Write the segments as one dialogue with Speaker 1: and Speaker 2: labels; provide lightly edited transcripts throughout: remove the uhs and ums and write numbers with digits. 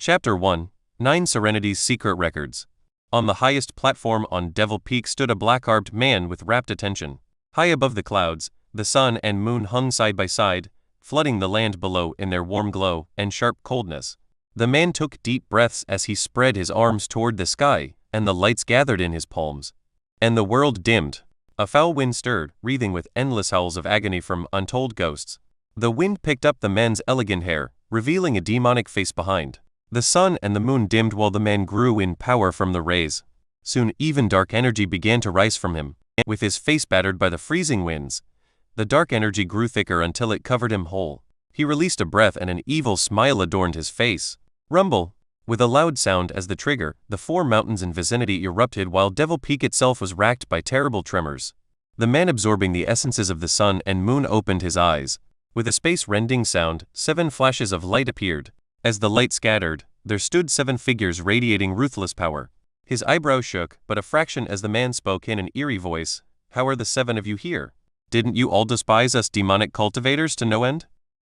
Speaker 1: Chapter 1, Nine Serenities Secret Records. On the highest platform on Devil Peak stood a black-garbed man with rapt attention. High above the clouds, the sun and moon hung side by side, flooding the land below in their warm glow and sharp coldness. The man took deep breaths as he spread his arms toward the sky, and the lights gathered in his palms. And the world dimmed. A foul wind stirred, wreathing with endless howls of agony from untold ghosts. The wind picked up the man's elegant hair, revealing a demonic face behind. The sun and the moon dimmed while the man grew in power from the rays. Soon even dark energy began to rise from him. With his face battered by the freezing winds, the dark energy grew thicker until it covered him whole. He released a breath and an evil smile adorned his face. Rumble! With a loud sound as the trigger, the 4 mountains in vicinity erupted while Devil Peak itself was racked by terrible tremors. The man absorbing the essences of the sun and moon opened his eyes. With a space-rending sound, 7 flashes of light appeared. As the light scattered, there stood 7 figures radiating ruthless power. His eyebrows shook, but a fraction as the man spoke in an eerie voice. How are the 7 of you here? Didn't you all despise us demonic cultivators to no end?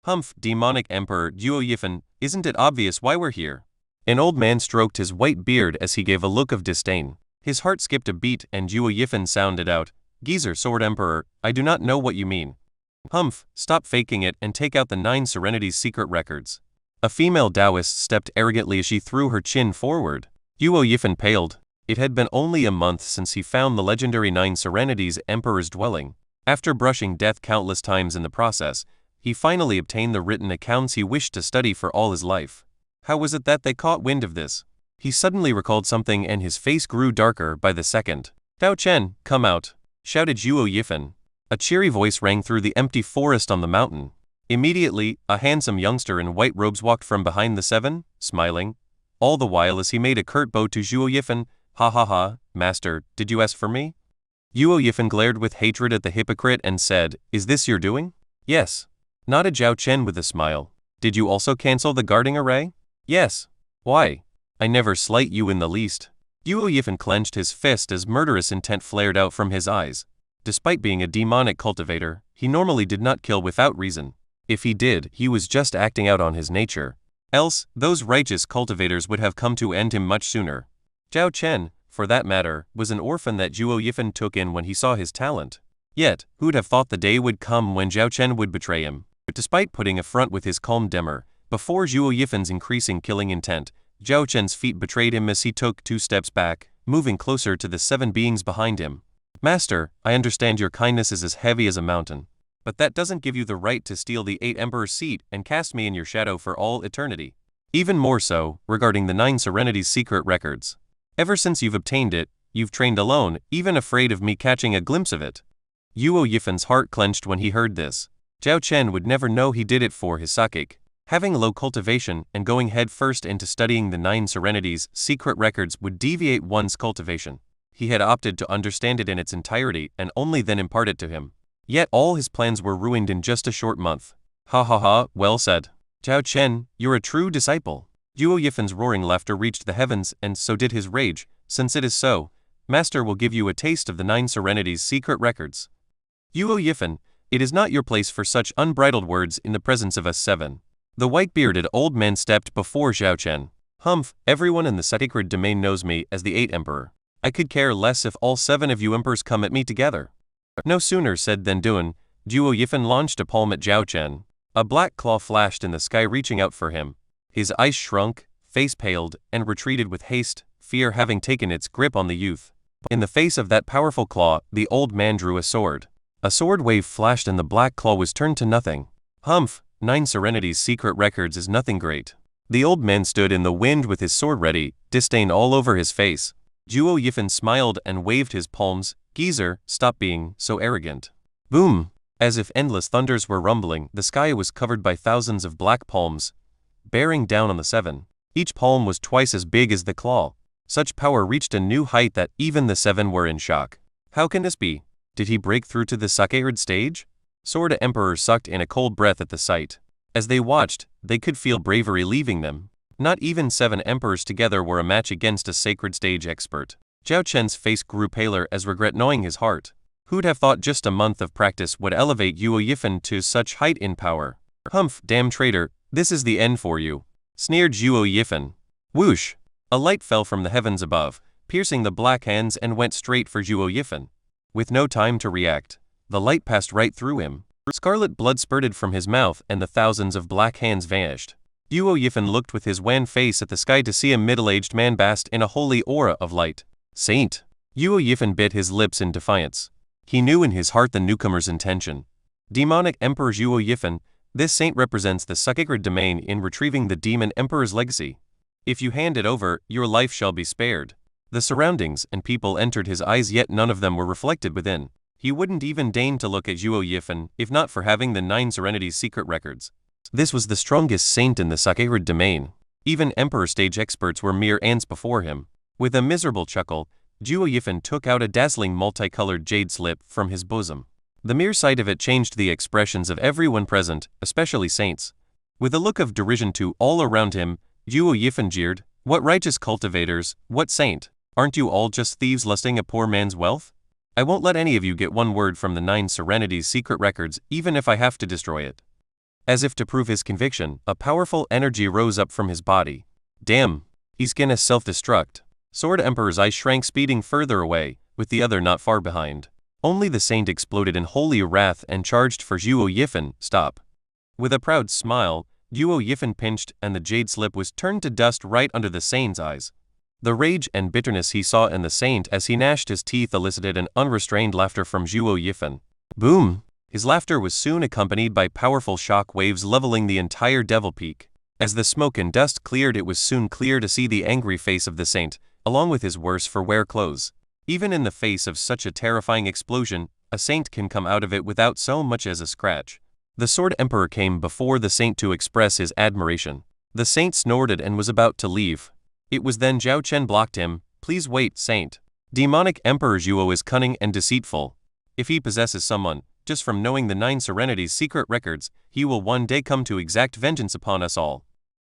Speaker 1: Humph, demonic emperor Zhuo Yifan, isn't it obvious why we're here? An old man stroked his white beard as he gave a look of disdain. His heart skipped a beat and Zhuo Yifan sounded out, Geezer Sword Emperor, I do not know what you mean. Humph, stop faking it and take out the 9 Serenities Secret Records. A female Taoist stepped arrogantly as she threw her chin forward. Zhuo Yifan paled. It had been only a month since he found the legendary 9 Serenities Emperor's dwelling. After brushing death countless times in the process, he finally obtained the written accounts he wished to study for all his life. How was it that they caught wind of this? He suddenly recalled something and his face grew darker by the second. Tao Chen, come out, shouted Zhuo Yifan. A cheery voice rang through the empty forest on the mountain. Immediately, a handsome youngster in white robes walked from behind the 7, smiling. All the while as he made a curt bow to Zhuo Yifan, ha ha ha, master, did you ask for me? Zhuo Yifan glared with hatred at the hypocrite and said, is this your doing? Yes. Nodded Zhao Chen with a smile. Did you also cancel the guarding array? Yes. Why? I never slight you in the least. Zhuo Yifan clenched his fist as murderous intent flared out from his eyes. Despite being a demonic cultivator, he normally did not kill without reason. If he did, he was just acting out on his nature. Else, those righteous cultivators would have come to end him much sooner. Zhao Chen, for that matter, was an orphan that Zhuo Yifan took in when he saw his talent. Yet, who'd have thought the day would come when Zhao Chen would betray him? Despite putting a front with his calm demeanor, before Zhuo Yifan's increasing killing intent, Zhao Chen's feet betrayed him as he took 2 steps back, moving closer to the 7 beings behind him. Master, I understand your kindness is as heavy as a mountain. But that doesn't give you the right to steal the 8 Emperor's seat and cast me in your shadow for all eternity. Even more so, regarding the 9 Serenities Secret Records. Ever since you've obtained it, you've trained alone, even afraid of me catching a glimpse of it. Zhuo Yifan's heart clenched when he heard this. Zhao Chen would never know he did it for his sake. Having low cultivation and going head first into studying the 9 Serenities Secret Records would deviate one's cultivation. He had opted to understand it in its entirety and only then impart it to him. Yet all his plans were ruined in just a short month. Ha ha ha, well said. Zhao Chen, you're a true disciple. Zhuo Yifan's roaring laughter reached the heavens and so did his rage. Since it is so, Master will give you a taste of the 9 Serenities Secret Records. Zhuo Yifan, it is not your place for such unbridled words in the presence of us 7. The white-bearded old man stepped before Zhao Chen. Humph, everyone in the sacred domain knows me as the 8 Emperor. I could care less if all 7 of you emperors come at me together. No sooner said than done, Zhuo Yifan launched a palm at Zhao Chen. A black claw flashed in the sky reaching out for him. His eyes shrunk, face paled, and retreated with haste, fear having taken its grip on the youth. In the face of that powerful claw, the old man drew a sword. A sword wave flashed and the black claw was turned to nothing. Humph, 9 Serenities Secret Records is nothing great. The old man stood in the wind with his sword ready, disdain all over his face. Zhuo Yifan smiled and waved his palms. Geezer, stop being so arrogant. Boom! As if endless thunders were rumbling, the sky was covered by thousands of black palms, bearing down on the 7. Each palm was twice as big as the claw. Such power reached a new height that even the 7 were in shock. How can this be? Did he break through to the sacred stage? Sword Emperor sucked in a cold breath at the sight. As they watched, they could feel bravery leaving them. Not even 7 emperors together were a match against a sacred stage expert. Zhao Chen's face grew paler as regret gnawing his heart. Who'd have thought just a month of practice would elevate Zhuo Yifan to such height in power? Humph, damn traitor, this is the end for you. Sneered Zhuo Yifan. Whoosh! A light fell from the heavens above, piercing the black hands and went straight for Zhuo Yifan. With no time to react, the light passed right through him. Scarlet blood spurted from his mouth and the thousands of black hands vanished. Zhuo Yifan looked with his wan face at the sky to see a middle-aged man basked in a holy aura of light. Saint! Zhuo Yifan bit his lips in defiance. He knew in his heart the newcomer's intention. Demonic Emperor Zhuo Yifan, this saint represents the sacred domain in retrieving the demon emperor's legacy. If you hand it over, your life shall be spared. The surroundings and people entered his eyes, yet none of them were reflected within. He wouldn't even deign to look at Zhuo Yifan, if not for having the 9 Serenities Secret Records. This was the strongest saint in the sacred domain. Even emperor stage experts were mere ants before him. With a miserable chuckle, Zhuo Yifan took out a dazzling multicolored jade slip from his bosom. The mere sight of it changed the expressions of everyone present, especially saints. With a look of derision to all around him, Zhuo Yifan jeered, "What righteous cultivators, what saint? Aren't you all just thieves lusting a poor man's wealth? I won't let any of you get one word from the 9 Serenities Secret Records, even if I have to destroy it." As if to prove his conviction, a powerful energy rose up from his body. Damn, he's gonna self-destruct. Sword Emperor's eye shrank, speeding further away, with the other not far behind. Only the saint exploded in holy wrath and charged for Zhuo Yifan. Stop. With a proud smile, Zhuo Yifan pinched and the jade slip was turned to dust right under the saint's eyes. The rage and bitterness he saw in the saint as he gnashed his teeth elicited an unrestrained laughter from Zhuo Yifan. Boom! His laughter was soon accompanied by powerful shock waves leveling the entire Devil Peak. As the smoke and dust cleared, it was soon clear to see the angry face of the saint, along with his worse-for-wear clothes. Even in the face of such a terrifying explosion, a saint can come out of it without so much as a scratch. The Sword Emperor came before the saint to express his admiration. The saint snorted and was about to leave. It was then Zhao Chen blocked him. "Please wait, saint. Demonic Emperor Zhuo is cunning and deceitful. If he possesses someone, just from knowing the 9 Serenities Secret Records, he will one day come to exact vengeance upon us all."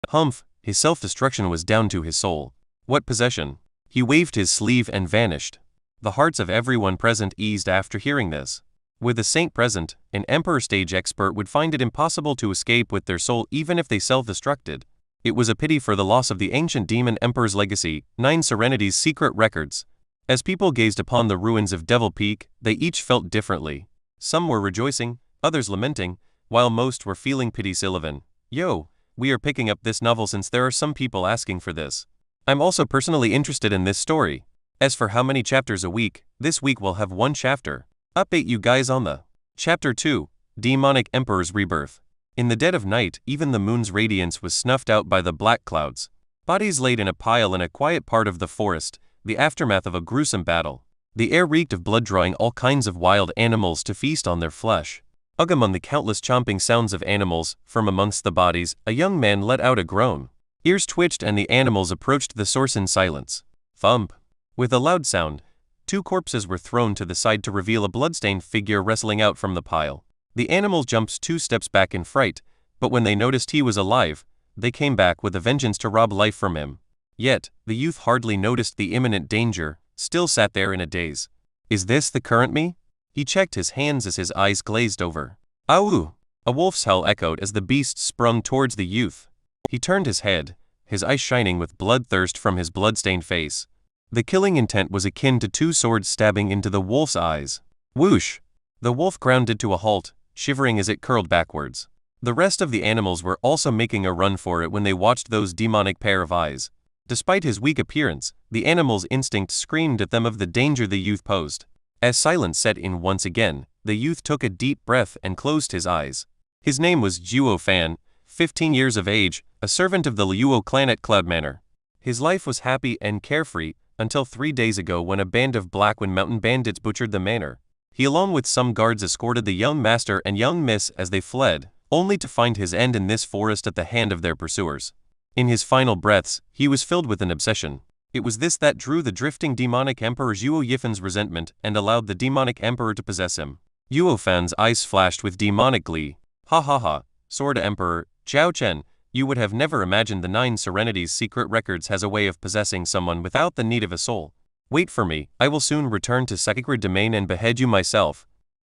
Speaker 1: Humph, his self-destruction was down to his soul. What possession? He waved his sleeve and vanished. The hearts of everyone present eased after hearing this. With the saint present, an emperor stage expert would find it impossible to escape with their soul even if they self-destructed. It was a pity for the loss of the ancient demon emperor's legacy, 9 Serenities Secret Records. As people gazed upon the ruins of Devil Peak, they each felt differently. Some were rejoicing, others lamenting, while most were feeling pity. Sullivan, "Yo, we are picking up this novel since there are some people asking for this. I'm also personally interested in this story. As for how many chapters a week, this week we'll have 1 chapter. Update you guys on the Chapter 2, Demonic Emperor's Rebirth." In the dead of night, even the moon's radiance was snuffed out by the black clouds. Bodies laid in a pile in a quiet part of the forest, the aftermath of a gruesome battle. The air reeked of blood, drawing all kinds of wild animals to feast on their flesh. Among the countless chomping sounds of animals, from amongst the bodies, a young man let out a groan. Ears twitched and the animals approached the source in silence. Thump! With a loud sound, 2 corpses were thrown to the side to reveal a bloodstained figure wrestling out from the pile. The animals jumped 2 steps back in fright, but when they noticed he was alive, they came back with a vengeance to rob life from him. Yet, the youth hardly noticed the imminent danger, still sat there in a daze. "Is this the current me?" He checked his hands as his eyes glazed over. "Ow!" A wolf's howl echoed as the beast sprung towards the youth. He turned his head, his eyes shining with bloodthirst from his bloodstained face. The killing intent was akin to 2 swords stabbing into the wolf's eyes. Whoosh! The wolf grounded to a halt, shivering as it curled backwards. The rest of the animals were also making a run for it when they watched those demonic pair of eyes. Despite his weak appearance, the animals' instinct screamed at them of the danger the youth posed. As silence set in once again, the youth took a deep breath and closed his eyes. His name was Zhuo Fan, 15 years of age, a servant of the Luo clan at Cloud Manor. His life was happy and carefree, until 3 days ago when a band of Blackwind Mountain bandits butchered the manor. He along with some guards escorted the young master and young miss as they fled, only to find his end in this forest at the hand of their pursuers. In his final breaths, he was filled with an obsession. It was this that drew the drifting demonic emperor Zhuo Yifan's resentment and allowed the demonic emperor to possess him. Zhuo Fan's eyes flashed with demonic glee. "Ha ha ha, Sword Emperor, Zhao Chen, you would have never imagined the 9 Serenities Secret Records has a way of possessing someone without the need of a soul. Wait for me, I will soon return to sacred domain and behead you myself."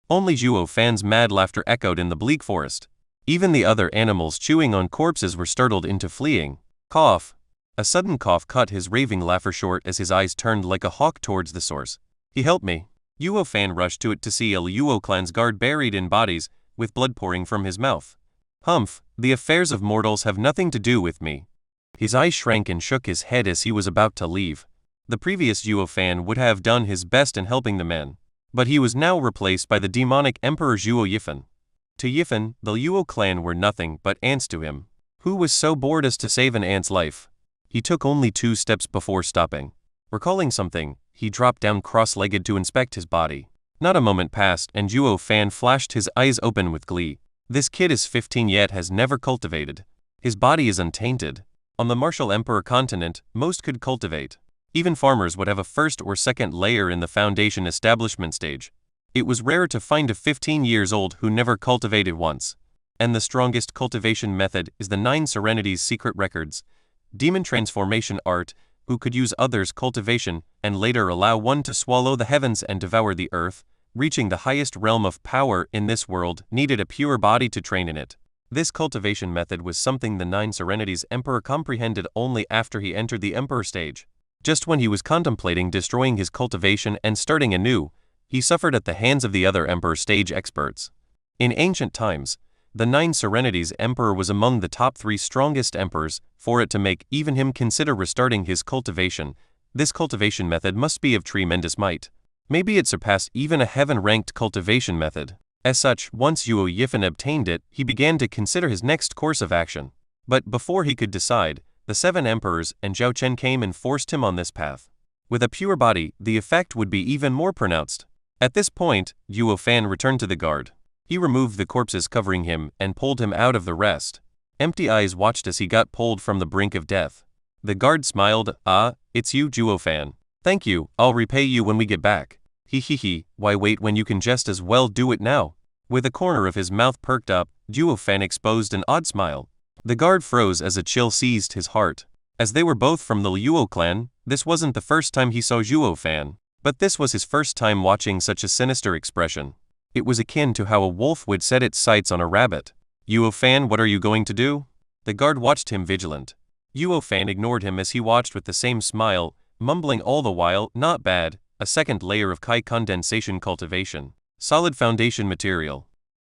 Speaker 1: Only Zhuo Fan's mad laughter echoed in the bleak forest. Even the other animals chewing on corpses were startled into fleeing. Cough! A sudden cough cut his raving laughter short as his eyes turned like a hawk towards the source. He helped me. Zhuo Fan rushed to it to see a Luo clan's guard buried in bodies, with blood pouring from his mouth. Humph, the affairs of mortals have nothing to do with me. His eyes shrank and shook his head as he was about to leave. The previous Zhuo Fan would have done his best in helping the men, but he was now replaced by the demonic Emperor Zhuo Yifan. To Yifan, the Luo clan were nothing but ants to him. Who was so bored as to save an ant's life? He took only 2 steps before stopping. Recalling something, he dropped down cross-legged to inspect his body. Not a moment passed and Zhuo Fan flashed his eyes open with glee. This kid is 15 yet has never cultivated. His body is untainted. On the martial emperor continent, most could cultivate. Even farmers would have a first or second layer in the foundation establishment stage. It was rare to find a 15 years old who never cultivated once. And the strongest cultivation method is the 9 Serenities Secret Records, demon transformation art, who could use others' cultivation and later allow one to swallow the heavens and devour the earth. Reaching the highest realm of power in this world needed a pure body to train in it. This cultivation method was something the 9 Serenities Emperor comprehended only after he entered the Emperor stage. Just when he was contemplating destroying his cultivation and starting anew, he suffered at the hands of the other Emperor stage experts. In ancient times, the 9 Serenities Emperor was among the top 3 strongest emperors. For it to make even him consider restarting his cultivation, this cultivation method must be of tremendous might. Maybe it surpassed even a heaven-ranked cultivation method. As such, once Zhuo Yifan obtained it, he began to consider his next course of action. But before he could decide, the 7 emperors and Zhao Chen came and forced him on this path. With a pure body, the effect would be even more pronounced. At this point, Zhuo Fan returned to the guard. He removed the corpses covering him and pulled him out of the rest. Empty eyes watched as he got pulled from the brink of death. The guard smiled. "Ah, it's you, Zhuo Fan. Thank you, I'll repay you when we get back." He, why wait when you can just as well do it now? With a corner of his mouth perked up, Zhuo Fan exposed an odd smile. The guard froze as a chill seized his heart. As they were both from the Luo clan, this wasn't the first time he saw Zhuo Fan, but this was his first time watching such a sinister expression. It was akin to how a wolf would set its sights on a rabbit. "Zhuo Fan, what are you going to do?" The guard watched him vigilant. Zhuo Fan ignored him as he watched with the same smile, mumbling all the while, "Not bad, a second layer of Kai condensation cultivation. Solid foundation material."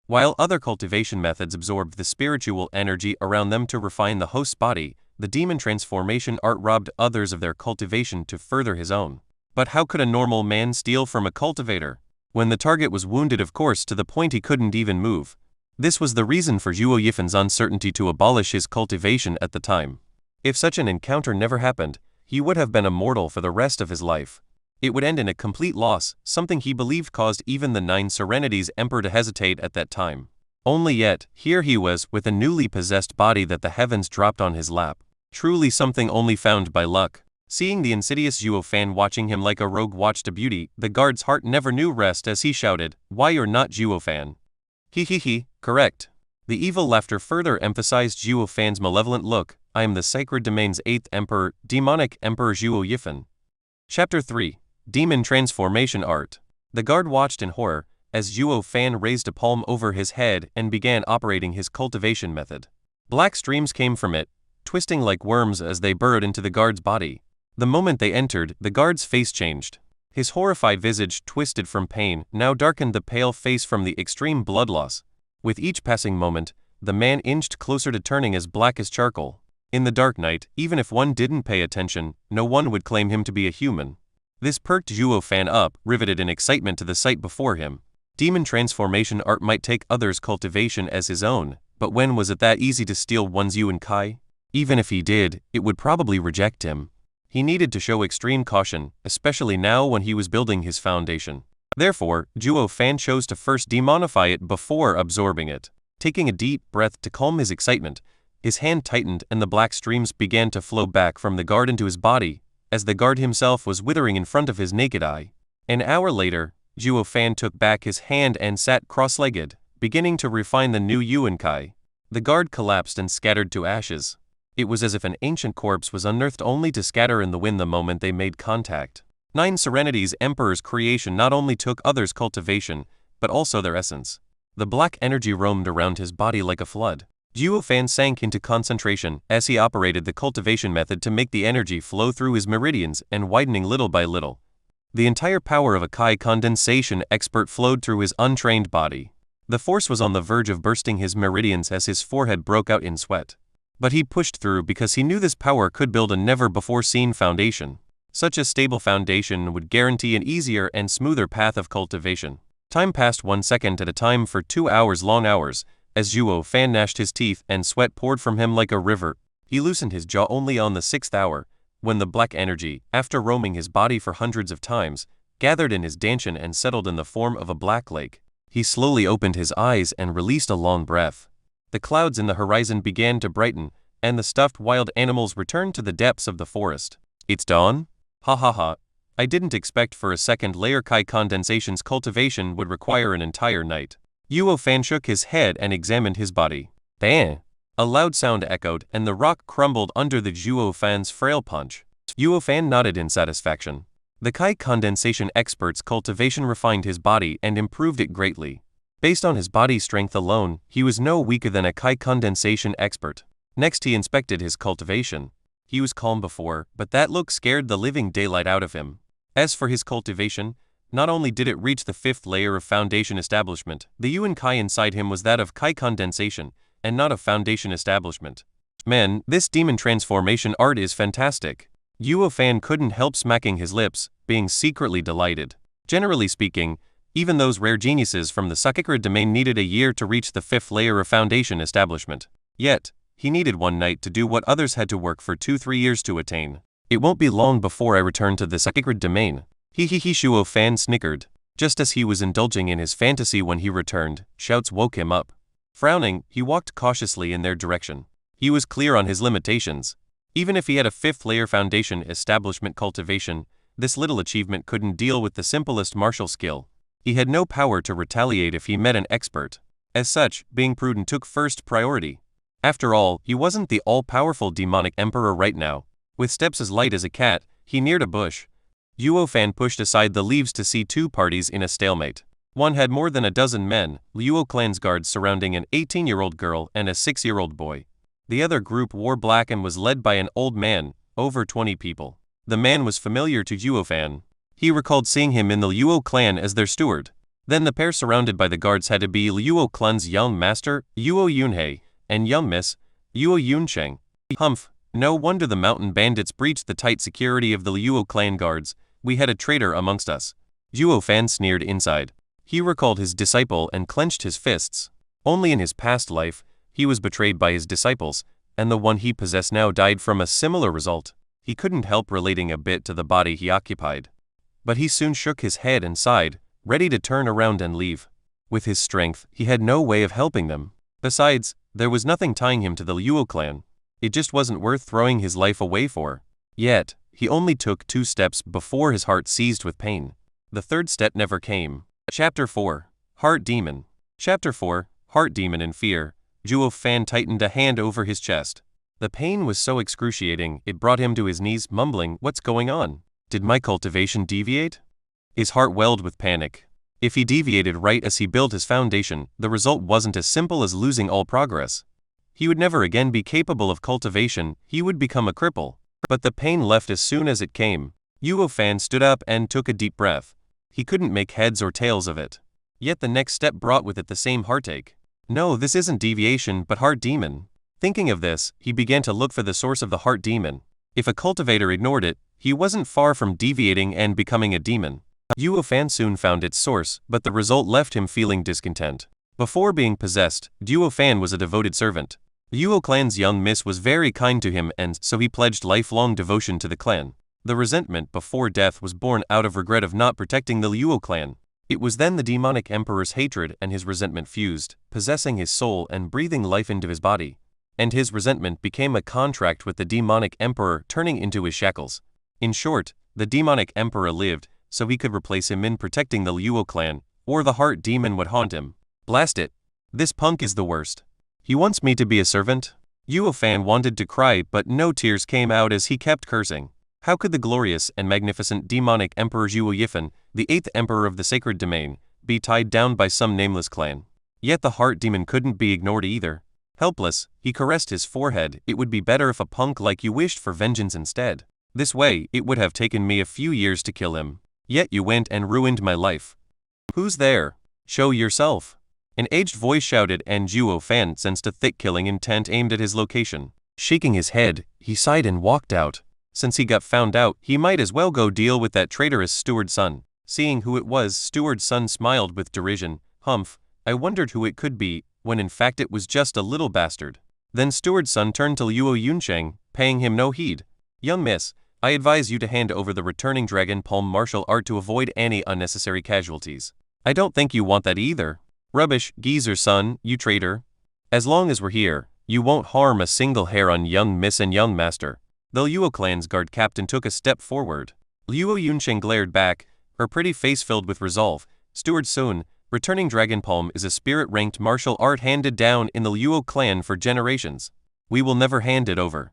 Speaker 1: While other cultivation methods absorbed the spiritual energy around them to refine the host's body, the demon transformation art robbed others of their cultivation to further his own. But how could a normal man steal from a cultivator? When the target was wounded, of course, to the point he couldn't even move. This was the reason for Zhuo Yifan's uncertainty to abolish his cultivation at the time. If such an encounter never happened, he would have been immortal for the rest of his life. It would end in a complete loss, something he believed caused even the 9 Serenities Emperor to hesitate at that time. Only yet, here he was, with a newly possessed body that the heavens dropped on his lap. Truly something only found by luck. Seeing the insidious Zhuo Fan watching him like a rogue watched a beauty, the guard's heart never knew rest as he shouted, "Why you're not Zhuo Fan?" He, correct. The evil laughter further emphasized Zhuo Fan's malevolent look. "I am the Sacred Domain's 8th Emperor, Demonic Emperor Zhuo Yifan." Chapter 3. Demon Transformation Art. The guard watched in horror, as Zhuo Fan raised a palm over his head and began operating his cultivation method. Black streams came from it, twisting like worms as they burrowed into the guard's body. The moment they entered, the guard's face changed. His horrified visage, twisted from pain, now darkened the pale face from the extreme blood loss. With each passing moment, the man inched closer to turning as black as charcoal. In the dark night, even if one didn't pay attention, no one would claim him to be a human. This perked Zhuo Fan up, riveted in excitement to the sight before him. Demon transformation art might take others' cultivation as his own, but when was it that easy to steal one's Yuan Kai? Even if he did, it would probably reject him. He needed to show extreme caution, especially now when he was building his foundation. Therefore, Zhuo Fan chose to first demonify it before absorbing it. Taking a deep breath to calm his excitement, his hand tightened and the black streams began to flow back from the guard into his body, as the guard himself was withering in front of his naked eye. An hour later, Zhuo Fan took back his hand and sat cross-legged, beginning to refine the new Yuan Kai. The guard collapsed and scattered to ashes. It was as if an ancient corpse was unearthed only to scatter in the wind the moment they made contact. 9 Serenities Emperor's creation not only took others' cultivation, but also their essence. The black energy roamed around his body like a flood. Zhuo Fan sank into concentration as he operated the cultivation method to make the energy flow through his meridians and widening little by little. The entire power of a Kai condensation expert flowed through his untrained body. The force was on the verge of bursting his meridians as his forehead broke out in sweat. But he pushed through because he knew this power could build a never-before-seen foundation. Such a stable foundation would guarantee an easier and smoother path of cultivation. Time passed 1 second at a time for 2 hours long hours, as Zhuo Fan gnashed his teeth and sweat poured from him like a river. He loosened his jaw only on the 6th hour, when the black energy, after roaming his body for hundreds of times, gathered in his dantian and settled in the form of a black lake. He slowly opened his eyes and released a long breath. The clouds in the horizon began to brighten, and the stuffed wild animals returned to the depths of the forest. It's dawn? Ha ha ha. I didn't expect for a second layer Kai condensation's cultivation would require an entire night. Zhuo Fan shook his head and examined his body. Bang! A loud sound echoed and the rock crumbled under the Zhuo Fan's frail punch. Zhuo Fan nodded in satisfaction. The Kai condensation expert's cultivation refined his body and improved it greatly. Based on his body strength alone, he was no weaker than a Kai condensation expert. Next he inspected his cultivation. He was calm before, but that look scared the living daylight out of him. As for his cultivation, not only did it reach the 5th layer of foundation establishment, the Yuan Kai inside him was that of Kai condensation, and not of foundation establishment. Man, this demon transformation art is fantastic. Zhuo Fan couldn't help smacking his lips, being secretly delighted. Generally speaking, even those rare geniuses from the sacred domain needed a year to reach the 5th layer of foundation establishment. Yet, he needed one night to do what others had to work for 2-3 years to attain. It won't be long before I return to the sacred domain. Zhuo Fan snickered. Just as he was indulging in his fantasy when he returned, shouts woke him up. Frowning, he walked cautiously in their direction. He was clear on his limitations. Even if he had a 5th layer foundation establishment cultivation, this little achievement couldn't deal with the simplest martial skill. He had no power to retaliate if he met an expert. As such, being prudent took first priority. After all, he wasn't the all-powerful demonic emperor right now. With steps as light as a cat, he neared a bush. Zhuo Fan pushed aside the leaves to see 2 parties in a stalemate. One had more than a dozen men, Luo clan's guards surrounding an 18-year-old girl and a 6-year-old boy. The other group wore black and was led by an old man, over 20 people. The man was familiar to Zhuo Fan. He recalled seeing him in the Luo clan as their steward. Then the pair surrounded by the guards had to be Luo clan's young master, Luo Yunhei, and young miss, Luo Yuncheng. Humph, no wonder the mountain bandits breached the tight security of the Luo clan guards. We had a traitor amongst us. Zhuo Fan sneered inside. He recalled his disciple and clenched his fists. Only in his past life, he was betrayed by his disciples, and the one he possessed now died from a similar result. He couldn't help relating a bit to the body he occupied. But he soon shook his head and sighed, ready to turn around and leave. With his strength, he had no way of helping them. Besides, there was nothing tying him to the Luo clan. It just wasn't worth throwing his life away for. Yet, he only took 2 steps before his heart seized with pain. The 3rd step never came. Chapter 4. Heart Demon. Chapter 4. Heart Demon in Fear. Zhuo Fan tightened a hand over his chest. The pain was so excruciating, it brought him to his knees, mumbling, "What's going on? Did my cultivation deviate?" His heart welled with panic. If he deviated right as he built his foundation, the result wasn't as simple as losing all progress. He would never again be capable of cultivation, he would become a cripple. But the pain left as soon as it came. Zhuo Fan stood up and took a deep breath. He couldn't make heads or tails of it. Yet the next step brought with it the same heartache. No, this isn't deviation but heart demon. Thinking of this, he began to look for the source of the heart demon. If a cultivator ignored it, he wasn't far from deviating and becoming a demon. Zhuo Fan soon found its source, but the result left him feeling discontent. Before being possessed, Zhuo Fan was a devoted servant. Luo clan's young miss was very kind to him and so he pledged lifelong devotion to the clan. The resentment before death was born out of regret of not protecting the Luo clan. It was then the demonic emperor's hatred and his resentment fused, possessing his soul and breathing life into his body. And his resentment became a contract with the demonic emperor, turning into his shackles. In short, the demonic emperor lived, so he could replace him in protecting the Luo clan, or the heart demon would haunt him. Blast it. This punk is the worst. He wants me to be a servant? Zhuo Fan wanted to cry but no tears came out as he kept cursing. How could the glorious and magnificent demonic emperor Zhuo Yifan, the 8th emperor of the sacred domain, be tied down by some nameless clan? Yet the heart demon couldn't be ignored either. Helpless, he caressed his forehead. It would be better if a punk like you wished for vengeance instead. This way, it would have taken me a few years to kill him. Yet you went and ruined my life. Who's there? Show yourself. An aged voice shouted, and Zhuo Fan sensed a thick killing intent aimed at his location. Shaking his head, he sighed and walked out. Since he got found out, he might as well go deal with that traitorous steward's son. Seeing who it was, steward's son smiled with derision. Humph, I wondered who it could be, when in fact it was just a little bastard. Then steward's son turned to Luo Yunsheng, paying him no heed. Young miss, I advise you to hand over the returning dragon palm martial art to avoid any unnecessary casualties. I don't think you want that either. Rubbish, geezer son, you traitor. As long as we're here, you won't harm a single hair on young miss and young master. The Luo clan's guard captain took a step forward. Luo Yunsheng glared back, her pretty face filled with resolve. Steward Sun, returning dragon palm is a spirit-ranked martial art handed down in the Luo clan for generations. We will never hand it over.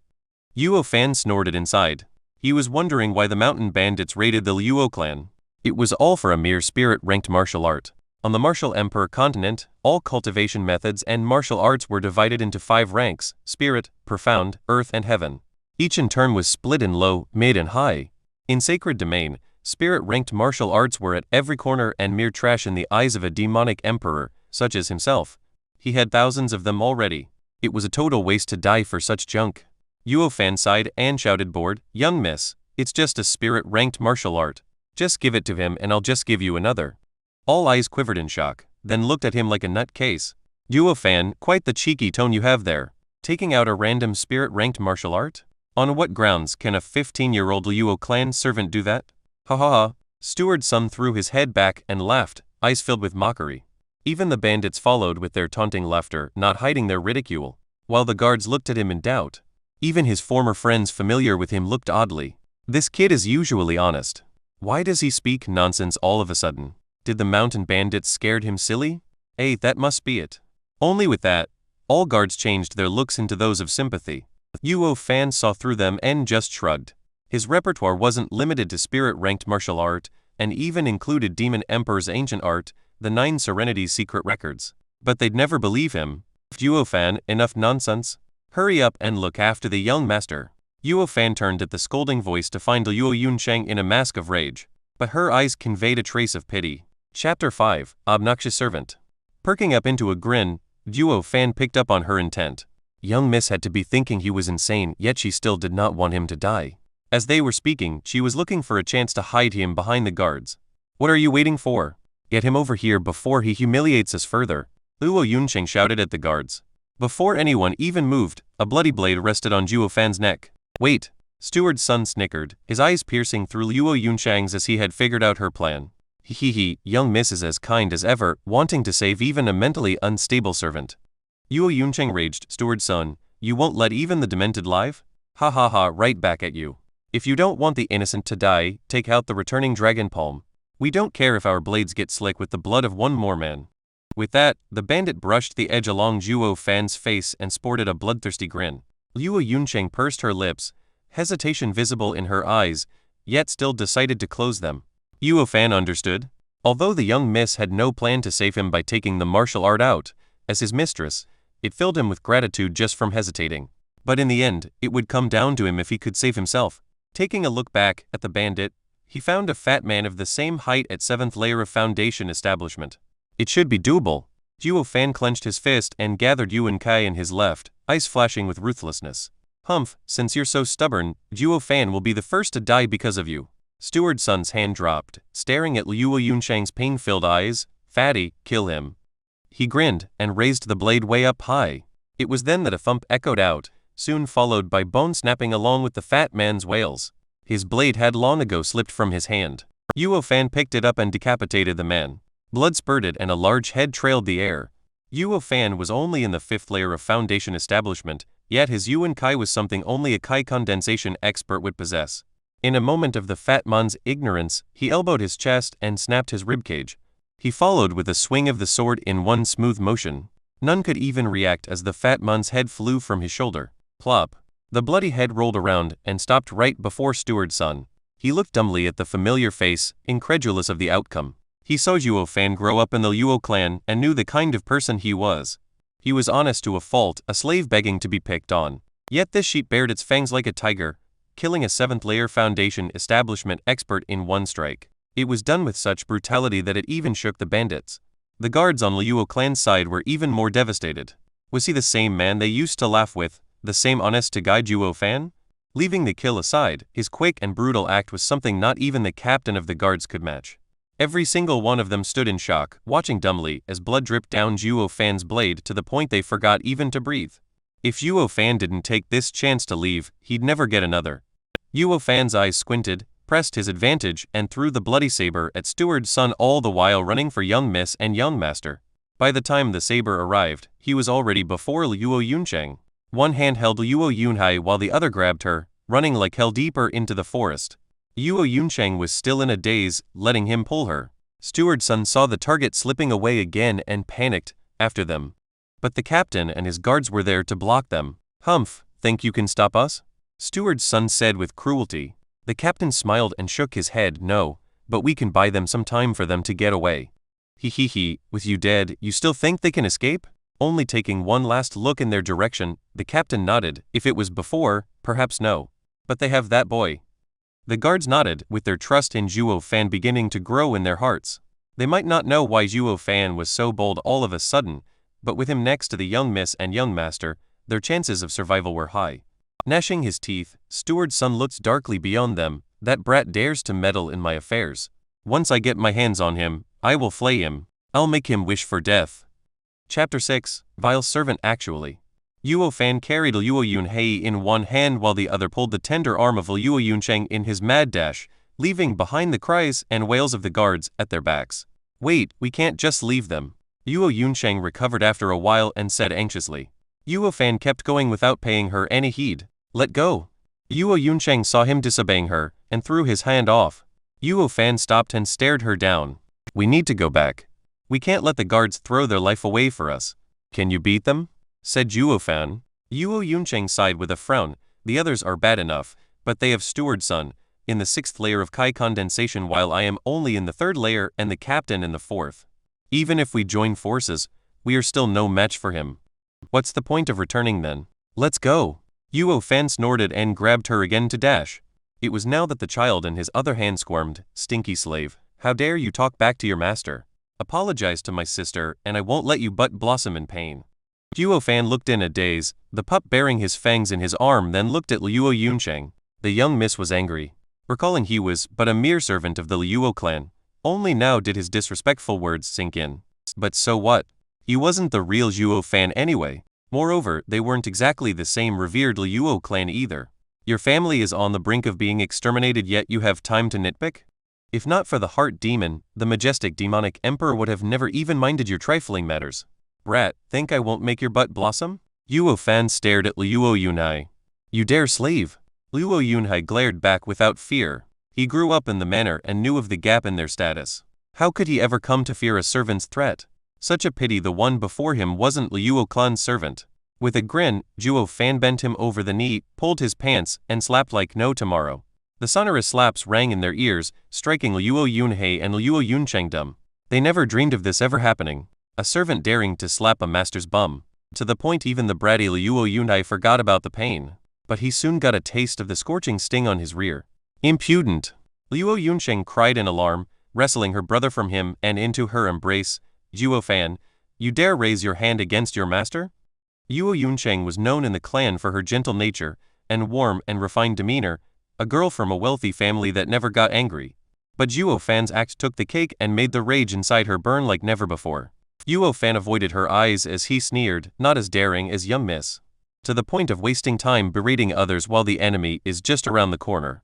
Speaker 1: Zhuo Fan snorted inside. He was wondering why the mountain bandits raided the Luo clan. It was all for a mere spirit-ranked martial art. On the Martial Emperor continent, all cultivation methods and martial arts were divided into 5 ranks: spirit, profound, earth and heaven. Each in turn was split in low, mid and high. In Sacred Domain, spirit-ranked martial arts were at every corner and mere trash in the eyes of a demonic emperor, such as himself. He had thousands of them already. It was a total waste to die for such junk. Zhuo Fan sighed and shouted bored, young miss, it's just a spirit-ranked martial art. Just give it to him and I'll just give you another. All eyes quivered in shock, then looked at him like a nutcase. Zhuo Fan, quite the cheeky tone you have there. Taking out a random spirit-ranked martial art? On what grounds can a 15-year-old Luo clan servant do that? Ha ha ha. Steward Sun threw his head back and laughed, eyes filled with mockery. Even the bandits followed with their taunting laughter, not hiding their ridicule, while the guards looked at him in doubt. Even his former friends familiar with him looked oddly. This kid is usually honest. Why does he speak nonsense all of a sudden? Did the mountain bandits scared him silly? That must be it. Only with that, all guards changed their looks into those of sympathy. Zhuo Fan saw through them and just shrugged. His repertoire wasn't limited to spirit-ranked martial art, and even included Demon Emperor's ancient art, the Nine Serenities Secret Records. But they'd never believe him. Zhuo Fan, enough nonsense. Hurry up and look after the young master. Zhuo Fan turned at the scolding voice to find Luo Yunsheng in a mask of rage. But her eyes conveyed a trace of pity. Chapter 5, Obnoxious Servant. Perking up into a grin, Zhuo Fan picked up on her intent. Young miss had to be thinking he was insane, yet she still did not want him to die. As they were speaking, she was looking for a chance to hide him behind the guards. What are you waiting for? Get him over here before he humiliates us further. Luo Yunsheng shouted at the guards. Before anyone even moved, a bloody blade rested on Zhuo Fan's neck. Wait. Steward's son snickered, his eyes piercing through Luo Yunsheng's as he had figured out her plan. He, young miss is as kind as ever, wanting to save even a mentally unstable servant. Luo Yunsheng raged, Steward's son, you won't let even the demented live? Ha ha ha, right back at you. If you don't want the innocent to die, take out the returning dragon palm. We don't care if our blades get slick with the blood of one more man. With that, the bandit brushed the edge along Zhuo Fan's face and sported a bloodthirsty grin. Luo Yunsheng pursed her lips, hesitation visible in her eyes, yet still decided to close them. Zhuo Fan understood. Although the young miss had no plan to save him by taking the martial art out, as his mistress, it filled him with gratitude just from hesitating. But in the end, it would come down to him if he could save himself. Taking a look back at the bandit, he found a fat man of the same height at 7th layer of foundation establishment. It should be doable. Zhuo Fan clenched his fist and gathered Yuan Kai in his left, eyes flashing with ruthlessness. Humph, since you're so stubborn, Zhuo Fan will be the first to die because of you. Steward Sun's hand dropped, staring at Luo Yunsheng's pain-filled eyes. Fatty, kill him. He grinned and raised the blade way up high. It was then that a thump echoed out, soon followed by bone snapping along with the fat man's wails. His blade had long ago slipped from his hand. Zhuo Fan picked it up and decapitated the man. Blood spurted and a large head trailed the air. Zhuo Fan was only in the 5th layer of foundation establishment, yet his Yuan Kai was something only a Kai condensation expert would possess. In a moment of the fat man's ignorance, he elbowed his chest and snapped his ribcage. He followed with a swing of the sword in one smooth motion. None could even react as the fat man's head flew from his shoulder. Plop. The bloody head rolled around and stopped right before Steward's son. He looked dumbly at the familiar face, incredulous of the outcome. He saw Zhuo Fan grow up in the Luo clan and knew the kind of person he was. He was honest to a fault, a slave begging to be picked on. Yet this sheep bared its fangs like a tiger, killing a 7th-layer Foundation establishment expert in one strike. It was done with such brutality that it even shook the bandits. The guards on Luo clan's side were even more devastated. Was he the same man they used to laugh with, the same honest-to-guy Zhuo Fan? Leaving the kill aside, his quick and brutal act was something not even the captain of the guards could match. Every single one of them stood in shock, watching dumbly as blood dripped down Zhuo Fan's blade to the point they forgot even to breathe. If Zhuo Fan didn't take this chance to leave, he'd never get another. Zhuo Fan's eyes squinted, pressed his advantage, and threw the bloody saber at Steward's son, all the while running for young miss and young master. By the time the saber arrived, he was already before Luo Yuncheng. One hand held Luo Yunhai while the other grabbed her, running like hell deeper into the forest. Luo Yuncheng was still in a daze, letting him pull her. Steward's son saw the target slipping away again and panicked after them. But the captain and his guards were there to block them. "Humph, think you can stop us?" Steward's son said with cruelty. The captain smiled and shook his head. "No, but we can buy them some time for them to get away." He, with you dead, you still think they can escape?" Only taking one last look in their direction, the captain nodded. If it was before, perhaps no. But they have that boy. The guards nodded, with their trust in Zhuo Fan beginning to grow in their hearts. They might not know why Zhuo Fan was so bold all of a sudden, but with him next to the young miss and young master, their chances of survival were high. Gnashing his teeth, Steward's son looked darkly beyond them. "That brat dares to meddle in my affairs. Once I get my hands on him, I will flay him. I'll make him wish for death." Chapter 6, Vile Servant. Actually, Zhuo Fan carried Luo Yunhei in one hand while the other pulled the tender arm of Luo Yuncheng in his mad dash, leaving behind the cries and wails of the guards at their backs. "Wait, we can't just leave them." Luo Yuncheng recovered after a while and said anxiously. Zhuo Fan kept going without paying her any heed. "Let go." Luo Yuncheng saw him disobeying her and threw his hand off. Zhuo Fan stopped and stared her down. "We need to go back. We can't let the guards throw their life away for us." "Can you beat them?" said Zhuo Fan. Luo Yuncheng sighed with a frown. "The others are bad enough, but they have Steward's son in the 6th layer of Kai condensation while I am only in the 3rd layer and the captain in the 4th. Even if we join forces, we are still no match for him. What's the point of returning then? Let's go." Zhuo Fan snorted and grabbed her again to dash. It was now that the child in his other hand squirmed. "Stinky slave, how dare you talk back to your master? Apologize to my sister, and I won't let you but blossom in pain." Zhuo Fan looked in a daze, the pup bearing his fangs in his arm, then looked at Luo Yuncheng. The young miss was angry, recalling he was but a mere servant of the Luo clan. Only now did his disrespectful words sink in. But so what? He wasn't the real Zhuo Fan anyway. Moreover, they weren't exactly the same revered Luo clan either. Your family is on the brink of being exterminated, yet you have time to nitpick? If not for the heart demon, the majestic demonic emperor would have never even minded your trifling matters. "Brat, think I won't make your butt blossom?" Zhuo Fan stared at Luo Yunhai. "You dare slave?" Luo Yunhai glared back without fear. He grew up in the manor and knew of the gap in their status. How could he ever come to fear a servant's threat? Such a pity the one before him wasn't Luo clan's servant. With a grin, Zhuo Fan bent him over the knee, pulled his pants, and slapped like no tomorrow. The sonorous slaps rang in their ears, striking Luo Yunhei and Luo Yuncheng dumb. They never dreamed of this ever happening. A servant daring to slap a master's bum. To the point even the bratty Luo Yunhei forgot about the pain. But he soon got a taste of the scorching sting on his rear. "Impudent!" Luo Yuncheng cried in alarm, wrestling her brother from him and into her embrace. "Zhuo Fan, you dare raise your hand against your master?" Luo Yuncheng was known in the clan for her gentle nature and warm and refined demeanor, a girl from a wealthy family that never got angry. But Zhuo Fan's act took the cake and made the rage inside her burn like never before. Zhuo Fan avoided her eyes as he sneered, "Not as daring as young miss. To the point of wasting time berating others while the enemy is just around the corner."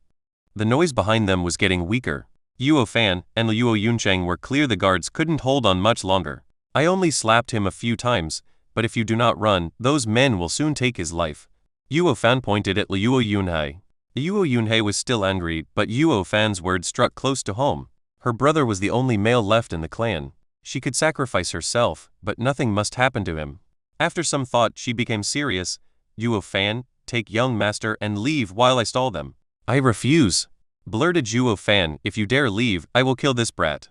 Speaker 1: The noise behind them was getting weaker. Zhuo Fan and Luo Yuncheng were clear the guards couldn't hold on much longer. "I only slapped him a few times, but if you do not run, those men will soon take his life." Zhuo Fan pointed at Luo Yunhei. Luo Yunhei was still angry, but Zhuo Fan's words struck close to home. Her brother was the only male left in the clan. She could sacrifice herself, but nothing must happen to him. After some thought, she became serious. "Zhuo Fan, take young master and leave while I stall them." "I refuse," blurted Zhuo Fan. "If you dare leave, I will kill this brat."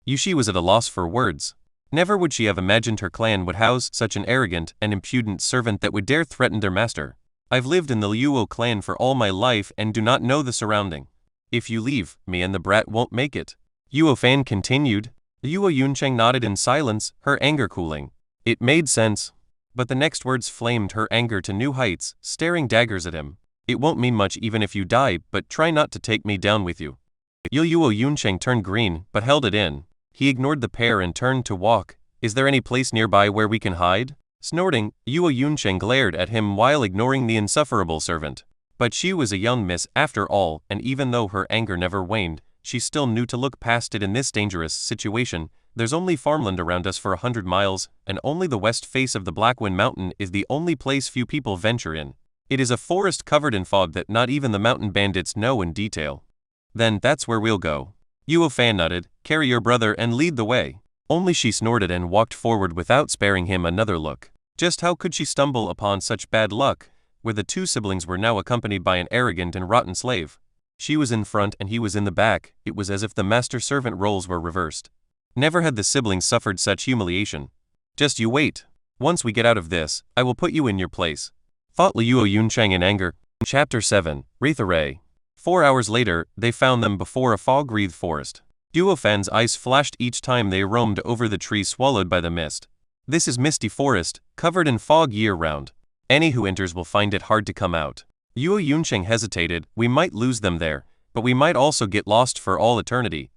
Speaker 1: Yushi was at a loss for words. Never would she have imagined her clan would house such an arrogant and impudent servant that would dare threaten their master. I've lived in the Luo clan for all my life and do not know the surrounding. If you leave, me and the brat won't make it. Zhuo Fan continued. Zhuo Yuncheng nodded in silence, her anger cooling. It made sense. But the next words flamed her anger to new heights, staring daggers at him. It won't mean much even if you die, but try not to take me down with you. Zhuo Yuncheng turned green, but held it in. He ignored the pair and turned to walk. Is there any place nearby where we can hide? Snorting, Zhuo Yuncheng glared at him while ignoring the insufferable servant. But she was a young miss after all, and even though her anger never waned, she still knew to look past it in this dangerous situation. There's only farmland around us for 100 miles, and only the west face of the Blackwind Mountain is the only place few people venture in. It is a forest covered in fog that not even the mountain bandits know in detail. Then that's where we'll go. Zhuo Fan nodded. Carry your brother and lead the way. Only she snorted and walked forward without sparing him another look. Just how could she stumble upon such bad luck, where the two siblings were now accompanied by an arrogant and rotten slave? She was in front and he was in the back. It was as if the master-servant roles were reversed. Never had the siblings suffered such humiliation. Just you wait. Once we get out of this, I will put you in your place, thought Zhuo Yuncheng in anger. Chapter 7, Wraith-Array. 4 hours later, they found them before a fog-wreathed forest. Zhuo Fan's eyes flashed each time they roamed over the trees swallowed by the mist. This is misty forest, covered in fog year-round. Any who enters will find it hard to come out. Zhuo Yuncheng hesitated. We might lose them there, but we might also get lost for all eternity.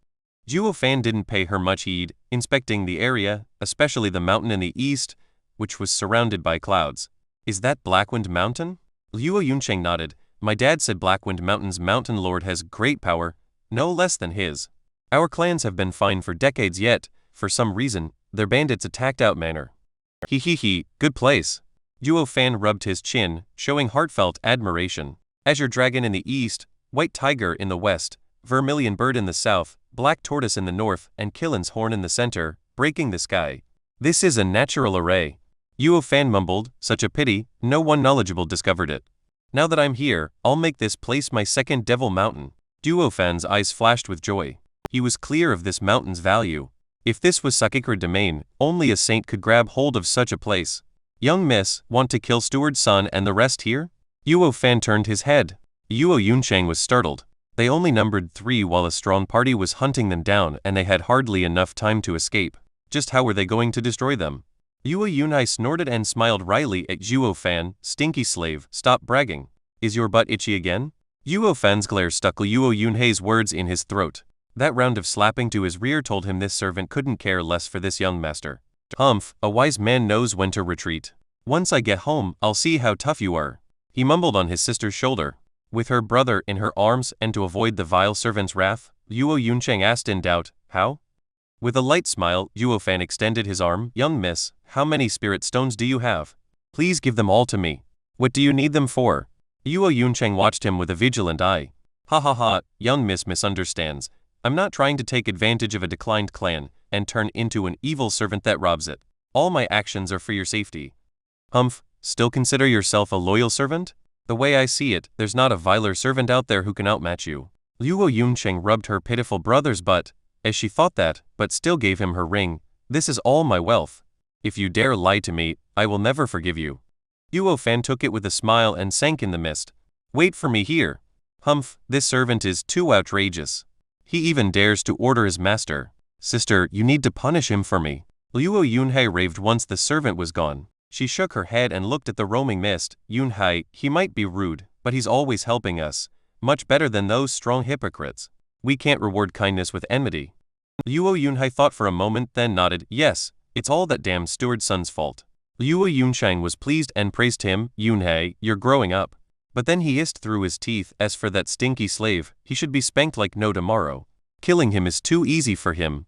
Speaker 1: Zhuo Fan didn't pay her much heed, inspecting the area, especially the mountain in the east, which was surrounded by clouds. Is that Blackwind Mountain? Zhuo Yuncheng nodded. My dad said Blackwind Mountain's mountain lord has great power, no less than his. Our clans have been fine for decades yet, for some reason, their bandits attacked out manor. Good place. Zhuo Fan rubbed his chin, showing heartfelt admiration. Azure Dragon in the east, White Tiger in the west, Vermilion Bird in the south, Black Tortoise in the north, and Killen's Horn in the center, breaking the sky. This is a natural array. Zhuo Fan mumbled, such a pity, no one knowledgeable discovered it. Now that I'm here, I'll make this place my second Devil Mountain. Zhuo Fan's eyes flashed with joy. He was clear of this mountain's value. If this was sacred domain, only a saint could grab hold of such a place. Young miss, want to kill Steward's son and the rest here? Zhuo Fan turned his head. Zhuo Yuncheng was startled. They only numbered 3 while a strong party was hunting them down and they had hardly enough time to escape. Just how were they going to destroy them? Zhuo Yunhai snorted and smiled wryly at Zhuo Fan. Stinky slave, stop bragging. Is your butt itchy again? Zhuo Fan's glare stuck Zhuo Yunhai's words in his throat. That round of slapping to his rear told him this servant couldn't care less for this young master. Humph, a wise man knows when to retreat. Once I get home, I'll see how tough you are. He mumbled on his sister's shoulder. With her brother in her arms and to avoid the vile servant's wrath, Zhuo Yuncheng asked in doubt, how? With a light smile, Zhuo Fan extended his arm. Young miss, how many spirit stones do you have? Please give them all to me. What do you need them for? Zhuo Yuncheng watched him with a vigilant eye. Ha, young miss misunderstands. I'm not trying to take advantage of a declined clan and turn into an evil servant that robs it. All my actions are for your safety. Humph, still consider yourself a loyal servant? The way I see it, there's not a viler servant out there who can outmatch you. Zhuo Yuncheng rubbed her pitiful brother's butt, as she thought that, but still gave him her ring. This is all my wealth. If you dare lie to me, I will never forgive you. Zhuo Fan took it with a smile and sank in the mist. Wait for me here. Humph, this servant is too outrageous. He even dares to order his master. Sister, you need to punish him for me. Zhuo Yunhai raved once the servant was gone. She shook her head and looked at the roaming mist. Yunhai, he might be rude, but he's always helping us. Much better than those strong hypocrites. We can't reward kindness with enmity. Zhuo Yunhai thought for a moment, then nodded. Yes, it's all that damn steward's son's fault. Zhuo Yuncheng was pleased and praised him. Yunhai, you're growing up. But then he hissed through his teeth, as for that stinky slave, he should be spanked like no tomorrow. Killing him is too easy for him.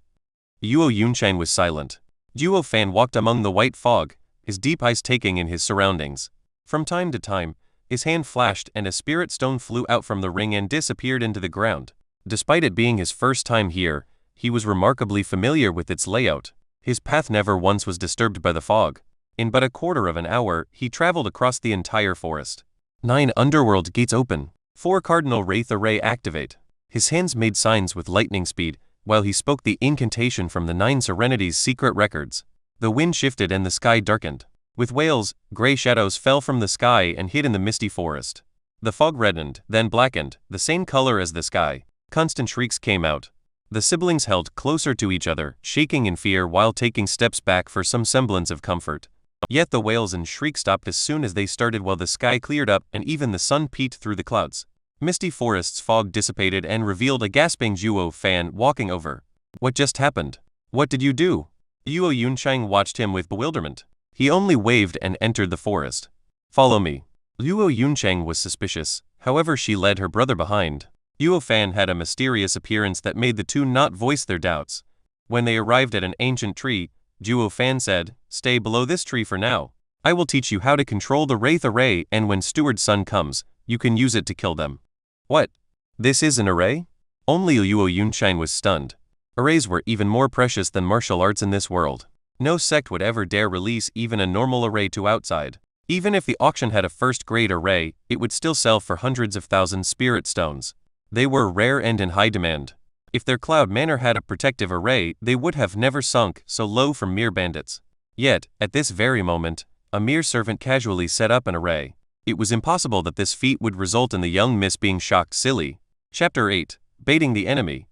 Speaker 1: Zhuo Yuncheng was silent. Zhuo Fan walked among the white fog, his deep eyes taking in his surroundings. From time to time, his hand flashed and a spirit stone flew out from the ring and disappeared into the ground. Despite it being his first time here, he was remarkably familiar with its layout. His path never once was disturbed by the fog. In but a quarter of an hour, he traveled across the entire forest. 9 underworld gates open. 4 cardinal wraith array activate. His hands made signs with lightning speed, while he spoke the incantation from the Nine Serenities Secret Records. The wind shifted and the sky darkened. With wails, gray shadows fell from the sky and hid in the misty forest. The fog reddened, then blackened, the same color as the sky. Constant shrieks came out. The siblings held closer to each other, shaking in fear while taking steps back for some semblance of comfort. Yet the wails and shrieks stopped as soon as they started while the sky cleared up and even the sun peeked through the clouds. Misty forest's fog dissipated and revealed a gasping Zhuo Fan walking over. What just happened? What did you do? Zhuo Yunchang watched him with bewilderment. He only waved and entered the forest. Follow me. Zhuo Yunchang was suspicious, however she led her brother behind. Zhuo Fan had a mysterious appearance that made the two not voice their doubts. When they arrived at an ancient tree, Zhuo Fan said, "Stay below this tree for now. I will teach you how to control the Wraith Array, and when Steward Sun comes, you can use it to kill them." What? This is an array? Only Zhuo Yunchang was stunned. Arrays were even more precious than martial arts in this world. No sect would ever dare release even a normal array to outside. Even if the auction had a first-grade array, it would still sell for hundreds of thousands spirit stones. They were rare and in high demand. If their Cloud Manor had a protective array, they would have never sunk so low from mere bandits. Yet, at this very moment, a mere servant casually set up an array. It was impossible that this feat would result in the young miss being shocked silly. Chapter 8. Baiting the Enemy.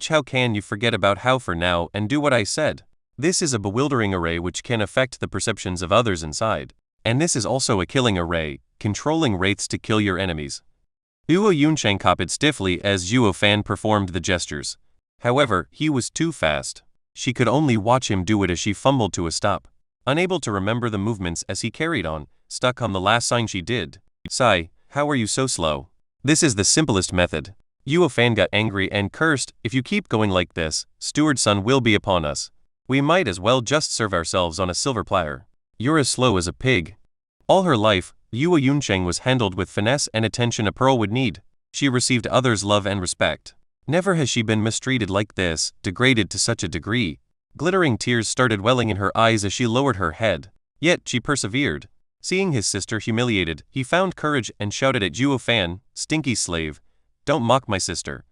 Speaker 1: How can you forget about how for now and do what I said? This is a bewildering array which can affect the perceptions of others inside. And this is also a killing array, controlling wraiths to kill your enemies. Zhuo Yunchang copied stiffly as Zhuo Fan performed the gestures. However, he was too fast. She could only watch him do it as she fumbled to a stop. Unable to remember the movements as he carried on, stuck on the last sign she did. "Sigh, how are you so slow? This is the simplest method." Zhuo Fan got angry and cursed, "If you keep going like this, Steward Sun will be upon us. We might as well just serve ourselves on a silver platter. You're as slow as a pig." All her life, Zhuo Yunchang was handled with finesse and attention a pearl would need. She received others' love and respect. Never has she been mistreated like this, degraded to such a degree. Glittering tears started welling in her eyes as she lowered her head. Yet she persevered. Seeing his sister humiliated, he found courage and shouted at Zhuo Fan, "Stinky slave. Don't mock my sister."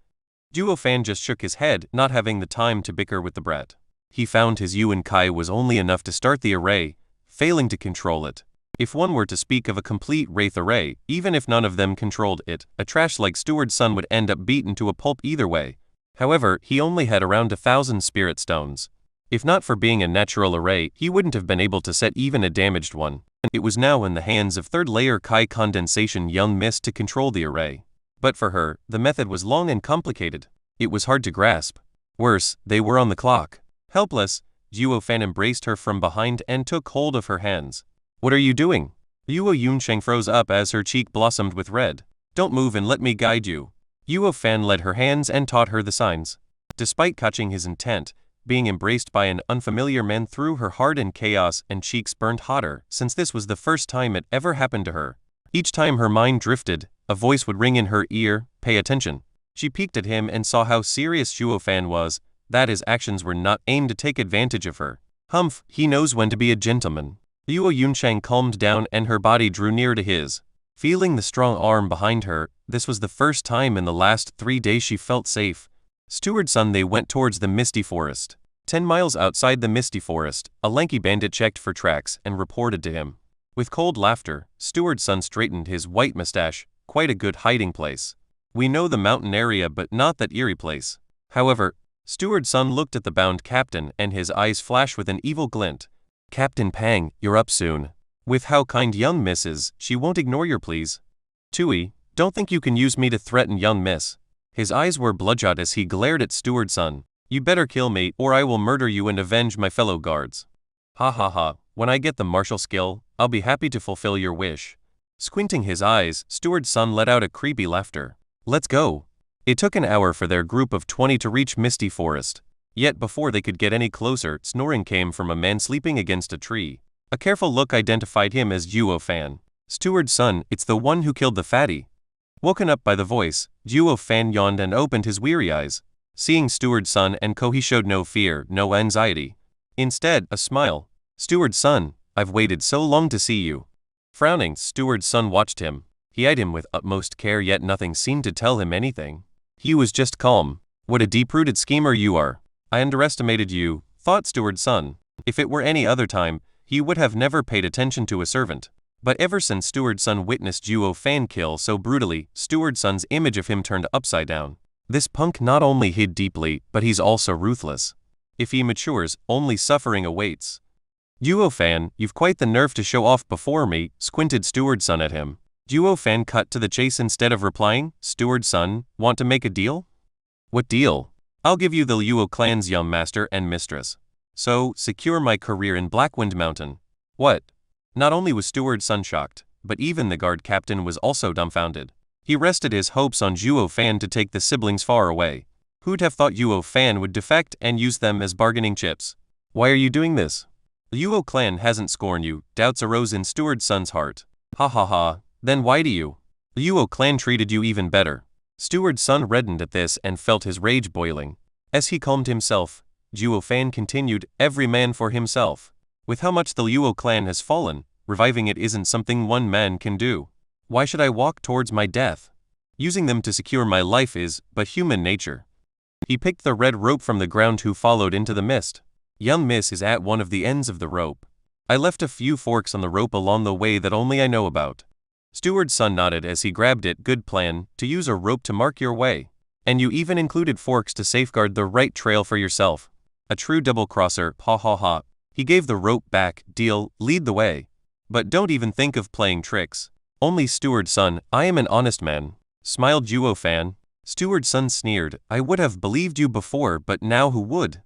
Speaker 1: Zhuo Fan just shook his head, not having the time to bicker with the brat. He found his Yuan Kai was only enough to start the array, failing to control it. If one were to speak of a complete wraith array, even if none of them controlled it, a trash like Steward Sun would end up beaten to a pulp either way. However, he only had around 1,000 spirit stones. If not for being a natural array, he wouldn't have been able to set even a damaged one. It was now in the hands of third-layer Kai condensation young miss to control the array. But for her, the method was long and complicated. It was hard to grasp. Worse, they were on the clock. Helpless, Zhuo Fan embraced her from behind and took hold of her hands. "What are you doing?" Zhuo Yunchang froze up as her cheek blossomed with red. "Don't move and let me guide you." Zhuo Fan led her hands and taught her the signs. Despite catching his intent, being embraced by an unfamiliar man threw her heart in chaos and cheeks burned hotter, since this was the first time it ever happened to her. Each time her mind drifted, a voice would ring in her ear, "Pay attention." She peeked at him and saw how serious Zhuo Fan was, that his actions were not aimed to take advantage of her. Humph, he knows when to be a gentleman. Zhuo Yunchang calmed down and her body drew near to his. Feeling the strong arm behind her, this was the first time in the last 3 days she felt safe. Steward Sun they went towards the misty forest. 10 miles outside the misty forest, a lanky bandit checked for tracks and reported to him. With cold laughter, Steward Sun straightened his white mustache, "Quite a good hiding place. We know the mountain area but not that eerie place." However, Steward Sun looked at the bound captain and his eyes flashed with an evil glint. "Captain Pang, you're up soon. With how kind young miss is, she won't ignore your pleas. Tui, don't think you can use me to threaten young miss." His eyes were bloodshot as he glared at Steward Sun. "You better kill me or I will murder you and avenge my fellow guards." "Ha ha ha, when I get the martial skill, I'll be happy to fulfill your wish." Squinting his eyes, Steward Sun let out a creepy laughter. "Let's go." It took an hour for their group of 20 to reach Misty Forest. Yet before they could get any closer, snoring came from a man sleeping against a tree. A careful look identified him as Zhuo Fan. "Steward Sun, it's the one who killed the fatty." Woken up by the voice, Zhuo Fan yawned and opened his weary eyes. Seeing Steward Sun and Co, he showed no fear, no anxiety. Instead, a smile. "Steward Sun, I've waited so long to see you." Frowning, Steward Sun watched him. He eyed him with utmost care, yet nothing seemed to tell him anything. He was just calm. What a deep-rooted schemer you are. I underestimated you, thought Steward Sun. If it were any other time, he would have never paid attention to a servant. But ever since Steward Sun witnessed Zhuo Fan kill so brutally, Steward Sun's image of him turned upside down. This punk not only hid deeply, but he's also ruthless. If he matures, only suffering awaits. Zhuo Fan, you've quite the nerve to show off before me, squinted Steward Sun at him. Zhuo Fan cut to the chase instead of replying. Steward Sun, want to make a deal? What deal? I'll give you the Luo clan's young master and mistress. So, secure my career in Blackwind Mountain. What? Not only was Steward Sun shocked, but even the guard captain was also dumbfounded. He rested his hopes on Zhuo Fan to take the siblings far away. Who'd have thought Zhuo Fan would defect and use them as bargaining chips? Why are you doing this? The Luo clan hasn't scorned you, doubts arose in Steward Sun's heart. Ha ha ha, then why do you? The Luo clan treated you even better. Steward Sun reddened at this and felt his rage boiling. As he calmed himself, Zhuo Fan continued, every man for himself. With how much the Luo clan has fallen, reviving it isn't something one man can do. Why should I walk towards my death? Using them to secure my life is but human nature. He picked the red rope from the ground who followed into the mist. Young Miss is at one of the ends of the rope. I left a few forks on the rope along the way that only I know about. Steward Sun nodded as he grabbed it. Good plan, to use a rope to mark your way. And you even included forks to safeguard the right trail for yourself. A true double-crosser, ha ha ha. He gave the rope back. Deal, lead the way. But don't even think of playing tricks. Only Steward Sun, I am an honest man. Smiled Zhuo Fan. Steward Sun sneered, I would have believed you before, but now who would?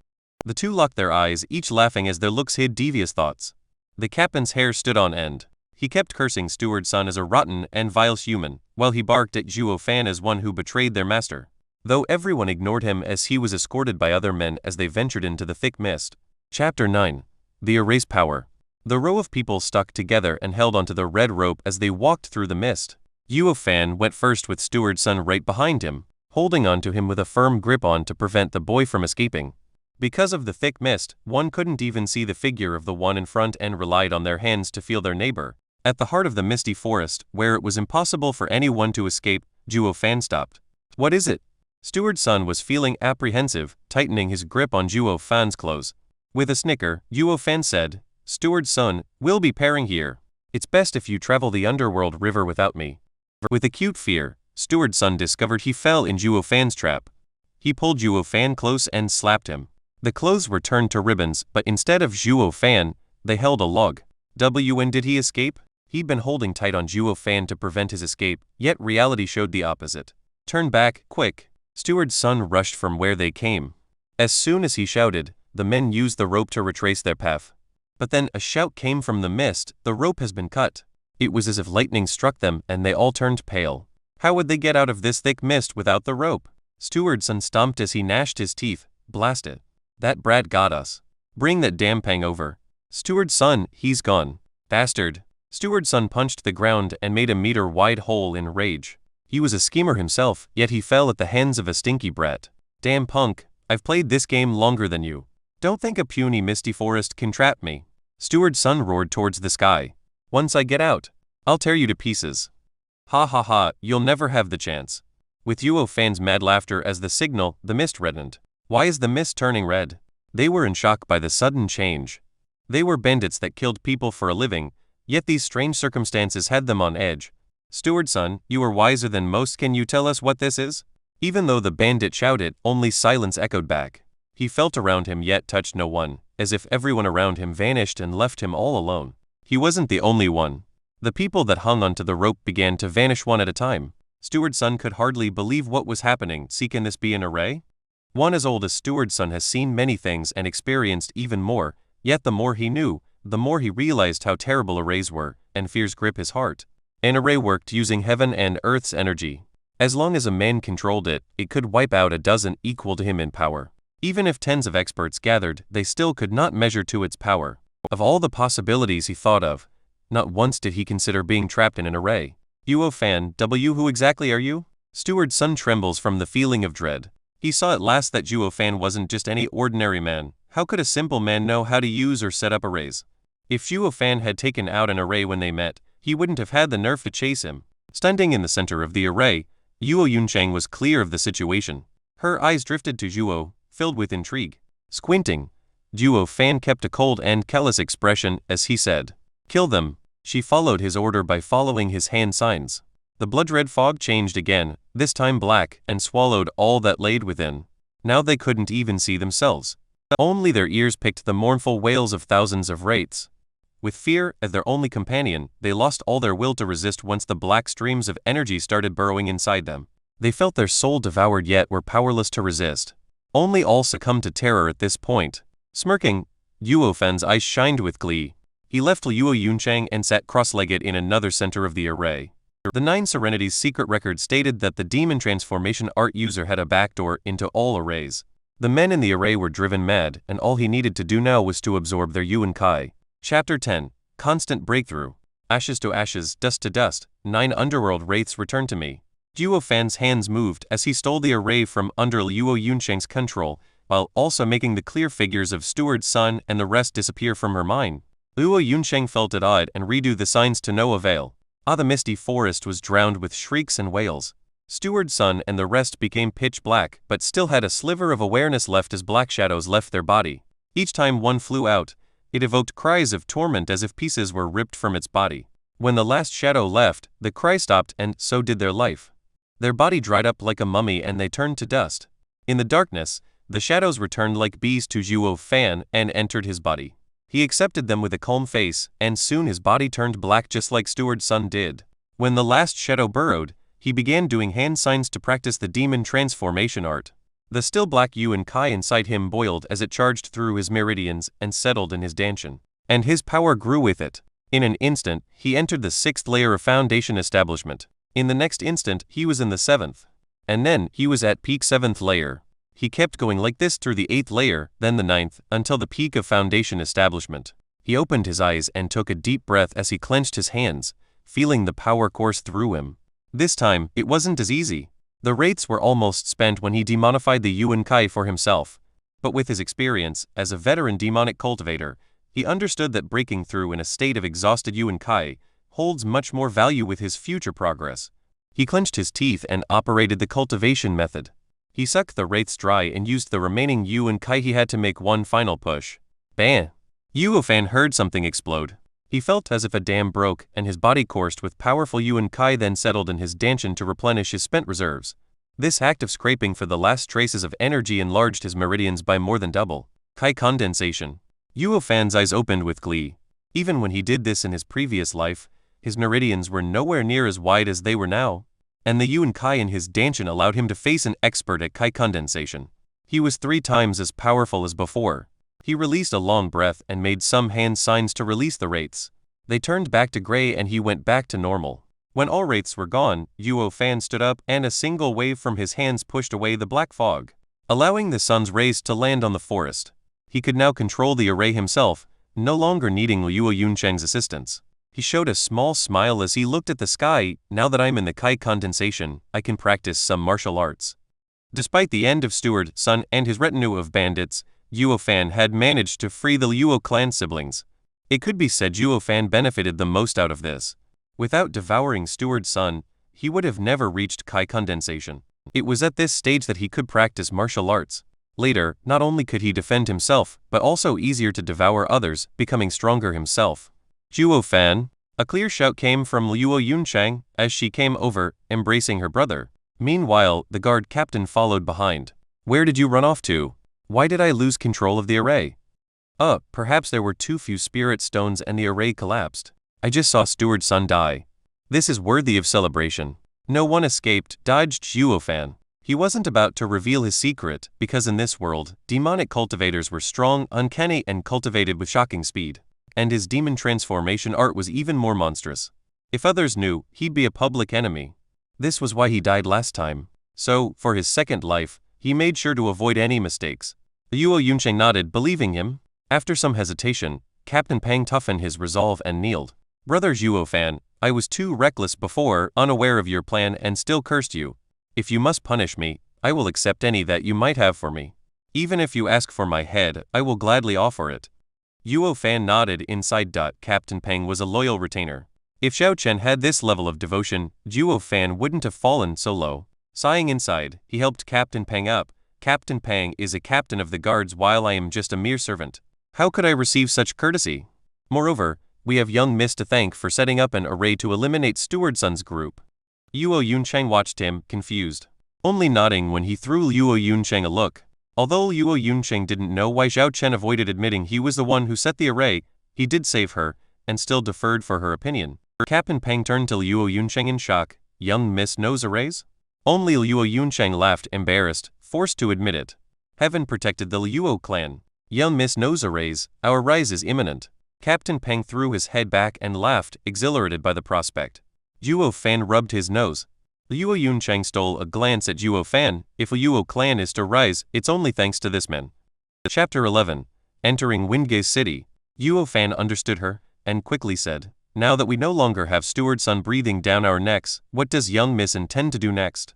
Speaker 1: The two locked their eyes, each laughing as their looks hid devious thoughts. The captain's hair stood on end. He kept cursing Steward Sun as a rotten and vile human, while he barked at Zhuo Fan as one who betrayed their master. Though everyone ignored him as he was escorted by other men as they ventured into the thick mist. Chapter 9. The Erase Power. The row of people stuck together and held onto the red rope as they walked through the mist. Zhuo Fan went first with Steward Sun right behind him, holding onto him with a firm grip on to prevent the boy from escaping. Because of the thick mist, one couldn't even see the figure of the one in front and relied on their hands to feel their neighbor. At the heart of the misty forest, where it was impossible for anyone to escape, Zhuo Fan stopped. What is it? Steward Sun was feeling apprehensive, tightening his grip on Zhuo Fan's clothes. With a snicker, Zhuo Fan said, Steward Sun, we'll be pairing here. It's best if you travel the underworld river without me. With acute fear, Steward Sun discovered he fell in Zhuo Fan's trap. He pulled Zhuo Fan close and slapped him. The clothes were turned to ribbons, but instead of Zhuo Fan, they held a log. When did he escape? He'd been holding tight on Zhuo Fan to prevent his escape, yet reality showed the opposite. Turn back, quick. Steward Sun rushed from where they came. As soon as he shouted, the men used the rope to retrace their path. But then a shout came from the mist, the rope has been cut. It was as if lightning struck them and they all turned pale. How would they get out of this thick mist without the rope? Steward Sun stomped as he gnashed his teeth. Blast it. That brat got us. Bring that damn pang over. Steward Sun, he's gone. Bastard. Steward Sun punched the ground and made a meter-wide hole in rage. He was a schemer himself, yet he fell at the hands of a stinky brat. Damn punk, I've played this game longer than you. Don't think a puny misty forest can trap me. Steward Sun roared towards the sky. Once I get out, I'll tear you to pieces. Ha ha ha, you'll never have the chance. With Zhuo Fan's mad laughter as the signal, the mist reddened. Why is the mist turning red? They were in shock by the sudden change. They were bandits that killed people for a living, yet these strange circumstances had them on edge. Steward Sun, you are wiser than most, can you tell us what this is? Even though the bandit shouted, only silence echoed back. He felt around him yet touched no one, as if everyone around him vanished and left him all alone. He wasn't the only one. The people that hung onto the rope began to vanish one at a time. Steward Sun could hardly believe what was happening. See, can this be an array? One as old as Steward Sun has seen many things and experienced even more, yet the more he knew, the more he realized how terrible arrays were, and fears grip his heart. An array worked using heaven and earth's energy. As long as a man controlled it, it could wipe out a dozen equal to him in power. Even if tens of experts gathered, they still could not measure to its power. Of all the possibilities he thought of, not once did he consider being trapped in an array. Zhuo Fan, who exactly are you? Steward Sun trembles from the feeling of dread. He saw at last that Zhuo Fan wasn't just any ordinary man. How could a simple man know how to use or set up arrays? If Zhuo Fan had taken out an array when they met, he wouldn't have had the nerve to chase him. Standing in the center of the array, Yuo Yunchang was clear of the situation. Her eyes drifted to Zhuo, filled with intrigue. Squinting, Zhuo Fan kept a cold and callous expression as he said, "Kill them." She followed his order by following his hand signs. The blood-red fog changed again, this time black, and swallowed all that laid within. Now they couldn't even see themselves. Only their ears picked the mournful wails of thousands of wraiths. With fear as their only companion, they lost all their will to resist once the black streams of energy started burrowing inside them. They felt their soul devoured yet were powerless to resist. Only all succumbed to terror at this point. Smirking, Zhuo Fan's eyes shined with glee. He left Luo Yunchang and sat cross-legged in another center of the array. The Nine Serenities Secret Records stated that the demon transformation art user had a backdoor into all arrays. The men in the array were driven mad, and all he needed to do now was to absorb their Yuan Kai. Chapter 10. Constant Breakthrough. Ashes to ashes, dust to dust, 9 underworld wraiths return to me. Zhuo Fan's hands moved as he stole the array from under Luo Yunchang's control, while also making the clear figures of Steward Sun and the rest disappear from her mind. Luo Yunchang felt it odd and redo the signs to no avail. The misty forest was drowned with shrieks and wails. Steward Sun and the rest became pitch black, but still had a sliver of awareness left as black shadows left their body. Each time one flew out, it evoked cries of torment as if pieces were ripped from its body. When the last shadow left, the cry stopped and so did their life. Their body dried up like a mummy and they turned to dust. In the darkness, the shadows returned like bees to Zhuo Fan and entered his body. He accepted them with a calm face, and soon his body turned black just like Steward Sun did. When the last shadow burrowed, he began doing hand signs to practice the demon transformation art. The still black Yuan Kai inside him boiled as it charged through his meridians and settled in his dantian. And his power grew with it. In an instant, he entered the 6th layer of foundation establishment. In the next instant, he was in the 7th. And then, he was at peak 7th layer. He kept going like this through the 8th layer, then the 9th, until the peak of foundation establishment. He opened his eyes and took a deep breath as he clenched his hands, feeling the power course through him. This time, it wasn't as easy. The wraiths were almost spent when he demonified the Yuan Kai for himself. But with his experience, as a veteran demonic cultivator, he understood that breaking through in a state of exhausted Yuan Kai holds much more value with his future progress. He clenched his teeth and operated the cultivation method. He sucked the wraiths dry and used the remaining Yuan Kai he had to make one final push. Bam! Zhuo Fan heard something explode. He felt as if a dam broke and his body coursed with powerful Yuan Kai then settled in his dantian to replenish his spent reserves. This act of scraping for the last traces of energy enlarged his meridians by more than double. Kai condensation. Zhuo Fan's eyes opened with glee. Even when he did this in his previous life, his meridians were nowhere near as wide as they were now. And the Yuan Kai in his dantian allowed him to face an expert at Kai condensation. He was 3 times as powerful as before. He released a long breath and made some hand signs to release the wraiths. They turned back to gray and he went back to normal. When all wraiths were gone, Zhuo Fan stood up and a single wave from his hands pushed away the black fog, allowing the sun's rays to land on the forest. He could now control the array himself, no longer needing Luo Yunchang's assistance. He showed a small smile as he looked at the sky. Now that I'm in the Kai condensation, I can practice some martial arts. Despite the end of Steward Sun and his retinue of bandits, Zhuo Fan had managed to free the Luo clan siblings. It could be said Zhuo Fan benefited the most out of this. Without devouring Steward Sun, he would have never reached Kai condensation. It was at this stage that he could practice martial arts. Later, not only could he defend himself, but also easier to devour others, becoming stronger himself. Zhuo Fan! A clear shout came from Luo Yunchang as she came over, embracing her brother. Meanwhile, the guard captain followed behind. Where did you run off to? Why did I lose control of the array? Perhaps there were too few spirit stones and the array collapsed. I just saw Steward Sun die. This is worthy of celebration. No one escaped, dodged Zhuo Fan. He wasn't about to reveal his secret, because in this world, demonic cultivators were strong, uncanny, and cultivated with shocking speed. And his demon transformation art was even more monstrous. If others knew, he'd be a public enemy. This was why he died last time. So, for his second life, he made sure to avoid any mistakes. Luo Yunchang nodded, believing him. After some hesitation, Captain Pang toughened his resolve and kneeled. Brother Zhuo Fan, I was too reckless before, unaware of your plan and still cursed you. If you must punish me, I will accept any that you might have for me. Even if you ask for my head, I will gladly offer it. Zhuo Fan nodded inside. Captain Pang was a loyal retainer. If Xiao Chen had this level of devotion, Zhuo Fan wouldn't have fallen so low. Sighing inside, he helped Captain Pang up. Captain Pang is a captain of the guards while I am just a mere servant. How could I receive such courtesy? Moreover, we have young Miss to thank for setting up an array to eliminate Steward Sun's group. Luo Yuncheng watched him, confused, only nodding when he threw Luo Yuncheng a look. Although Luo Yuncheng didn't know why Zhao Chen avoided admitting he was the one who set the array, he did save her, and still deferred for her opinion. Captain Pang turned to Luo Yuncheng in shock. Young Miss knows arrays? Only Luo Yuncheng laughed, embarrassed, forced to admit it. Heaven protected the Luo clan. Young Miss knows arrays, our rise is imminent. Captain Pang threw his head back and laughed, exhilarated by the prospect. Zhuo Fan rubbed his nose. Luo Yuncheng stole a glance at Zhuo Fan. If a Luo clan is to rise, it's only thanks to this man. Chapter 11. Entering Windgaze City. Zhuo Fan understood her, and quickly said, now that we no longer have Steward Sun breathing down our necks, what does young Miss intend to do next?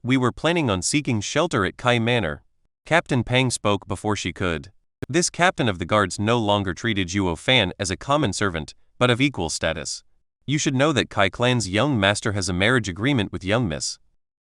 Speaker 1: We were planning on seeking shelter at Kai Manor. Captain Pang spoke before she could. This captain of the guards no longer treated Zhuo Fan as a common servant, but of equal status. You should know that Kai Clan's young master has a marriage agreement with young Miss.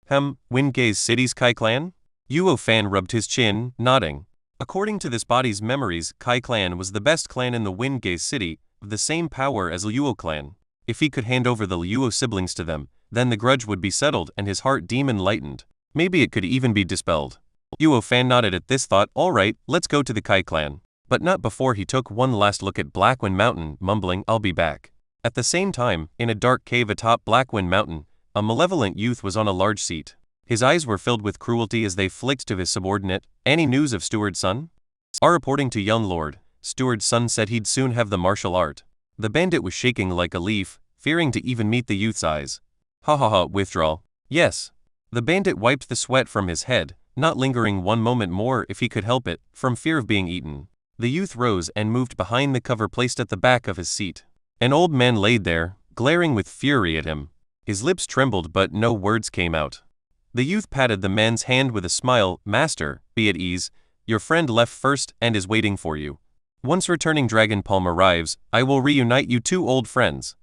Speaker 1: Windgaze City's Kai Clan? Zhuo Fan rubbed his chin, nodding. According to this body's memories, Kai Clan was the best clan in the Windgaze City, of the same power as Luo clan. If he could hand over the Luo siblings to them, then the grudge would be settled and his heart demon lightened. Maybe it could even be dispelled. Zhuo Fan nodded at this thought. Alright, let's go to the Kai clan. But not before he took one last look at Blackwind Mountain, mumbling, I'll be back. At the same time, in a dark cave atop Blackwind Mountain, a malevolent youth was on a large seat. His eyes were filled with cruelty as they flicked to his subordinate. Any news of Steward Sun? Reporting to young lord, Steward Sun said he'd soon have the martial art. The bandit was shaking like a leaf, fearing to even meet the youth's eyes. Withdrawal. Yes. The bandit wiped the sweat from his head, not lingering one moment more if he could help it, from fear of being eaten. The youth rose and moved behind the cover placed at the back of his seat. An old man laid there, glaring with fury at him. His lips trembled but no words came out. The youth patted the man's hand with a smile. Master, be at ease. Your friend left first and is waiting for you. Once returning Dragon Palm arrives, I will reunite you two old friends.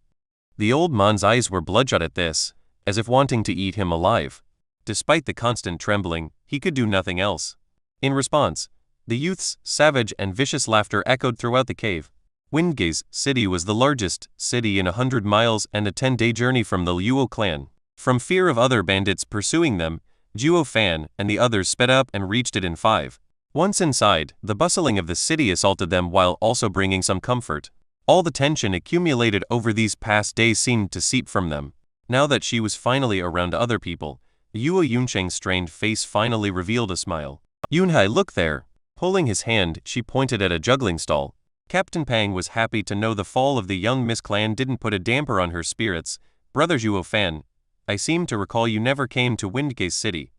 Speaker 1: The old man's eyes were bloodshot at this, as if wanting to eat him alive. Despite the constant trembling, he could do nothing else. In response, the youth's savage and vicious laughter echoed throughout the cave. Windgaze City was the largest city in 100 miles and a 10-day journey from the Luo clan. From fear of other bandits pursuing them, Zhuo Fan and the others sped up and reached it in 5. Once inside, the bustling of the city assaulted them while also bringing some comfort. All the tension accumulated over these past days seemed to seep from them. Now that she was finally around other people, Luo Yuncheng's strained face finally revealed a smile. Yunhai, look there. Pulling his hand, she pointed at a juggling stall. Captain Pang was happy to know the fall of the young Miss clan didn't put a damper on her spirits. Brother Zhuo Fan, I seem to recall you never came to Windgaze City.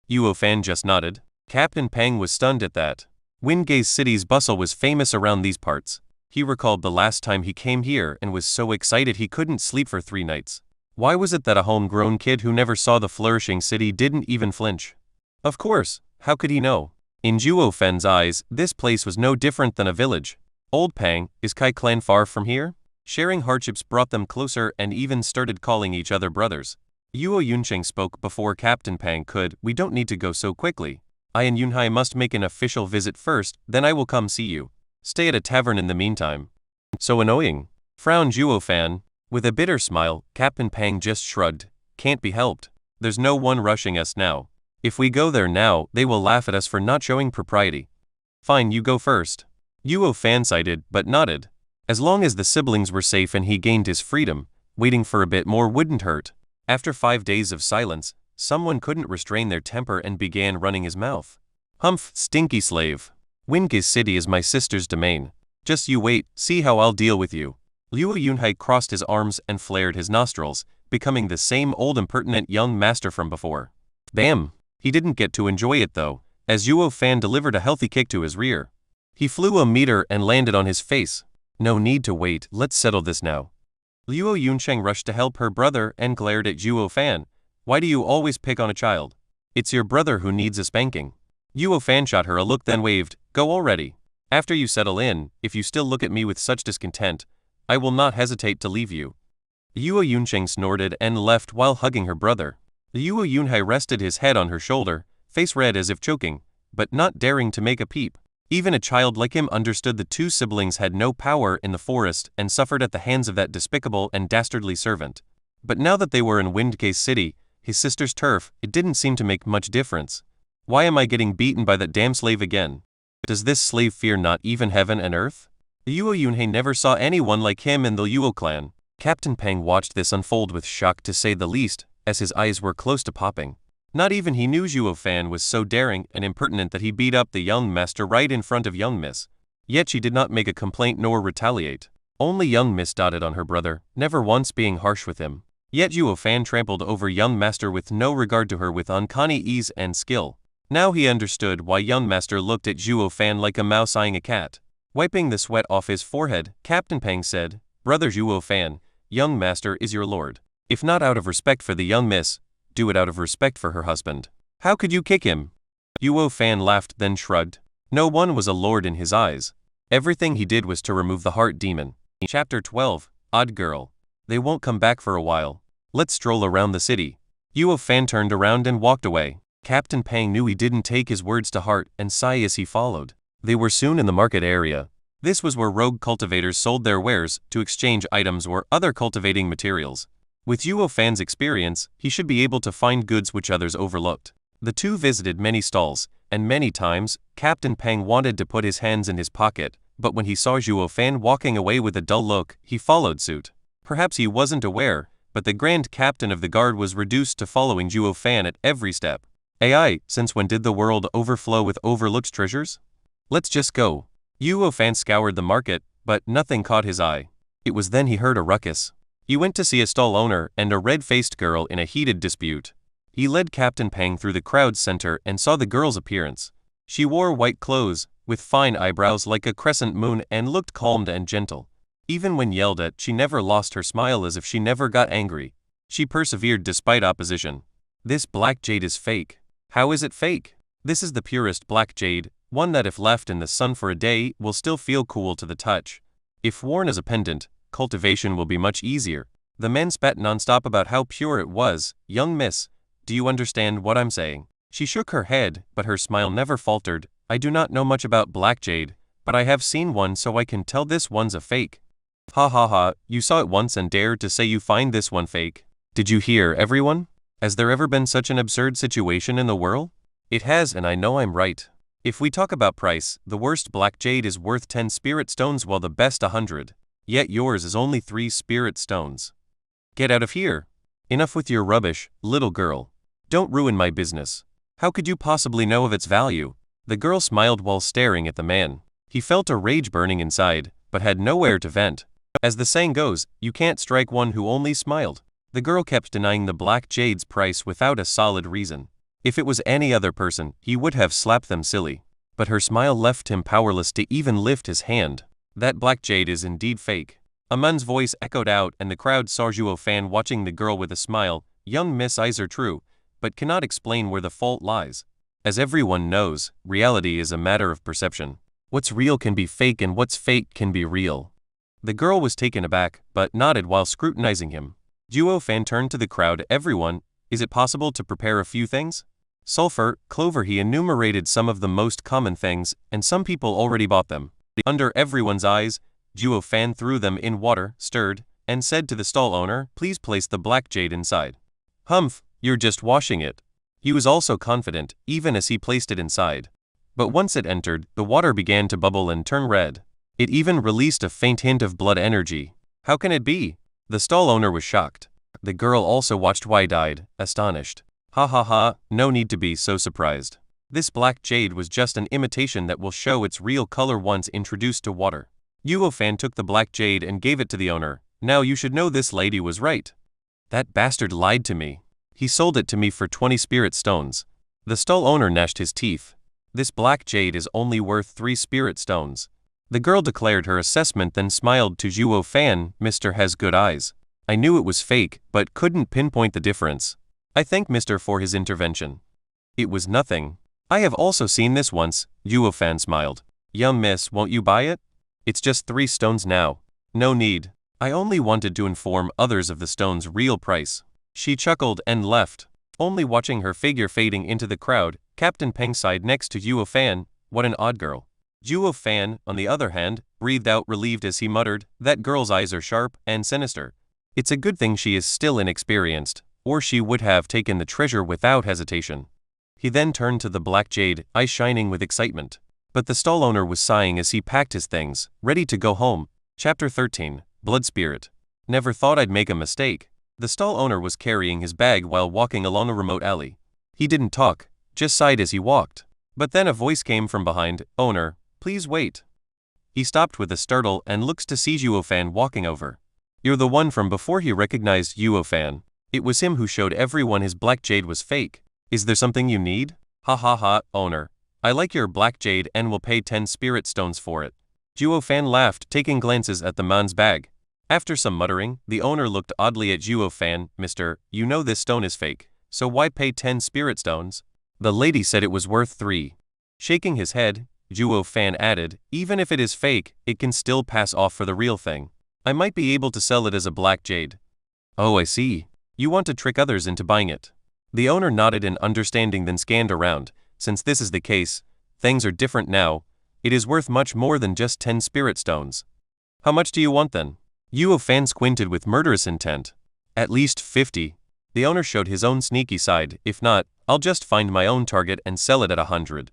Speaker 1: Zhuo Fan just nodded. Captain Pang was stunned at that. Windgaze City's bustle was famous around these parts. He recalled the last time he came here and was so excited he couldn't sleep for 3 nights. Why was it that a homegrown kid who never saw the flourishing city didn't even flinch? Of course, how could he know? In Zhuo Fan's eyes, this place was no different than a village. Old Pang, is Kai Clan far from here? Sharing hardships brought them closer and even started calling each other brothers. Luo Yuncheng spoke before Captain Pang could. We don't need to go so quickly. I and Yunhai must make an official visit first, then I will come see you. Stay at a tavern in the meantime. So annoying. Frowned Zhuo Fan. With a bitter smile, Captain Pang just shrugged. Can't be helped. There's no one rushing us now. If we go there now, they will laugh at us for not showing propriety. Fine, you go first. Zhuo Fan sighed, but nodded. As long as the siblings were safe and he gained his freedom, waiting for a bit more wouldn't hurt. After 5 days of silence, someone couldn't restrain their temper and began running his mouth. Humph, stinky slave. Windgaze City is my sister's domain. Just you wait, see how I'll deal with you. Luo Yunhai crossed his arms and flared his nostrils, becoming the same old impertinent young master from before. Bam! He didn't get to enjoy it though, as Zhuo Fan delivered a healthy kick to his rear. He flew a meter and landed on his face. No need to wait, let's settle this now. Luo Yuncheng rushed to help her brother and glared at Zhuo Fan. Why do you always pick on a child? It's your brother who needs a spanking. Zhuo Fan shot her a look then waved, go already. After you settle in, if you still look at me with such discontent, I will not hesitate to leave you. Luo Yuncheng snorted and left while hugging her brother. Zhuo Yunhai rested his head on her shoulder, face red as if choking, but not daring to make a peep. Even a child like him understood the two siblings had no power in the forest and suffered at the hands of that despicable and dastardly servant. But now that they were in Windcase City, his sister's turf, it didn't seem to make much difference. Why am I getting beaten by that damn slave again? Does this slave fear not even heaven and earth? Zhuo Yunhei never saw anyone like him in the Yuo clan. Captain Peng watched this unfold with shock to say the least, as his eyes were close to popping. Not even he knew Zhuo Fan was so daring and impertinent that he beat up the young master right in front of young miss. Yet she did not make a complaint nor retaliate. Only young miss dotted on her brother, never once being harsh with him. Yet Zhuo Fan trampled over young master with no regard to her with uncanny ease and skill. Now he understood why young master looked at Zhuo Fan like a mouse eyeing a cat. Wiping the sweat off his forehead, Captain Peng said, "Brother Zhuo Fan, young master is your lord. If not out of respect for the young miss, do it out of respect for her husband. How could you kick him?" Zhuo Fan laughed then shrugged. No one was a lord in his eyes. Everything he did was to remove the heart demon. Chapter 12, Odd Girl. They won't come back for a while. Let's stroll around the city. Zhuo Fan turned around and walked away. Captain Peng knew he didn't take his words to heart and sigh as he followed. They were soon in the market area. This was where rogue cultivators sold their wares to exchange items or other cultivating materials. With Zhuo Fan's experience, he should be able to find goods which others overlooked. The two visited many stalls, and many times, Captain Peng wanted to put his hands in his pocket, but when he saw Zhuo Fan walking away with a dull look, he followed suit. Perhaps he wasn't aware, but the Grand Captain of the Guard was reduced to following Zhuo Fan at every step. AI, since when did the world overflow with overlooked treasures? Let's just go. Zhuo Fan scoured the market, but nothing caught his eye. It was then he heard a ruckus. He went to see a stall owner and a red-faced girl in a heated dispute. He led Captain Peng through the crowd's center and saw the girl's appearance. She wore white clothes, with fine eyebrows like a crescent moon and looked calm and gentle. Even when yelled at, she never lost her smile as if she never got angry. She persevered despite opposition. This black jade is fake. How is it fake? This is the purest black jade, one that if left in the sun for a day will still feel cool to the touch. If worn as a pendant, cultivation will be much easier. The men spat nonstop about how pure it was. Young miss, do you understand what I'm saying? She shook her head, but her smile never faltered. I do not know much about black jade, but I have seen one so I can tell this one's a fake. Ha ha ha, you saw it once and dared to say you find this one fake. Did you hear, everyone? Has there ever been such an absurd situation in the world? It has, and I know I'm right. If we talk about price, the worst black jade is worth 10 spirit stones while the best 100. Yet yours is only 3 spirit stones. Get out of here. Enough with your rubbish, little girl. Don't ruin my business. How could you possibly know of its value? The girl smiled while staring at the man. He felt a rage burning inside, but had nowhere to vent. As the saying goes, you can't strike one who only smiled. The girl kept denying the black jade's price without a solid reason. If it was any other person, he would have slapped them silly. But her smile left him powerless to even lift his hand. That black jade is indeed fake. A man's voice echoed out and the crowd saw Zhuo Fan watching the girl with a smile. Young miss eyes are true, but cannot explain where the fault lies. As everyone knows, reality is a matter of perception. What's real can be fake and what's fake can be real. The girl was taken aback, but nodded while scrutinizing him. Zhuo Fan turned to the crowd. Everyone, is it possible to prepare a few things? Sulfur, clover. He enumerated some of the most common things, and some people already bought them. Under everyone's eyes, Zhuo Fan threw them in water, stirred, and said to the stall owner, "Please place the black jade inside." "Humph, you're just washing it." He was also confident, even as he placed it inside. But once it entered, the water began to bubble and turn red. It even released a faint hint of blood energy. How can it be? The stall owner was shocked. The girl also watched wide-eyed, astonished. Ha ha ha, no need to be so surprised. This black jade was just an imitation that will show its real color once introduced to water. Zhuo Fan took the black jade and gave it to the owner. Now you should know this lady was right. That bastard lied to me. He sold it to me for 20 spirit stones. The stall owner gnashed his teeth. This black jade is only worth 3 spirit stones. The girl declared her assessment then smiled to Zhuo Fan. Mr. has good eyes. I knew it was fake, but couldn't pinpoint the difference. I thank Mr. for his intervention. It was nothing. I have also seen this once. Zhuo Fan smiled. Young miss, won't you buy it? It's just 3 stones now. No need. I only wanted to inform others of the stone's real price. She chuckled and left. Only watching her figure fading into the crowd, Captain Peng sighed next to Zhuo Fan. What an odd girl. Zhuo Fan, on the other hand, breathed out relieved as he muttered, that girl's eyes are sharp and sinister. It's a good thing she is still inexperienced, or she would have taken the treasure without hesitation. He then turned to the black jade, eyes shining with excitement. But the stall owner was sighing as he packed his things, ready to go home. Chapter 13, Blood Spirit. Never thought I'd make a mistake. The stall owner was carrying his bag while walking along a remote alley. He didn't talk, just sighed as he walked. But then a voice came from behind, "Owner, please wait." He stopped with a startle and looks to see Zhuo Fan walking over. "You're the one from before." He recognized Zhuo Fan. It was him who showed everyone his black jade was fake. "Is there something you need?" "Ha ha ha, owner. I like your black jade and will pay 10 spirit stones for it." Zhuo Fan laughed, taking glances at the man's bag. After some muttering, the owner looked oddly at Zhuo Fan. "Mister, you know this stone is fake, so why pay 10 spirit stones?" The lady said it was worth 3. Shaking his head, Zhuo Fan added, "Even if it is fake, it can still pass off for the real thing. I might be able to sell it as a black jade." "Oh, I see. You want to trick others into buying it." The owner nodded in understanding, then scanned around. "Since this is the case, things are different now. It is worth much more than just 10 spirit stones." "How much do you want then?" Zhuo Fan squinted with murderous intent. "At least 50. The owner showed his own sneaky side. "If not, I'll just find my own target and sell it at 100.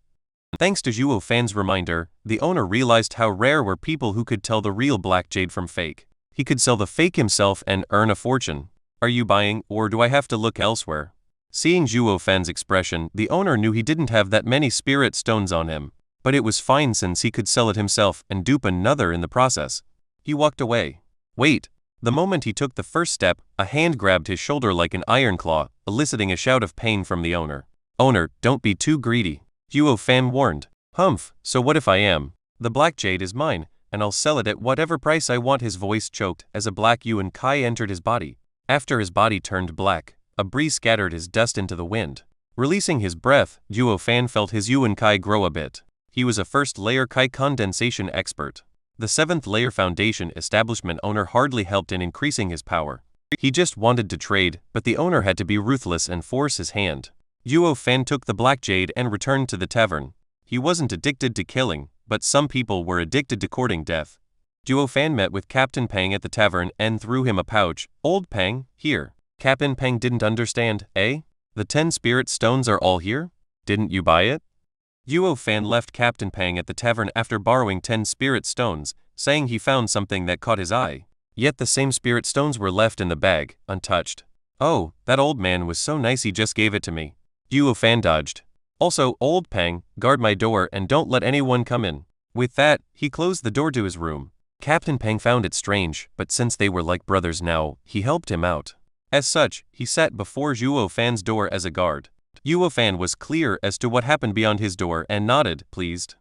Speaker 1: Thanks to Zhuo Fan's reminder, the owner realized how rare were people who could tell the real black jade from fake. He could sell the fake himself and earn a fortune. "Are you buying, or do I have to look elsewhere?" Seeing Zhuo Fan's expression, the owner knew he didn't have that many spirit stones on him. But it was fine since he could sell it himself and dupe another in the process. He walked away. "Wait." The moment he took the first step, a hand grabbed his shoulder like an iron claw, eliciting a shout of pain from the owner. "Owner, don't be too greedy," Zhuo Fan warned. "Humph, so what if I am? The black jade is mine, and I'll sell it at whatever price I want." His voice choked as a black yuan kai entered his body. After his body turned black, a breeze scattered his dust into the wind. Releasing his breath, Zhuo Fan felt his yuan kai grow a bit. He was a first-layer kai condensation expert. The 7th-layer foundation establishment owner hardly helped in increasing his power. He just wanted to trade, but the owner had to be ruthless and force his hand. Zhuo Fan took the black jade and returned to the tavern. He wasn't addicted to killing, but some people were addicted to courting death. Zhuo Fan met with Captain Peng at the tavern and threw him a pouch. "Old Peng, here." Captain Peng didn't understand. "Eh? The 10 spirit stones are all here? Didn't you buy it?" Zhuo Fan left Captain Peng at the tavern after borrowing 10 spirit stones, saying he found something that caught his eye. Yet the same spirit stones were left in the bag, untouched. "Oh, that old man was so nice, he just gave it to me." Zhuo Fan dodged. "Also, old Peng, guard my door and don't let anyone come in." With that, he closed the door to his room. Captain Peng found it strange, but since they were like brothers now, he helped him out. As such, he sat before Zhuo Fan's door as a guard. Zhuo Fan was clear as to what happened beyond his door and nodded, pleased.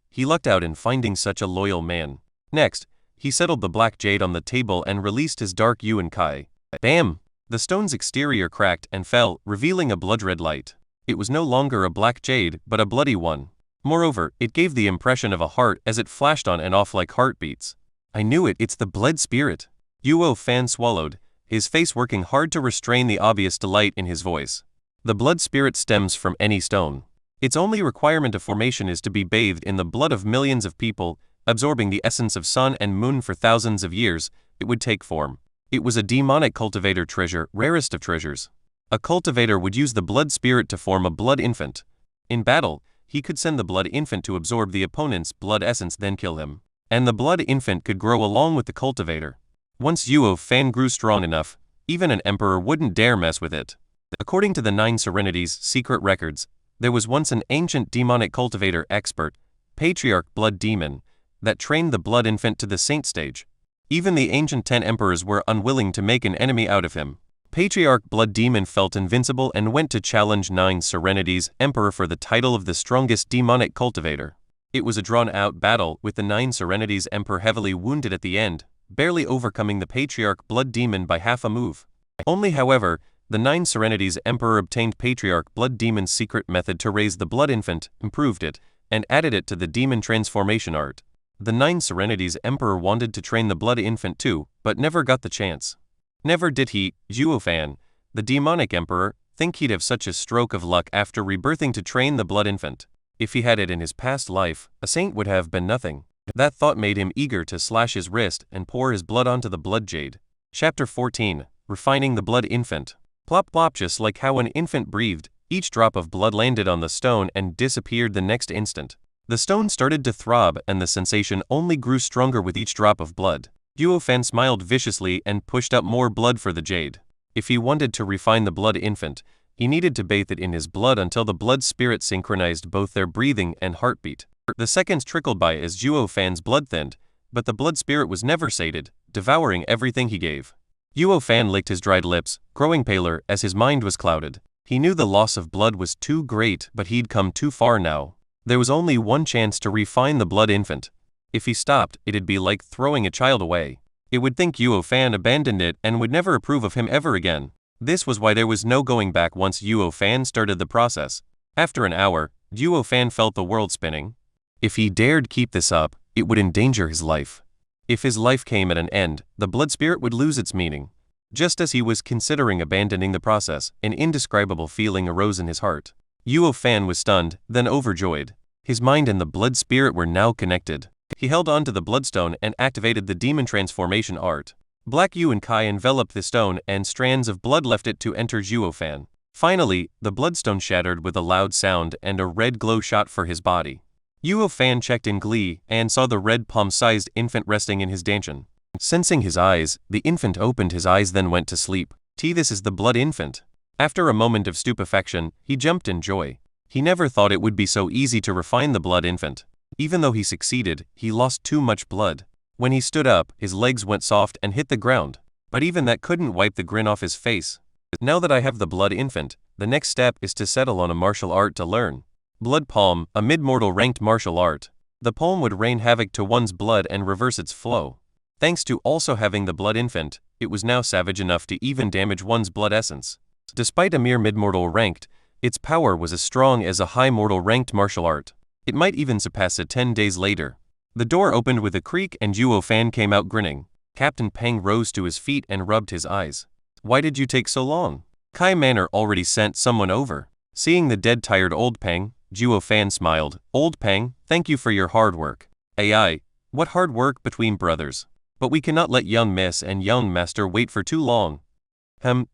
Speaker 1: He lucked out in finding such a loyal man. Next, he settled the black jade on the table and released his dark yuan kai. Bam! The stone's exterior cracked and fell, revealing a blood-red light. It was no longer a black jade, but a bloody one. Moreover, it gave the impression of a heart as it flashed on and off like heartbeats. "I knew it, it's the blood spirit." Zhuo Fan swallowed, his face working hard to restrain the obvious delight in his voice. The blood spirit stems from any stone. Its only requirement of formation is to be bathed in the blood of millions of people, absorbing the essence of sun and moon for thousands of years. It would take form. It was a demonic cultivator treasure, rarest of treasures. A cultivator would use the blood spirit to form a blood infant. In battle, he could send the blood infant to absorb the opponent's blood essence, then kill him. And the blood infant could grow along with the cultivator. Once Zhuo Fan grew strong enough, even an emperor wouldn't dare mess with it. According to the 9 Serenities Secret Records, there was once an ancient demonic cultivator expert, Patriarch Blood Demon, that trained the blood infant to the saint stage. Even the ancient 10 emperors were unwilling to make an enemy out of him. Patriarch Blood Demon felt invincible and went to challenge 9 Serenities Emperor for the title of the strongest demonic cultivator. It was a drawn-out battle, with the 9 Serenities Emperor heavily wounded at the end, barely overcoming the Patriarch Blood Demon by half a move. Only, however, the 9 Serenities Emperor obtained Patriarch Blood Demon's secret method to raise the blood infant, improved it, and added it to the demon transformation art. The 9 Serenities Emperor wanted to train the blood infant too, but never got the chance. Never did he. Zhuo Fan, the demonic emperor, Think he'd have such a stroke of luck after rebirthing to train the blood infant. If he had it in his past life, a saint would have been nothing. That thought made him eager to slash his wrist and pour his blood onto the blood jade. Chapter 14. Refining the blood infant. Plop plop. Just like how an infant breathed, each drop of blood landed on the stone and disappeared the next instant. The stone started to throb and the sensation only grew stronger with each drop of blood. Zhuo Fan smiled viciously and pushed up more blood for the jade. If he wanted to refine the blood infant, he needed to bathe it in his blood until the blood spirit synchronized both their breathing and heartbeat. The seconds trickled by as Zhuo Fan's blood thinned, but the blood spirit was never sated, devouring everything he gave. Zhuo Fan licked his dried lips, growing paler as his mind was clouded. He knew the loss of blood was too great, but he'd come too far now. There was only one chance to refine the blood infant. If he stopped, it'd be like throwing a child away. It would think Zhuo Fan abandoned it and would never approve of him ever again. This was why there was no going back once Zhuo Fan started the process. After an hour, Zhuo Fan felt the world spinning. If he dared keep this up, it would endanger his life. If his life came at an end, the blood spirit would lose its meaning. Just as he was considering abandoning the process, an indescribable feeling arose in his heart. Zhuo Fan was stunned, then overjoyed. His mind and the blood spirit were now connected. He held on to the bloodstone and activated the demon transformation art. Black Yu and Kai enveloped the stone and strands of blood left it to enter Zhuo Fan. Finally, the bloodstone shattered with a loud sound and a red glow shot for his body. Zhuo Fan checked in glee and saw the red palm-sized infant resting in his dantian. Sensing his eyes, the infant opened his eyes then went to sleep. This is the blood infant. After a moment of stupefaction, he jumped in joy. He never thought it would be so easy to refine the blood infant. Even though he succeeded, he lost too much blood. When he stood up, his legs went soft and hit the ground. But even that couldn't wipe the grin off his face. Now that I have the blood infant, the next step is to settle on a martial art to learn. Blood Palm, a mid-mortal ranked martial art. The palm would rain havoc to one's blood and reverse its flow. Thanks to also having the blood infant, it was now savage enough to even damage one's blood essence. Despite a mere mid-mortal ranked, its power was as strong as a high mortal ranked martial art. It might even surpass it 10 days later. The door opened with a creak and Zhuo Fan came out grinning. Captain Peng rose to his feet and rubbed his eyes. Why did you take so long? Kai Manor already sent someone over. Seeing the dead tired old Peng, Zhuo Fan smiled. Old Peng, thank you for your hard work. AI, what hard work between brothers. But we cannot let young miss and young master wait for too long.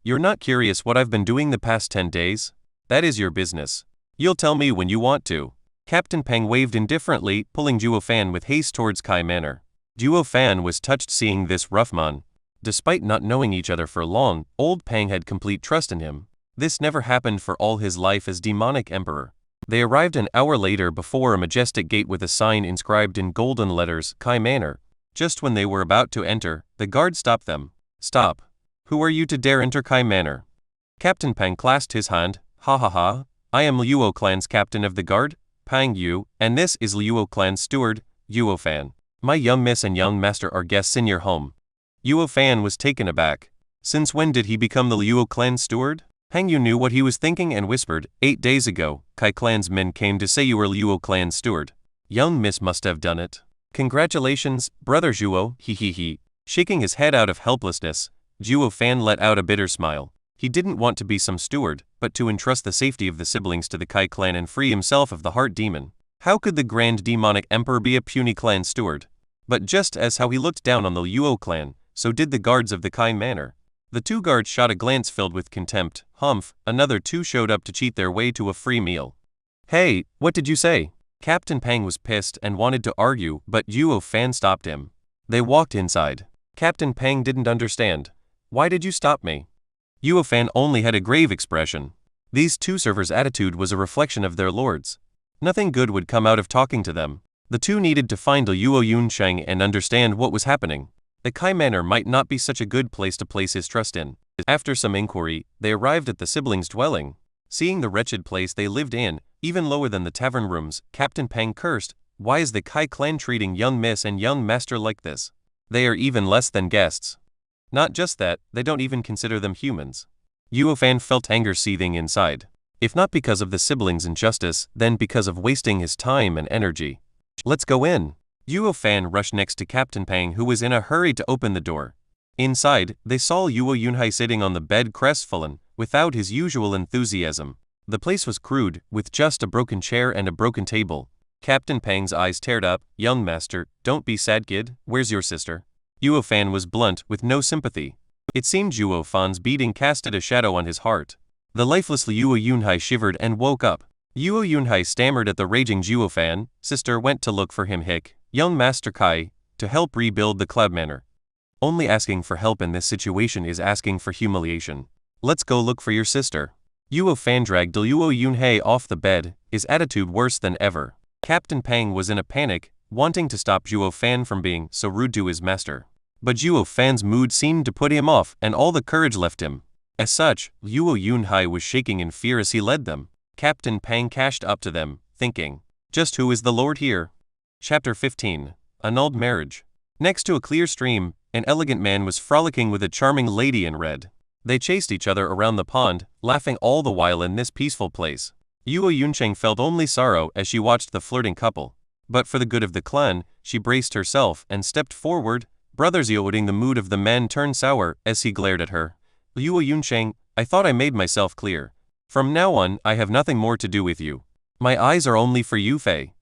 Speaker 1: You're not curious what I've been doing the past 10 days? That is your business. You'll tell me when you want to. Captain Peng waved indifferently, pulling Zhuo Fan with haste towards Kai Manor. Zhuo Fan was touched seeing this rough man. Despite not knowing each other for long, old Peng had complete trust in him. This never happened for all his life as demonic emperor. They arrived an hour later before a majestic gate with a sign inscribed in golden letters, Kai Manor. Just when they were about to enter, the guard stopped them. Stop. Who are you to dare enter Kai Manor? Captain Peng clasped his hand. Ha ha ha. I am Luo clan's captain of the guard, Pang Yu, and this is Luo clan's steward, Zhuo Fan. My young miss and young master are guests in your home. Zhuo Fan was taken aback. Since when did he become the Luo clan's steward? Pang Yu knew what he was thinking and whispered, 8 days ago, Kai clan's men came to say you were Luo clan's steward. Young miss must have done it. Congratulations, brother Zhuo, he he he. Shaking his head out of helplessness, Zhuo Fan let out a bitter smile. He didn't want to be some steward, but to entrust the safety of the siblings to the Kai clan and free himself of the heart demon. How could the grand demonic emperor be a puny clan steward? But just as how he looked down on the Luo clan, so did the guards of the Kai Manor. The 2 guards shot a glance filled with contempt. Humph, another 2 showed up to cheat their way to a free meal. Hey, what did you say? Captain Peng was pissed and wanted to argue, but Zhuo Fan stopped him. They walked inside. Captain Peng didn't understand. Why did you stop me? Zhuo Fan only had a grave expression. These 2 servers' attitude was a reflection of their lords. Nothing good would come out of talking to them. The 2 needed to find Luo Yunsheng and understand what was happening. The Kai Manor might not be such a good place to place his trust in. After some inquiry, they arrived at the siblings' dwelling. Seeing the wretched place they lived in, even lower than the tavern rooms, Captain Peng cursed. Why is the Kai clan treating young miss and young master like this? They are even less than guests. Not just that, they don't even consider them humans. Zhuo Fan felt anger seething inside. If not because of the siblings' injustice, then because of wasting his time and energy. Let's go in. Zhuo Fan rushed next to Captain Peng, who was in a hurry to open the door. Inside, they saw Luo Yunhai sitting on the bed crestfallen, without his usual enthusiasm. The place was crude, with just a broken chair and a broken table. Captain Pang's eyes teared up. "Young master, don't be sad, kid. Where's your sister?" Zhuo Fan was blunt, with no sympathy. It seemed Zhuo Fan's beating casted a shadow on his heart. The lifeless Zhuo Yunhai shivered and woke up. Zhuo Yunhai stammered at the raging Zhuo Fan. "Sister went to look for him, young master Kai, to help rebuild the Cloud Manor. Only asking for help in this situation is asking for humiliation. Let's go look for your sister." Zhuo Fan dragged Zhuo Yunhai off the bed, his attitude worse than ever. Captain Pang was in a panic, wanting to stop Zhuo Fan from being so rude to his master. But Zhuo Fan's mood seemed to put him off, and all the courage left him. As such, Zhuo Yunhai was shaking in fear as he led them. Captain Pang cashed up to them, thinking, "Just who is the lord here?" Chapter 15. Annulled Marriage. Next to a clear stream, an elegant man was frolicking with a charming lady in red. They chased each other around the pond, laughing all the while in this peaceful place. Zhuo Yuncheng felt only sorrow as she watched the flirting couple. But for the good of the clan, she braced herself and stepped forward. Brother Zioting, the mood of the man turned sour as he glared at her. "Zhuo Yuncheng, I thought I made myself clear. From now on, I have nothing more to do with you. My eyes are only for you, Fei.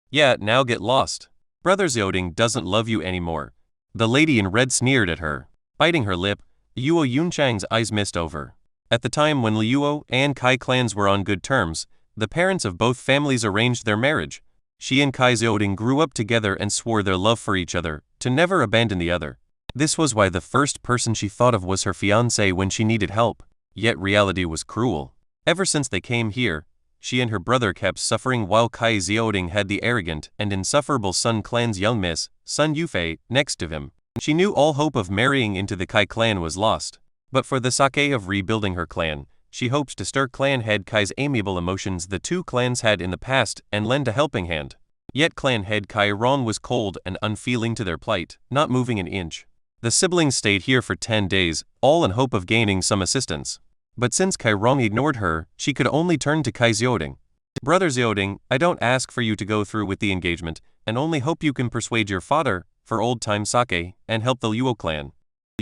Speaker 1: Yeah, now get lost. Brother Zioting doesn't love you anymore." The lady in red sneered at her. Biting her lip, Zhuo Yuncheng's eyes mist over. At the time when Liuo and Kai clans were on good terms, the parents of both families arranged their marriage. She and Kai Zioting grew up together and swore their love for each other, to never abandon the other. This was why the first person she thought of was her fiancé when she needed help. Yet reality was cruel. Ever since they came here, she and her brother kept suffering while Kai Zioting had the arrogant and insufferable Sun clan's young miss, Sun Yufei, next to him. She knew all hope of marrying into the Kai clan was lost. But for the sake of rebuilding her clan, she hoped to stir clan head Kai's amiable emotions the two clans had in the past and lend a helping hand. Yet clan head Kai Rong was cold and unfeeling to their plight, not moving an inch. The siblings stayed here for 10 days, all in hope of gaining some assistance. But since Kai Rong ignored her, she could only turn to Kai Zioting. "Brother Zioting, I don't ask for you to go through with the engagement, and only hope you can persuade your father, for old-time sake, and help the Luo clan.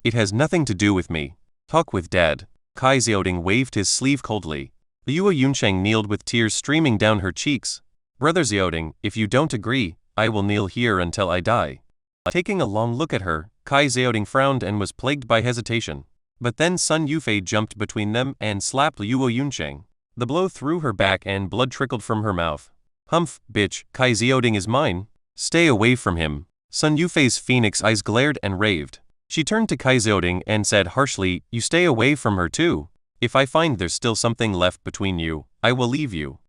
Speaker 1: It has nothing to do with me. Talk with Dad." Kai Zioting waved his sleeve coldly. Luo Yuncheng kneeled with tears streaming down her cheeks. "Brother Zioting, if you don't agree, I will kneel here until I die." Taking a long look at her, Kai Zioting frowned and was plagued by hesitation. But then Sun Yufei jumped between them and slapped Luo Yuncheng. The blow threw her back and blood trickled from her mouth. "Humph, bitch, Kai Zioting is mine. Stay away from him." Sun Yufei's phoenix eyes glared and raved. She turned to Kai Zioting and said harshly, "You stay away from her too. If I find there's still something left between you, I will leave you."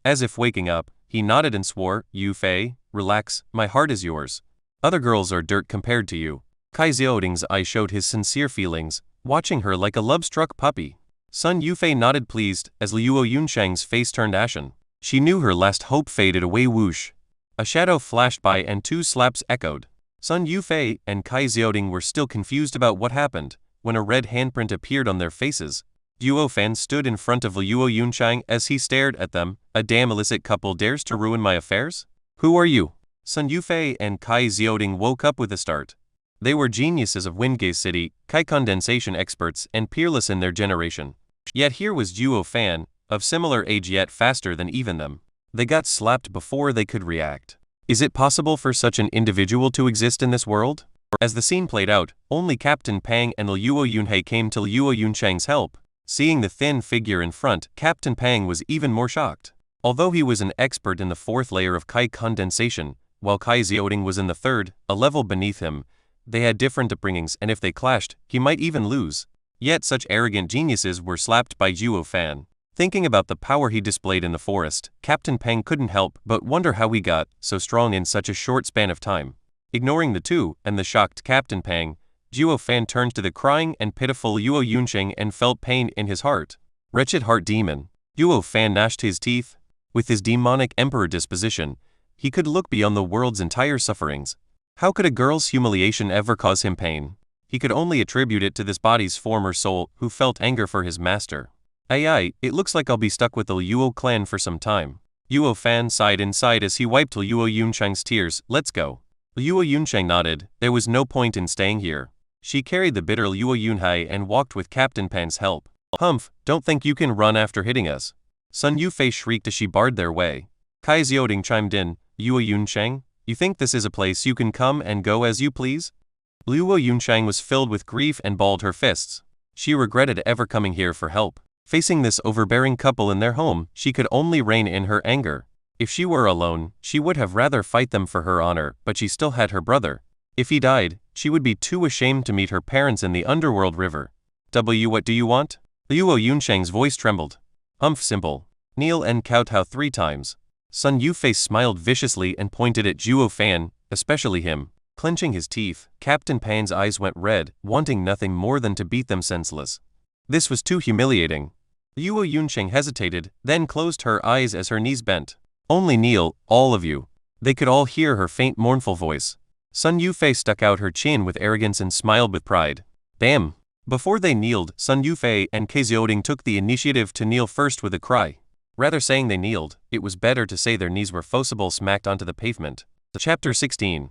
Speaker 1: As if waking up, he nodded and swore, "Yufei, relax, my heart is yours. Other girls are dirt compared to you." Kai Zioting's eyes showed his sincere feelings, watching her like a love-struck puppy. Sun Yufei nodded pleased as Luo Yuncheng's face turned ashen. She knew her last hope faded away. Whoosh. A shadow flashed by and 2 slaps echoed. Sun Yufei and Kai Zioting were still confused about what happened, when a red handprint appeared on their faces. Zhuo Fan stood in front of Luo Yuncheng as he stared at them. "A damn illicit couple dares to ruin my affairs? Who are you?" Sun Yufei and Kai Zioting woke up with a start. They were geniuses of Windgaze City, Kai condensation experts, and peerless in their generation. Yet here was Zhuo Fan, of similar age yet faster than even them. They got slapped before they could react. Is it possible for such an individual to exist in this world? As the scene played out, only Captain Pang and Luo Yunhei came to Luo Yuncheng's help. Seeing the thin figure in front, Captain Pang was even more shocked. Although he was an expert in the 4th layer of Kai condensation, while Kai Zioting was in the 3rd, a level beneath him, they had different upbringings, and if they clashed, he might even lose. Yet such arrogant geniuses were slapped by Zhuo Fan. Thinking about the power he displayed in the forest, Captain Pang couldn't help but wonder how he got so strong in such a short span of time. Ignoring the two and the shocked Captain Pang, Zhuo Fan turned to the crying and pitiful Luo Yuncheng and felt pain in his heart. Wretched heart demon. Zhuo Fan gnashed his teeth. With his demonic emperor disposition, he could look beyond the world's entire sufferings. How could a girl's humiliation ever cause him pain? He could only attribute it to this body's former soul who felt anger for his master. Ai, it looks like I'll be stuck with the Luo clan for some time. Zhuo Fan sighed inside as he wiped Luo Yuncheng's tears. "Let's go." Luo Yuncheng nodded. There was no point in staying here. She carried the bitter Luo Yunhai and walked with Captain Pang's help. Humph, don't think you can run after hitting us. Sun Yufei shrieked as she barred their way. Kai Xiaoding chimed in, Luo Yunsheng, you think this is a place you can come and go as you please? Luo Yunsheng was filled with grief and balled her fists. She regretted ever coming here for help. Facing this overbearing couple in their home, she could only rein in her anger. If she were alone, she would have rather fight them for her honor, but she still had her brother. If he died, she would be too ashamed to meet her parents in the underworld river. What do you want? Luo Yunsheng's voice trembled. Humph, simple. Kneel and kowtow 3 times. Sun Yufei smiled viciously and pointed at Zhuo Fan, especially him. Clenching his teeth, Captain Pang's eyes went red, wanting nothing more than to beat them senseless. This was too humiliating. Luo Yunsheng hesitated, then closed her eyes as her knees bent. Only kneel, all of you. They could all hear her faint mournful voice. Sun Yufei stuck out her chin with arrogance and smiled with pride. Damn. Before they kneeled, Sun Yufei and Kai Xiaoding took the initiative to kneel first with a cry. Rather saying they kneeled, it was better to say their knees were forcibly smacked onto the pavement. Chapter 16.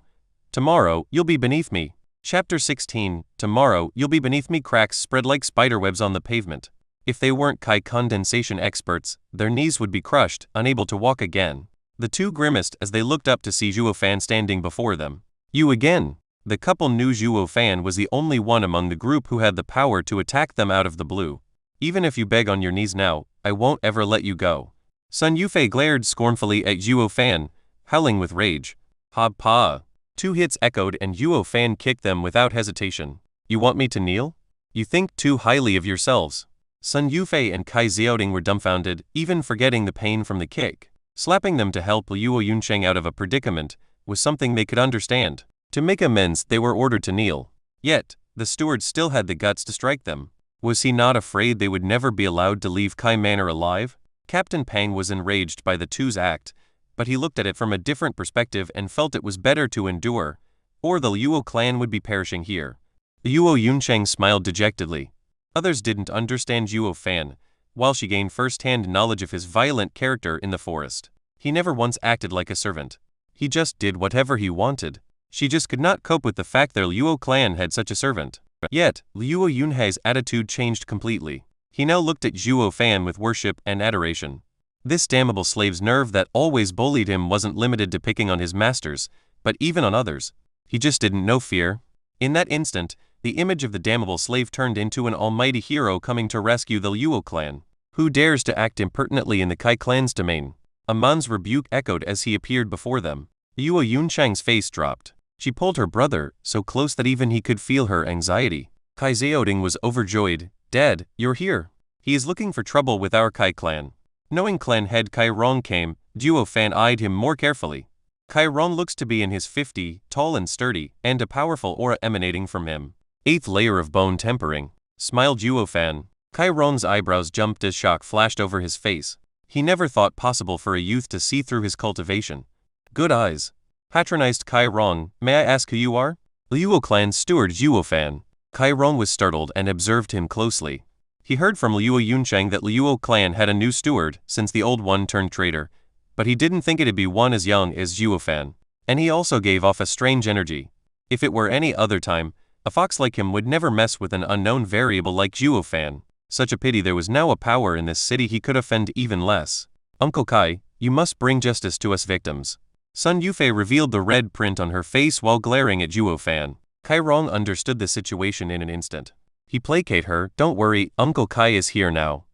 Speaker 1: Tomorrow, you'll be beneath me. Chapter 16. Tomorrow, you'll be beneath me. Cracks spread like spiderwebs on the pavement. If they weren't Kai condensation experts, their knees would be crushed, unable to walk again. The two grimaced as they looked up to see Zhuo Fan standing before them. You again. The couple knew Zhuo Fan was the only one among the group who had the power to attack them out of the blue. Even if you beg on your knees now, I won't ever let you go. Sun Yufei glared scornfully at Zhuo Fan, howling with rage. Ha pa. 2 hits echoed and Zhuo Fan kicked them without hesitation. You want me to kneel? You think too highly of yourselves. Sun Yufei and Kai Xiaoding were dumbfounded, even forgetting the pain from the kick. Slapping them to help Luo Yunsheng out of a predicament was something they could understand. To make amends, they were ordered to kneel. Yet, the steward still had the guts to strike them. Was he not afraid they would never be allowed to leave Kai Manor alive? Captain Pang was enraged by the two's act, but he looked at it from a different perspective and felt it was better to endure, or the Luo clan would be perishing here. Luo Yunsheng smiled dejectedly. Others didn't understand Zhuo Fan, while she gained first-hand knowledge of his violent character in the forest. He never once acted like a servant. He just did whatever he wanted. She just could not cope with the fact their Luo clan had such a servant. Yet, Luo Yunhei's attitude changed completely. He now looked at Zhuo Fan with worship and adoration. This damnable slave's nerve that always bullied him wasn't limited to picking on his masters, but even on others. He just didn't know fear. In that instant, the image of the damnable slave turned into an almighty hero coming to rescue the Luo clan. Who dares to act impertinently in the Kai clan's domain? A man's rebuke echoed as he appeared before them. Luo Yunsheng's face dropped. She pulled her brother, so close that even he could feel her anxiety. Kai Xiaoding was overjoyed. Dad, you're here. He is looking for trouble with our Kai clan. Knowing clan head Kai Rong came, Zhuo Fan eyed him more carefully. Kai Rong looks to be in his 50, tall and sturdy, and a powerful aura emanating from him. 8th layer of bone tempering. Smiled Zhuo Fan. Kai Rong's eyebrows jumped as shock flashed over his face. He never thought possible for a youth to see through his cultivation. Good eyes. Patronized Kai Rong, may I ask who you are? Luo clan's steward Zhuo Fan. Kai Rong was startled and observed him closely. He heard from Luo Yunsheng that Luo clan had a new steward since the old one turned traitor, but he didn't think it'd be one as young as Zhuo Fan. And he also gave off a strange energy. If it were any other time, a fox like him would never mess with an unknown variable like Zhuo Fan. Such a pity there was now a power in this city he could offend even less. Uncle Kai, you must bring justice to us victims. Sun Yufei revealed the red print on her face while glaring at Zhuo Fan. Kai Rong understood the situation in an instant. He placated her, don't worry, Uncle Kai is here now.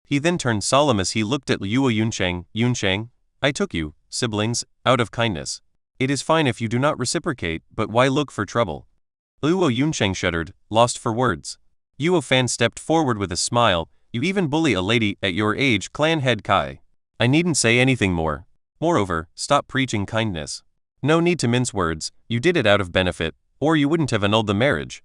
Speaker 1: He then turned solemn as he looked at Luo Yunsheng. Yunsheng, I took you, siblings, out of kindness. It is fine if you do not reciprocate, but why look for trouble? Luo Yunsheng shuddered, lost for words. Zhuo Fan stepped forward with a smile. You even bully a lady at your age, clan head Kai. I needn't say anything more. Moreover, stop preaching kindness. No need to mince words, you did it out of benefit, or you wouldn't have annulled the marriage.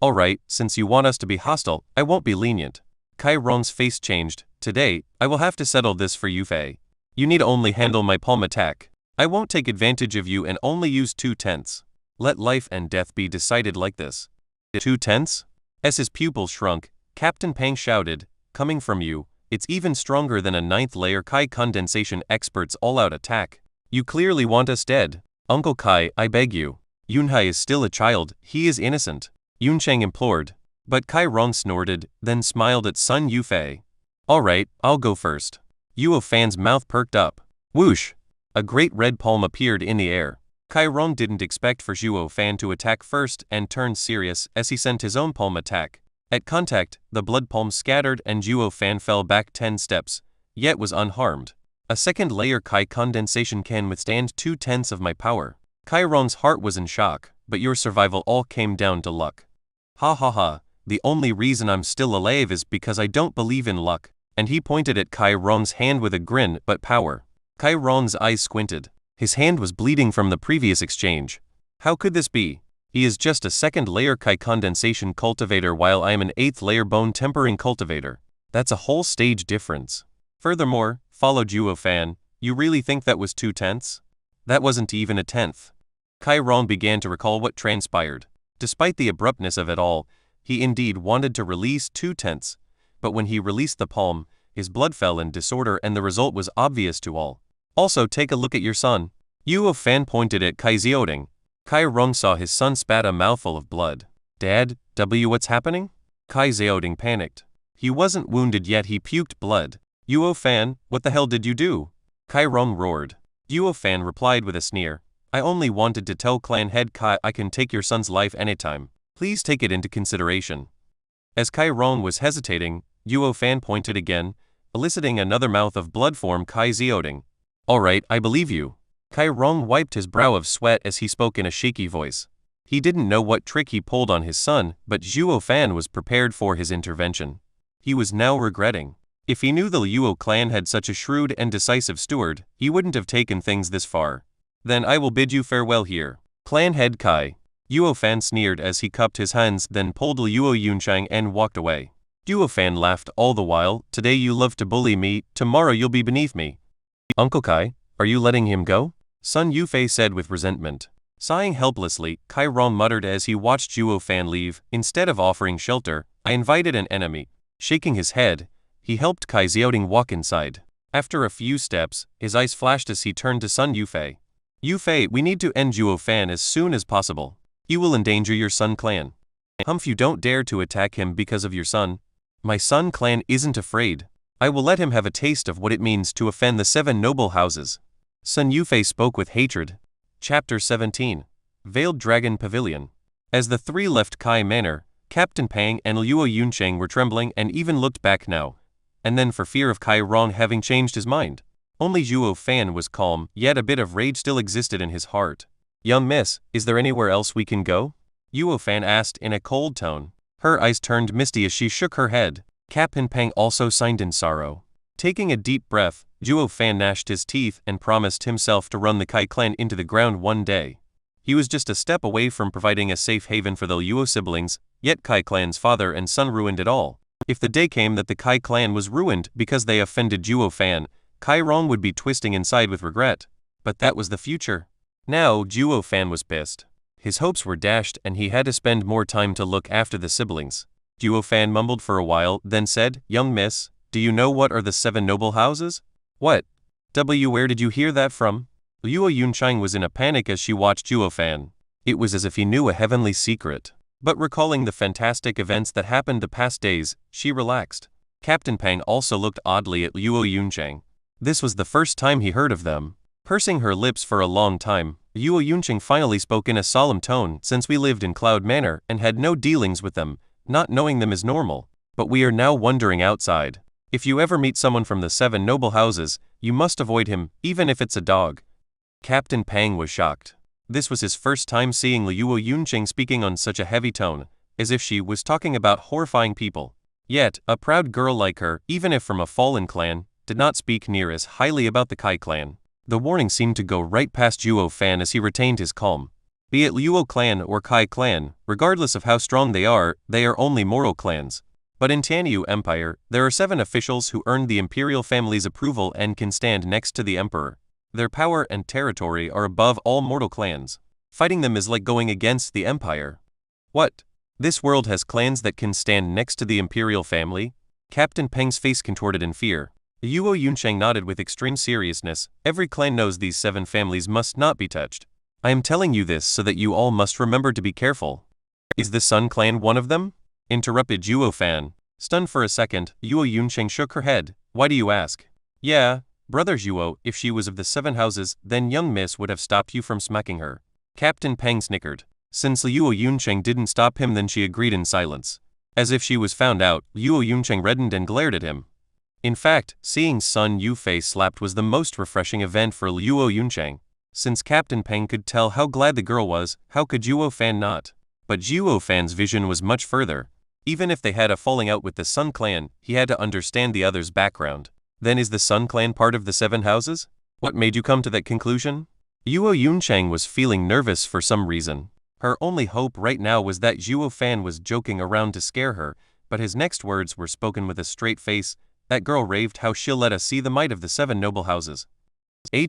Speaker 1: Alright, since you want us to be hostile, I won't be lenient. Kai Rong's face changed. Today, I will have to settle this for Yufei. You need only handle my palm attack. I won't take advantage of you and only use 2/10. Let life and death be decided like this. 2/10? As his pupils shrunk, Captain Pang shouted, coming from you, it's even stronger than a 9th layer Kai condensation expert's all-out attack. You clearly want us dead. Uncle Kai, I beg you. Yunhai is still a child, he is innocent. Yunsheng implored. But Kai Rong snorted, then smiled at Sun Yufei. Alright, I'll go first. Zhuo Fan's mouth perked up. Whoosh! A great red palm appeared in the air. Kai Rong didn't expect for Zhuo Fan to attack first and turned serious as he sent his own palm attack. At contact, the blood palm scattered and Zhuo Fan fell back 10 steps, yet was unharmed. A second layer Kai condensation can withstand 2/10 of my power. Kai Rong's heart was in shock, but your survival all came down to luck. Ha ha ha, the only reason I'm still alive is because I don't believe in luck. And he pointed at Kai Rong's hand with a grin but power. Kai Rong's eyes squinted. His hand was bleeding from the previous exchange. How could this be? He is just a second layer Kai condensation cultivator while I am an 8th layer bone tempering cultivator. That's a whole stage difference. Furthermore, followed Zhuo Fan, you really think that was 2/10? That wasn't even a 10th. Kai Rong began to recall what transpired. Despite the abruptness of it all, he indeed wanted to release 2/10. But when he released the palm, his blood fell in disorder and the result was obvious to all. Also take a look at your son. Zhuo Fan pointed at Kai Xiaoding. Kai Rong saw his son spat a mouthful of blood. Dad, what's happening? Kai Xiaoding panicked. He wasn't wounded yet he puked blood. Zhuo Fan, what the hell did you do? Kai Rong roared. Zhuo Fan replied with a sneer. I only wanted to tell clan head Kai I can take your son's life anytime. Please take it into consideration. As Kai Rong was hesitating, Zhuo Fan pointed again, eliciting another mouth of blood from Kai Xiaoding. Alright, I believe you. Kai Rong wiped his brow of sweat as he spoke in a shaky voice. He didn't know what trick he pulled on his son, but Zhuo Fan was prepared for his intervention. He was now regretting. If he knew the Zhuo clan had such a shrewd and decisive steward, he wouldn't have taken things this far. Then I will bid you farewell here. Clan head Kai. Zhuo Fan sneered as he cupped his hands then pulled Zhuo Yunchang and walked away. Zhuo Fan laughed all the while. Today you love to bully me, tomorrow you'll be beneath me. Uncle Kai, are you letting him go? Sun Yufei said with resentment. Sighing helplessly, Kai Rong muttered as he watched Zhuo Fan leave. Instead of offering shelter, I invited an enemy. Shaking his head, he helped Kai Xiaoding walk inside. After a few steps, his eyes flashed as he turned to Sun Yufei. Yufei, we need to end Zhuo Fan as soon as possible. You will endanger your Sun clan. Humph, you don't dare to attack him because of your son. My Sun clan isn't afraid. I will let him have a taste of what it means to offend the 7 noble houses. Sun Yufei spoke with hatred. Chapter 17. Veiled Dragon Pavilion. As the 3 left Kai Manor, Captain Pang and Zhuo Yuncheng were trembling and even looked back now. And then for fear of Kai Rong having changed his mind. Only Zhuo Fan was calm, yet a bit of rage still existed in his heart. Young miss, is there anywhere else we can go? Zhuo Fan asked in a cold tone. Her eyes turned misty as she shook her head. Captain Pang also signed in sorrow. Taking a deep breath, Zhuo Fan gnashed his teeth and promised himself to run the Kai clan into the ground one day. He was just a step away from providing a safe haven for the Zhuo siblings, yet Kai clan's father and son ruined it all. If the day came that the Kai clan was ruined because they offended Zhuo Fan, Kai Rong would be twisting inside with regret. But that was the future. Now Zhuo Fan was pissed. His hopes were dashed and he had to spend more time to look after the siblings. Zhuo Fan mumbled for a while, then said, Young miss, do you know what are the 7 noble houses? What? Where did you hear that from? Zhuo Yunchang was in a panic as she watched Zhuo Fan. It was as if he knew a heavenly secret. But recalling the fantastic events that happened the past days, she relaxed. Captain Pang also looked oddly at Zhuo Yunchang. This was the first time he heard of them. Pursing her lips for a long time, Zhuo Yunchang finally spoke in a solemn tone. Since we lived in Cloud Manor and had no dealings with them, not knowing them is normal. But we are now wandering outside. If you ever meet someone from the 7 noble houses, you must avoid him, even if it's a dog. Captain Pang was shocked. This was his first time seeing Zhuo Yunchang speaking on such a heavy tone, as if she was talking about horrifying people. Yet, a proud girl like her, even if from a fallen clan, did not speak near as highly about the Kai clan. The warning seemed to go right past Zhuo Fan as he retained his calm. Be it Zhuo clan or Kai clan, regardless of how strong they are only mortal clans. But in Tianyu Empire, there are 7 officials who earned the imperial family's approval and can stand next to the emperor. Their power and territory are above all mortal clans. Fighting them is like going against the empire. What? This world has clans that can stand next to the imperial family? Captain Peng's face contorted in fear. Zhuo Yunchang nodded with extreme seriousness. Every clan knows these 7 families must not be touched. I am telling you this so that you all must remember to be careful. Is the Sun clan one of them? interrupted Zhuo Fan. Stunned for a second, Zhuo Yuncheng shook her head. Why do you ask? Yeah, brother Zhuo, if she was of the 7 houses, then young miss would have stopped you from smacking her. Captain Peng snickered. Since Zhuo Yuncheng didn't stop him, then she agreed in silence. As if she was found out, Zhuo Yuncheng reddened and glared at him. In fact, seeing Sun Yufei slapped was the most refreshing event for Zhuo Yuncheng. Since Captain Peng could tell how glad the girl was, how could Zhuo Fan not? But Zhuo Fan's vision was much further. Even if they had a falling out with the Sun clan, he had to understand the other's background. Then is the Sun clan part of the 7 houses? What made you come to that conclusion? Zhuo Yuncheng was feeling nervous for some reason. Her only hope right now was that Zhuo Fan was joking around to scare her, but his next words were spoken with a straight face. That girl raved how she'll let us see the might of the 7 noble houses.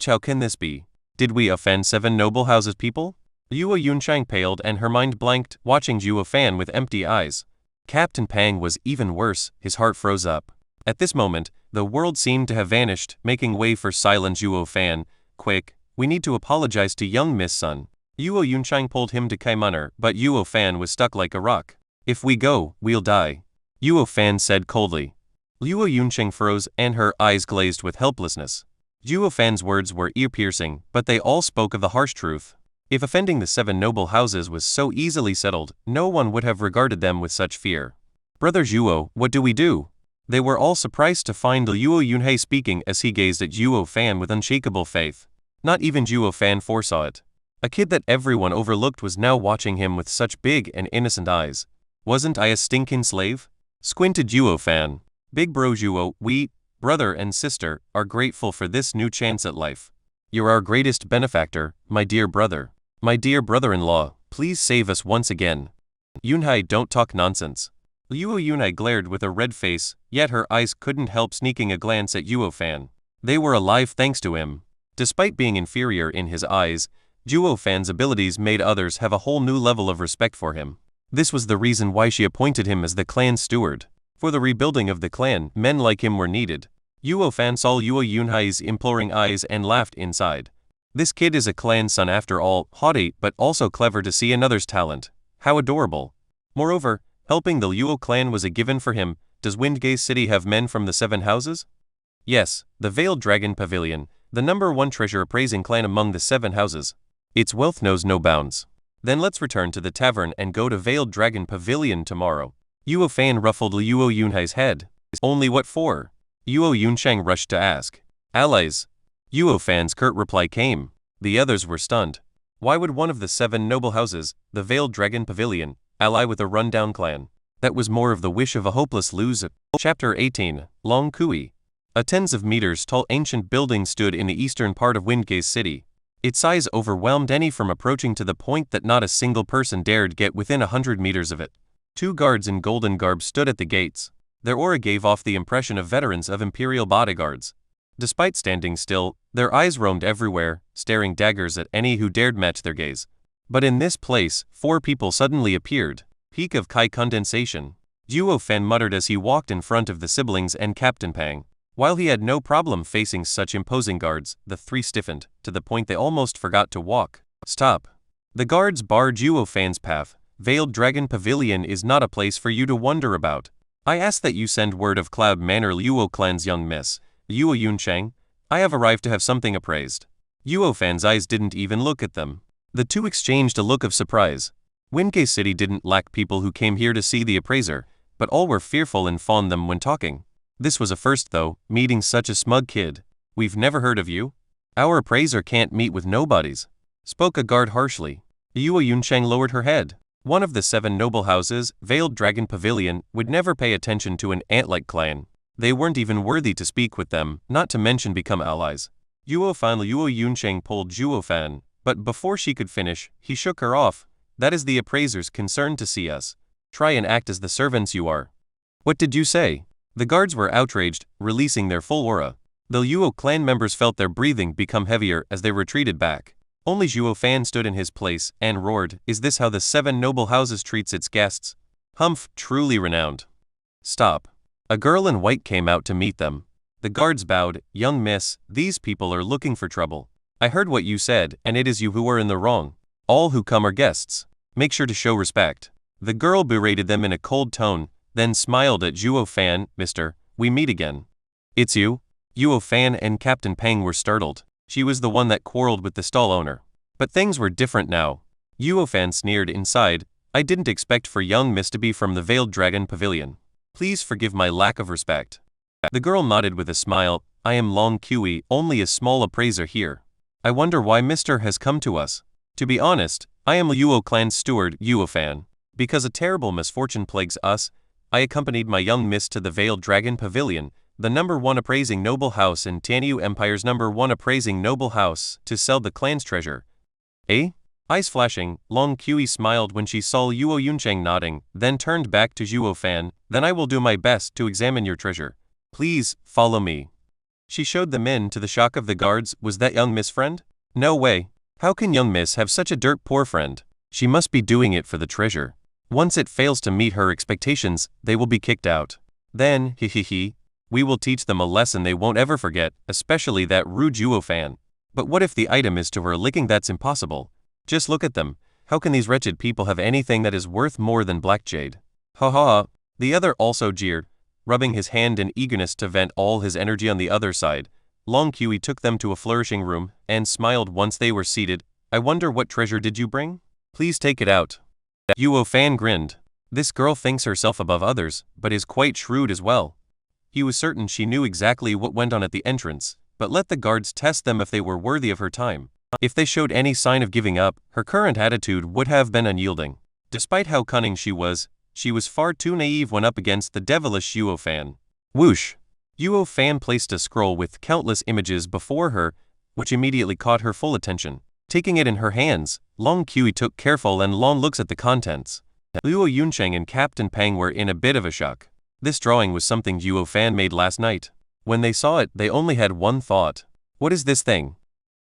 Speaker 1: How can this be? Did we offend 7 noble houses people? Zhuo Yuncheng paled and her mind blanked, watching Zhuo Fan with empty eyes. Captain Peng was even worse, his heart froze up. At this moment, the world seemed to have vanished, making way for silent Zhuo Fan. Quick, we need to apologize to young Miss Sun. Zhuo Yuncheng pulled him to Kaimunner, but Zhuo Fan was stuck like a rock. If we go, we'll die. Zhuo Fan said coldly. Zhuo Yuncheng froze and her eyes glazed with helplessness. Zhuo Fan's words were ear-piercing, but they all spoke of the harsh truth. If offending the 7 noble houses was so easily settled, no one would have regarded them with such fear. Brother Zhuo, what do we do? They were all surprised to find Zhuo Yunhei speaking as he gazed at Zhuo Fan with unshakable faith. Not even Zhuo Fan foresaw it. A kid that everyone overlooked was now watching him with such big and innocent eyes. Wasn't I a stinking slave? Squinted Zhuo Fan. Big bro Zhuo, we, brother and sister, are grateful for this new chance at life. You're our greatest benefactor, my dear brother. My dear brother-in-law, please save us once again. Yunhai, don't talk nonsense. Zhuo Yunhai glared with a red face, yet her eyes couldn't help sneaking a glance at Zhuo Fan. They were alive thanks to him. Despite being inferior in his eyes, Zhuo Fan's abilities made others have a whole new level of respect for him. This was the reason why she appointed him as the clan's steward. For the rebuilding of the clan, men like him were needed. Zhuo Fan saw Zhuo Yunhai's imploring eyes and laughed inside. This kid is a clan son after all, haughty but also clever to see another's talent. How adorable. Moreover, helping the Zhuo clan was a given for him. Does Windgaze City have men from the 7 houses? Yes, the Veiled Dragon Pavilion, the #1 treasure appraising clan among the 7 houses. Its wealth knows no bounds. Then let's return to the tavern and go to Veiled Dragon Pavilion tomorrow. Zhuo Fan ruffled Zhuo Yunhai's head. Only what for? Zhuo Yuncheng rushed to ask. Allies. Zhuo Fan's curt reply came. The others were stunned. Why would one of the 7 noble houses, the Veiled Dragon Pavilion, ally with a rundown clan? That was more of the wish of a hopeless loser. Chapter 18, Long Kui. A tens of meters tall ancient building stood in the eastern part of Windgaze City. Its size overwhelmed any from approaching to the point that not a single person dared get within 100 meters of it. 2 guards in golden garb stood at the gates. Their aura gave off the impression of veterans of imperial bodyguards. Despite standing still, their eyes roamed everywhere, staring daggers at any who dared match their gaze. But in this place, 4 people suddenly appeared. Peak of Kai condensation. Zhuo Fan muttered as he walked in front of the siblings and Captain Peng. While he had no problem facing such imposing guards, the 3 stiffened, to the point they almost forgot to walk. Stop. The guards barred Zhuo Fan's path. Veiled Dragon Pavilion is not a place for you to wonder about. I ask that you send word of Cloud Manor Zhuo clan's young miss, Zhuo Yuncheng. I have arrived to have something appraised. Zhuo Fan's eyes didn't even look at them. The 2 exchanged a look of surprise. Windgaze City didn't lack people who came here to see the appraiser, but all were fearful and fawned them when talking. This was a first though, meeting such a smug kid. We've never heard of you. Our appraiser can't meet with nobodies. Spoke a guard harshly. Zhuo Yuncheng lowered her head. One of the 7 noble houses, Veiled Dragon Pavilion, would never pay attention to an ant-like clan. They weren't even worthy to speak with them, not to mention become allies. Zhuo Yuncheng pulled Zhuo Fan, but before she could finish, he shook her off. That is the appraiser's concern to see us. Try and act as the servants you are. What did you say? The guards were outraged, releasing their full aura. The Zhuo clan members felt their breathing become heavier as they retreated back. Only Zhuo Fan stood in his place and roared, "Is this how the 7 noble houses treats its guests? Humph, truly renowned." Stop. A girl in white came out to meet them. The guards bowed. "Young miss, these people are looking for trouble. I heard what you said, and it is you who are in the wrong. All who come are guests. Make sure to show respect." The girl berated them in a cold tone, then smiled at Zhuo Fan. "Mister, we meet again." "It's you?" Zhuo Fan and Captain Peng were startled. She was the one that quarreled with the stall owner. But things were different now. Zhuo Fan sneered inside. "I didn't expect for young miss to be from the Veiled Dragon Pavilion. Please forgive my lack of respect." The girl nodded with a smile. "I am Long Kui, only a small appraiser here. I wonder why Mr. has come to us. To be honest, I am Luo clan's steward, Zhuo Fan. Because a terrible misfortune plagues us, I accompanied my young miss to the Veiled Dragon Pavilion, the #1 appraising noble house in Tianyu Empire's #1 appraising noble house, to sell the clan's treasure." "Eh?" Eyes flashing, Long Kui smiled when she saw Luo Yuncheng nodding, then turned back to Zhuo Fan. "Then I will do my best to examine your treasure. Please, follow me." She showed them in. To the shock of the guards. Was that young miss friend? No way. How can young miss have such a dirt poor friend? She must be doing it for the treasure. Once it fails to meet her expectations, they will be kicked out. Then, we will teach them a lesson they won't ever forget, especially that rude Zhuo Fan. But what if the item is to her liking? That's impossible. Just look at them. How can these wretched people have anything that is worth more than black jade? Ha ha. The other also jeered, rubbing his hand in eagerness to vent all his energy on the other side. Long Kui took them to a flourishing room, and smiled once they were seated. "I wonder what treasure did you bring? Please take it out." Zhuo Fan grinned. This girl thinks herself above others, but is quite shrewd as well. He was certain she knew exactly what went on at the entrance, but let the guards test them if they were worthy of her time. If they showed any sign of giving up, her current attitude would have been unyielding. Despite how cunning she was far too naive when up against the devilish Zhuo Fan. Whoosh! Zhuo Fan placed a scroll with countless images before her, which immediately caught her full attention. Taking it in her hands, Long Kui took careful and long looks at the contents. Luo Yuncheng and Captain Peng were in a bit of a shock. This drawing was something Zhuo Fan made last night. When they saw it, they only had one thought. What is this thing?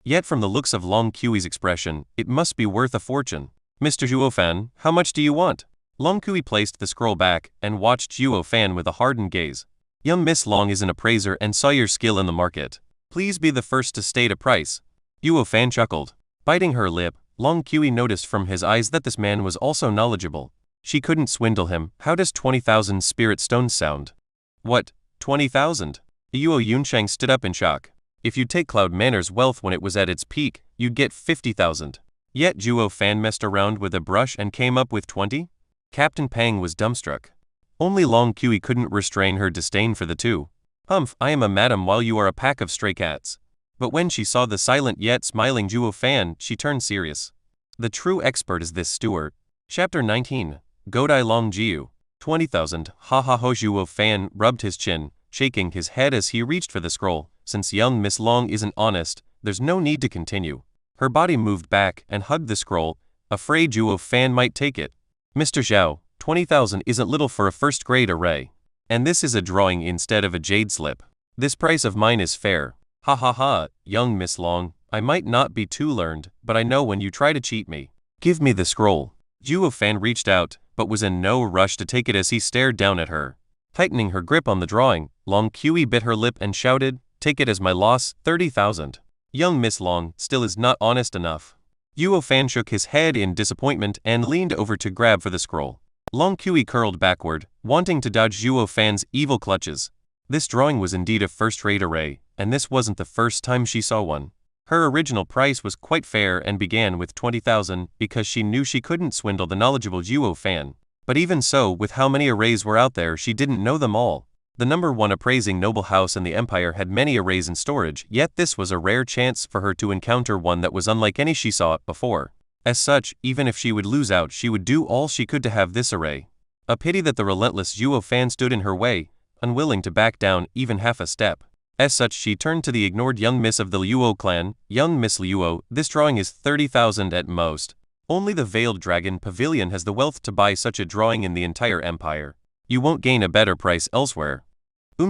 Speaker 1: Yet from the looks of Long Kui's expression, it must be worth a fortune. "Mr. Zhuo Fan, how much do you want?" Long Kui placed the scroll back and watched Zhuo Fan with a hardened gaze. "Young Miss Long is an appraiser and saw your skill in the market. Please be the first to state a price." Zhuo Fan chuckled. Biting her lip, Long Kui noticed from his eyes that this man was also knowledgeable. She couldn't swindle him. "How does 20,000 spirit stones sound?" "What, 20,000? Zhuo Yuncheng stood up in shock. "If you take Cloud Manor's wealth when it was at its peak, you'd get 50,000. Yet Zhuo Fan messed around with a brush and came up with 20? Captain Peng was dumbstruck. Only Long Kui couldn't restrain her disdain for the two. "Humph, I am a madam while you are a pack of stray cats." But when she saw the silent yet smiling Zhuo Fan, she turned serious. The true expert is this steward. Chapter 19. Godai Long Jiu. 20,000. Ha ha ho. Zhuo Fan rubbed his chin, shaking his head as he reached for the scroll. Since young Miss Long isn't honest, there's no need to continue. Her body moved back and hugged the scroll, afraid Zhuo Fan might take it. "Mr. Zhao, 20,000 isn't little for a first-grade array. And this is a drawing instead of a jade slip. This price of mine is fair." "Ha ha ha, young Miss Long, I might not be too learned, but I know when you try to cheat me. Give me the scroll." Zhuo Fan reached out, but was in no rush to take it as he stared down at her. Tightening her grip on the drawing, Long Kui bit her lip and shouted, "Take it as my loss, 30,000. Young Miss Long still is not honest enough." Zhuo Fan shook his head in disappointment and leaned over to grab for the scroll. Long Kui curled backward, wanting to dodge Zhuo Fan's evil clutches. This drawing was indeed a first-rate array, and this wasn't the first time she saw one. Her original price was quite fair and began with 20,000 because she knew she couldn't swindle the knowledgeable Zhuo Fan. But even so, with how many arrays were out there, she didn't know them all. The #1 appraising noble house in the empire had many arrays in storage, yet this was a rare chance for her to encounter one that was unlike any she saw before. As such, even if she would lose out, she would do all she could to have this array. A pity that the relentless Zhuo Fan stood in her way, unwilling to back down even half a step. As such, she turned to the ignored young miss of the Luo clan. "Young Miss Luo, this drawing is 30,000 at most. Only the Veiled Dragon Pavilion has the wealth to buy such a drawing in the entire empire. You won't gain a better price elsewhere."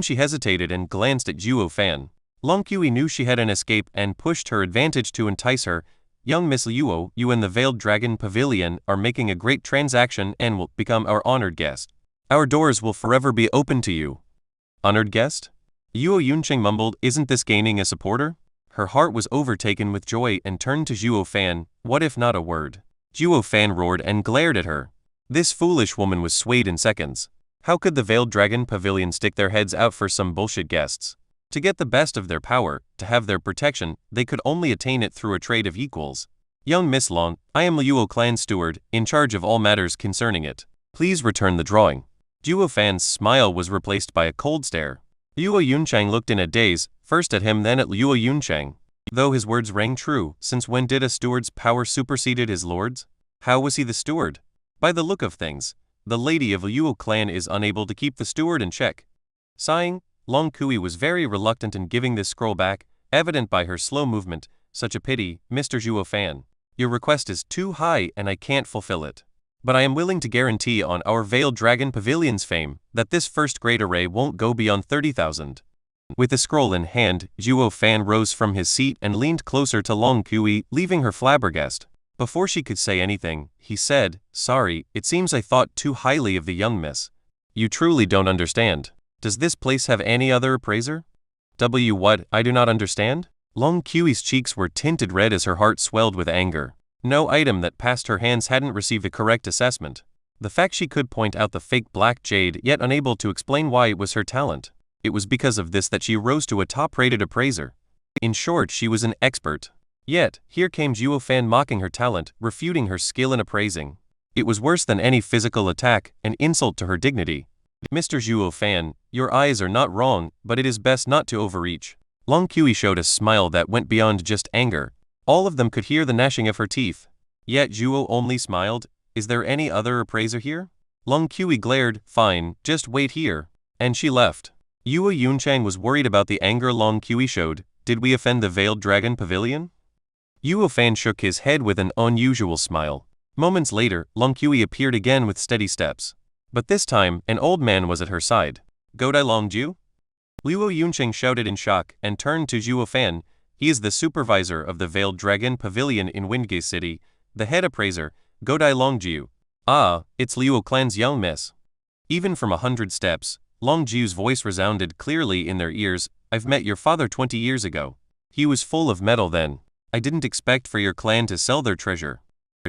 Speaker 1: She hesitated and glanced at Zhuo Fan. Long Kui knew she had an escape and pushed her advantage to entice her. "Young Miss Luo, you and the Veiled Dragon Pavilion are making a great transaction and will become our honored guest. Our doors will forever be open to you." "Honored guest?" Zhuo Yuncheng mumbled. "Isn't this gaining a supporter?" Her heart was overtaken with joy and turned to Zhuo Fan. "What if not a word?" Zhuo Fan roared and glared at her. This foolish woman was swayed in seconds. How could the Veiled Dragon Pavilion stick their heads out for some bullshit guests? To get the best of their power, to have their protection, they could only attain it through a trade of equals. Young Miss Long, I am Zhuo clan steward, in charge of all matters concerning it. Please return the drawing. Zhuo Fan's smile was replaced by a cold stare. Zhuo Yunchang looked in a daze, first at him then at Zhuo Yunchang. Though his words rang true, since when did a steward's power superseded his lord's? How was he the steward? By the look of things, the lady of Zhuo clan is unable to keep the steward in check. Sighing, Long Kui was very reluctant in giving this scroll back, evident by her slow movement. Such a pity, Mr. Zhuo Fan. Your request is too high and I can't fulfill it. But I am willing to guarantee on our Veiled Dragon Pavilion's fame that this first great array won't go beyond 30,000. With the scroll in hand, Zhuo Fan rose from his seat and leaned closer to Long Kui, leaving her flabbergasted. Before she could say anything, he said, "Sorry, it seems I thought too highly of the young miss. You truly don't understand. Does this place have any other appraiser?" What, I do not understand? Long Kui's cheeks were tinted red as her heart swelled with anger. No item that passed her hands hadn't received a correct assessment. The fact she could point out the fake black jade yet unable to explain why it was her talent. It was because of this that she rose to a top-rated appraiser. In short, she was an expert. Yet, here came Zhuo Fan mocking her talent, refuting her skill in appraising. It was worse than any physical attack, an insult to her dignity. Mr. Zhuo Fan, your eyes are not wrong, but it is best not to overreach. Long Kui showed a smile that went beyond just anger. All of them could hear the gnashing of her teeth. Yet Zhuo only smiled. Is there any other appraiser here? Long Kui glared. Fine, just wait here. And she left. Zhuo Yunchang was worried about the anger Long Kui showed. Did we offend the Veiled Dragon Pavilion? Zhuo Fan shook his head with an unusual smile. Moments later, Long Kui appeared again with steady steps. But this time, an old man was at her side. Godai Longju? Zhuo Yunchang shouted in shock and turned to Zhuo Fan. He is the supervisor of the Veiled Dragon Pavilion in Windgate City, the head appraiser, Godai Longju. Ah, it's Zhuo clan's young miss. Even from 100 steps, Longju's voice resounded clearly in their ears. I've met your father 20 years ago. He was full of metal then. I didn't expect for your clan to sell their treasure.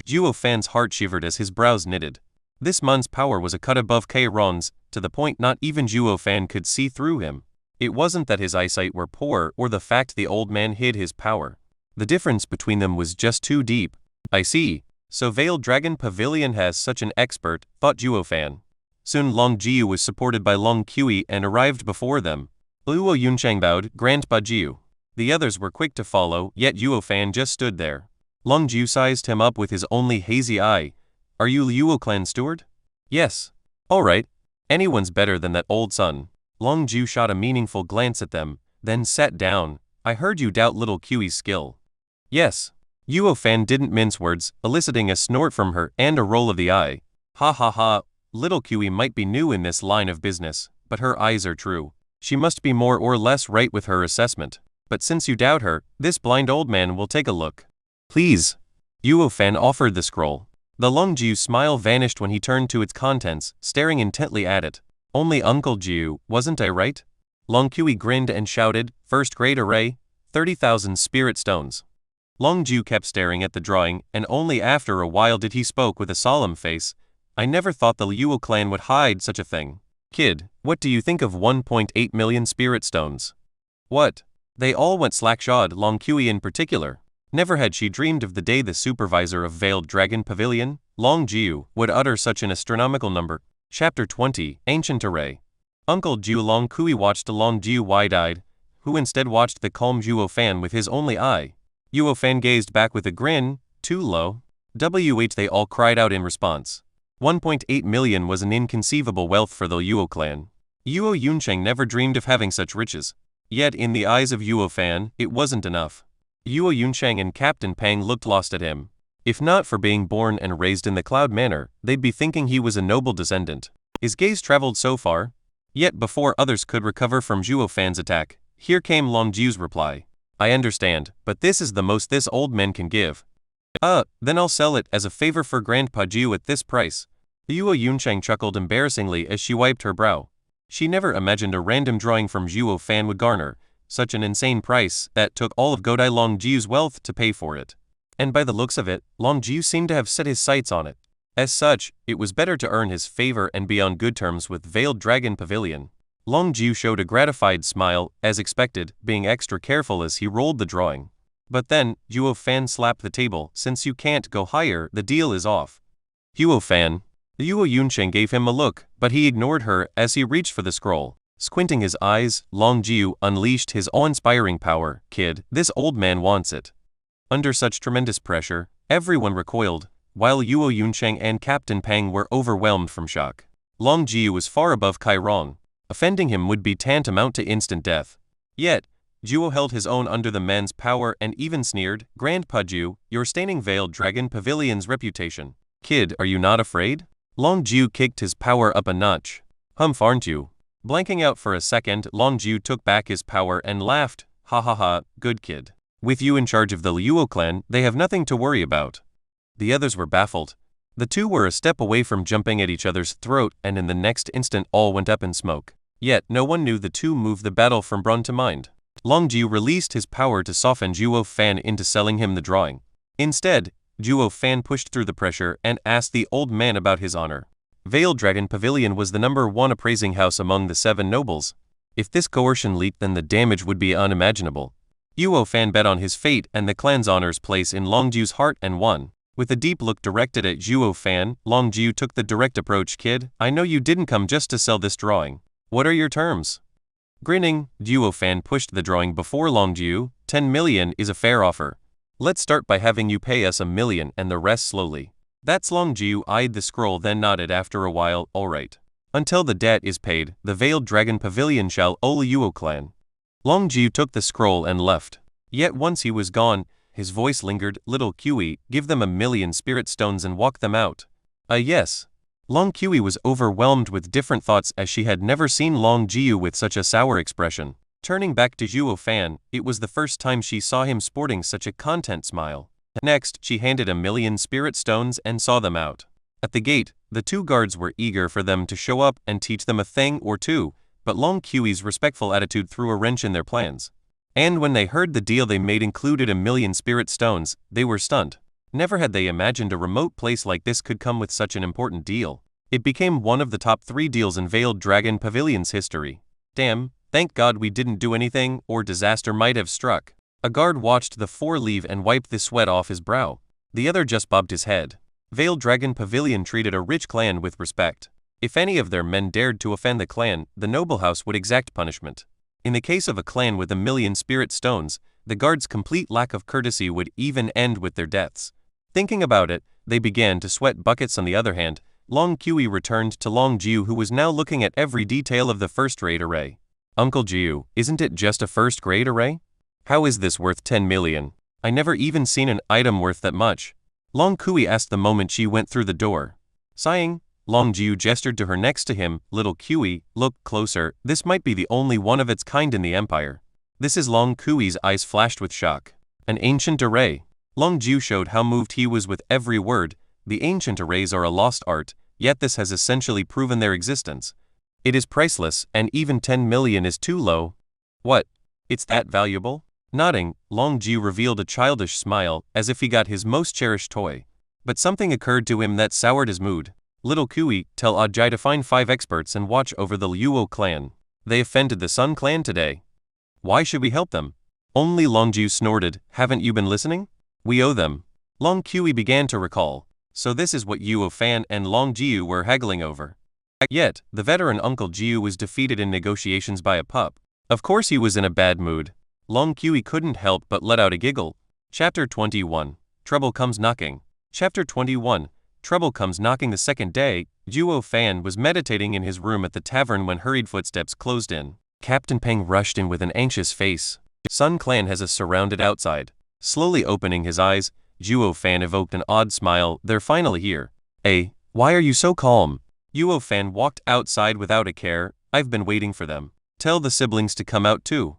Speaker 1: Zhuo Fan's heart shivered as his brows knitted. This man's power was a cut above Kairon's, to the point not even Zhuo Fan could see through him. It wasn't that his eyesight were poor or the fact the old man hid his power. The difference between them was just too deep. I see. So Veiled Dragon Pavilion has such an expert, thought Zhuo Fan. Soon Long Jiu was supported by Long Kui and arrived before them. Zhuo Yunchang bowed, Grandpa Jiu. The others were quick to follow, yet Zhuo Fan just stood there. Long Jiu sized him up with his only hazy eye. Are you Zhuo clan steward? Yes. All right. Anyone's better than that old son. Long Jiu shot a meaningful glance at them, then sat down. I heard you doubt little Kui's skill. Yes. Zhuo Fan didn't mince words, eliciting a snort from her and a roll of the eye. Ha ha ha, little Kui might be new in this line of business, but her eyes are true. She must be more or less right with her assessment. But since you doubt her, this blind old man will take a look. Please. Zhuo Fan offered the scroll. The Long Jiu's smile vanished when he turned to its contents, staring intently at it. Only Uncle Jiu, wasn't I right? Long Kui grinned and shouted, first grade array, 30,000 spirit stones. Long Jiu kept staring at the drawing, and only after a while did he spoke with a solemn face. I never thought the Zhuo clan would hide such a thing. Kid, what do you think of 1.8 million spirit stones? What? They all went slack-jawed, Long Kui in particular. Never had she dreamed of the day the supervisor of Veiled Dragon Pavilion, Long Jiu, would utter such an astronomical number. Chapter 20, Ancient Array. Uncle Jiu Long Kui watched Long Jiu wide-eyed, who instead watched the calm Zhuo Fan with his only eye. Zhuo Fan gazed back with a grin. Too low? They all cried out in response. 1.8 million was an inconceivable wealth for the Zhuo clan. Zhuo Yuncheng never dreamed of having such riches. Yet in the eyes of Zhuo Fan, it wasn't enough. Zhuo Yuncheng and Captain Pang looked lost at him. If not for being born and raised in the Cloud Manor, they'd be thinking he was a noble descendant. His gaze traveled so far. Yet before others could recover from Zhuo Fan's attack, here came Long Jiu's reply. I understand, but this is the most this old man can give. Then I'll sell it as a favor for Grandpa Jiu at this price. Zhuo Yuncheng chuckled embarrassingly as she wiped her brow. She never imagined a random drawing from Zhuo Fan would garner such an insane price that took all of Godai Long Jiu's wealth to pay for it. And by the looks of it, Long Jiu seemed to have set his sights on it. As such, it was better to earn his favor and be on good terms with Veiled Dragon Pavilion. Long Jiu showed a gratified smile, as expected, being extra careful as he rolled the drawing. But then, Zhuo Fan slapped the table. Since you can't go higher, the deal is off. Zhuo Fan. Zhuo Yunsheng gave him a look, but he ignored her as he reached for the scroll. Squinting his eyes, Long Jiu unleashed his awe-inspiring power. Kid, this old man wants it. Under such tremendous pressure, everyone recoiled, while Zhuo Yunsheng and Captain Peng were overwhelmed from shock. Long Jiu was far above Kai Rong. Offending him would be tantamount to instant death. Yet, Zhuo held his own under the man's power and even sneered, Grandpa Jiu, you're staining Veiled Dragon Pavilion's reputation. Kid, are you not afraid? Long Jiu kicked his power up a notch. Humph, aren't you? Blanking out for a second, Long Jiu took back his power and laughed, ha ha ha, good kid. With you in charge of the Liuo clan, they have nothing to worry about. The others were baffled. The two were a step away from jumping at each other's throat, and in the next instant all went up in smoke. Yet, no one knew the two moved the battle from brawn to mind. Long Jiu released his power to soften Zhuo Fan into selling him the drawing. Instead, Zhuo Fan pushed through the pressure and asked the old man about his honor. Veiled Dragon Pavilion was the #1 appraising house among the 7 nobles. If this coercion leaked, then the damage would be unimaginable. Zhuo Fan bet on his fate and the clan's honors place in Long Jiu's heart and won. With a deep look directed at Zhuo Fan, Long Jiu took the direct approach. Kid, I know you didn't come just to sell this drawing. What are your terms? Grinning, Zhuo Fan pushed the drawing before Long Jiu. 10 million is a fair offer. Let's start by having you pay us $1 million and the rest slowly. That's Long Jiu eyed the scroll, then nodded after a while. Alright. Until the debt is paid, the Veiled Dragon Pavilion shall owe the Liuo clan. Long Jiu took the scroll and left. Yet once he was gone, his voice lingered. Little Qi, give them 1 million spirit stones and walk them out. Yes. Long Qi was overwhelmed with different thoughts as she had never seen Long Jiu with such a sour expression. Turning back to Zhuo Fan, it was the first time she saw him sporting such a content smile. Next, she handed 1 million spirit stones and saw them out. At the gate, the 2 guards were eager for them to show up and teach them a thing or two, but Long Qi's respectful attitude threw a wrench in their plans. And when they heard the deal they made included 1 million spirit stones, they were stunned. Never had they imagined a remote place like this could come with such an important deal. It became one of the top 3 deals in Veiled Dragon Pavilion's history. Damn, thank God we didn't do anything, or disaster might have struck. A guard watched the 4 leave and wiped the sweat off his brow. The other just bobbed his head. Veiled Dragon Pavilion treated a rich clan with respect. If any of their men dared to offend the clan, the noble house would exact punishment. In the case of a clan with 1 million spirit stones, the guards' complete lack of courtesy would even end with their deaths. Thinking about it, they began to sweat buckets. On the other hand, Long Qi returned to Long Jiu, who was now looking at every detail of the first-rate array. Uncle Jiu, isn't it just a first-grade array? How is this worth 10 million? I never even seen an item worth that much. Long Qi asked the moment she went through the door. Sighing, Long Jiu gestured to her next to him. Little Qi, look closer, this might be the only one of its kind in the empire. This is. Long Qi's eyes flashed with shock. An ancient array. Long Jiu showed how moved he was with every word. The ancient arrays are a lost art, yet this has essentially proven their existence. It is priceless, and even 10 million is too low. What? It's that valuable? Nodding, Long Jiu revealed a childish smile, as if he got his most cherished toy. But something occurred to him that soured his mood. Little Qi, tell Ajai to find 5 experts and watch over the Liuo clan. They offended the Sun clan today. Why should we help them? Only Long Jiu snorted. Haven't you been listening? We owe them. Long Qi began to recall. So this is what Zhuo Fan and Long Jiu were haggling over. Yet, the veteran Uncle Jiu was defeated in negotiations by a pup. Of course he was in a bad mood. Long Qi couldn't help but let out a giggle. Chapter 21. Trouble Comes Knocking. Chapter 21. Trouble Comes Knocking. The second day, Zhuo Fan was meditating in his room at the tavern when hurried footsteps closed in. Captain Peng rushed in with an anxious face. Sun Clan has us surrounded outside. Slowly opening his eyes, Zhuo Fan evoked an odd smile. They're finally here. Why are you so calm? Zhuo Fan walked outside without a care. I've been waiting for them. Tell the siblings to come out too.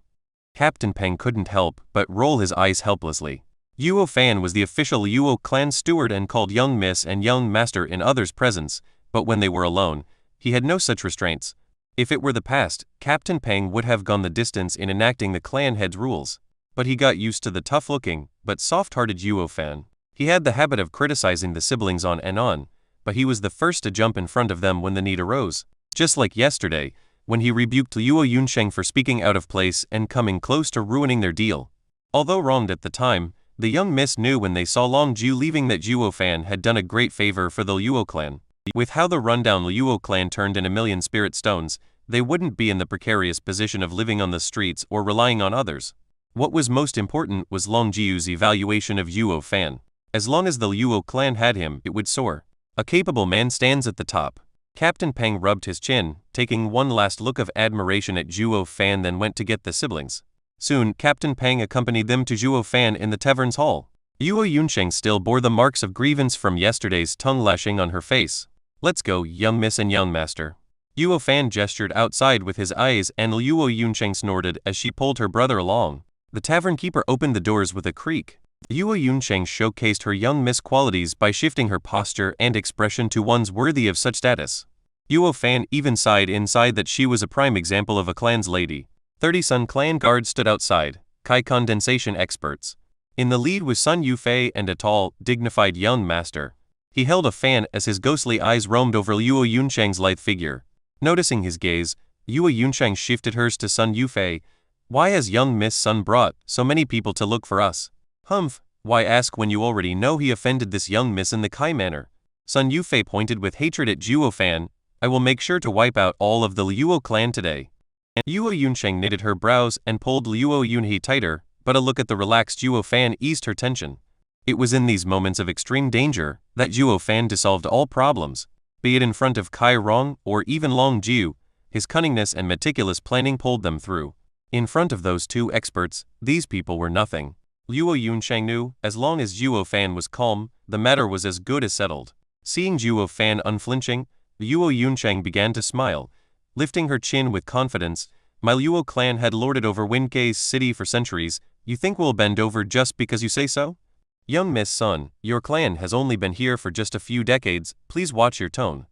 Speaker 1: Captain Peng couldn't help but roll his eyes helplessly. Zhuo Fan was the official Liuo clan steward and called young miss and young master in others' presence, but when they were alone, he had no such restraints. If it were the past, Captain Peng would have gone the distance in enacting the clan head's rules. But he got used to the tough-looking, but soft-hearted Zhuo Fan. He had the habit of criticizing the siblings on and on, but he was the first to jump in front of them when the need arose. Just like yesterday, when he rebuked Luo Yunsheng for speaking out of place and coming close to ruining their deal. Although wronged at the time, the young miss knew when they saw Long Zhu leaving that Zhuo Fan had done a great favor for the Luo clan. With how the rundown Luo clan turned in a million spirit stones, they wouldn't be in the precarious position of living on the streets or relying on others. What was most important was Long Zhu's evaluation of Zhuo Fan. As long as the Luo clan had him, it would soar. A capable man stands at the top. Captain Peng rubbed his chin, taking one last look of admiration at Zhuo Fan, then went to get the siblings. Soon, Captain Peng accompanied them to Zhuo Fan in the tavern's hall. Luo Yunsheng still bore the marks of grievance from yesterday's tongue lashing on her face. "Let's go, young miss and young master." Zhuo Fan gestured outside with his eyes, and Luo Yunsheng snorted as she pulled her brother along. The tavern keeper opened the doors with a creak. Luo Yunsheng showcased her young miss qualities by shifting her posture and expression to ones worthy of such status. Zhuo Fan even sighed inside that she was a prime example of a clan's lady. 30 Sun clan guards stood outside, Kai condensation experts. In the lead was Sun Yufei and a tall, dignified young master. He held a fan as his ghostly eyes roamed over Luo Yunsheng's lithe figure. Noticing his gaze, Luo Yunsheng shifted hers to Sun Yufei. "Why has young Miss Sun brought so many people to look for us?" "Humph, why ask when you already know he offended this young miss in the Kai manner?" Sun Yufei pointed with hatred at Zhuo Fan. "I will make sure to wipe out all of the Luo clan today." And Luo Yunsheng knitted her brows and pulled Luo Yunhei tighter, but a look at the relaxed Zhuo Fan eased her tension. It was in these moments of extreme danger that Zhuo Fan dissolved all problems. Be it in front of Kai Rong or even Long Zhu, his cunningness and meticulous planning pulled them through. In front of those two experts, these people were nothing. Luo Yunsheng knew, as long as Zhuo Fan was calm, the matter was as good as settled. Seeing Zhuo Fan unflinching, Luo Yunsheng began to smile, lifting her chin with confidence. "My Luo clan had lorded over Winkei's city for centuries. You think we'll bend over just because you say so? Young Miss Sun, your clan has only been here for just a few decades, please watch your tone."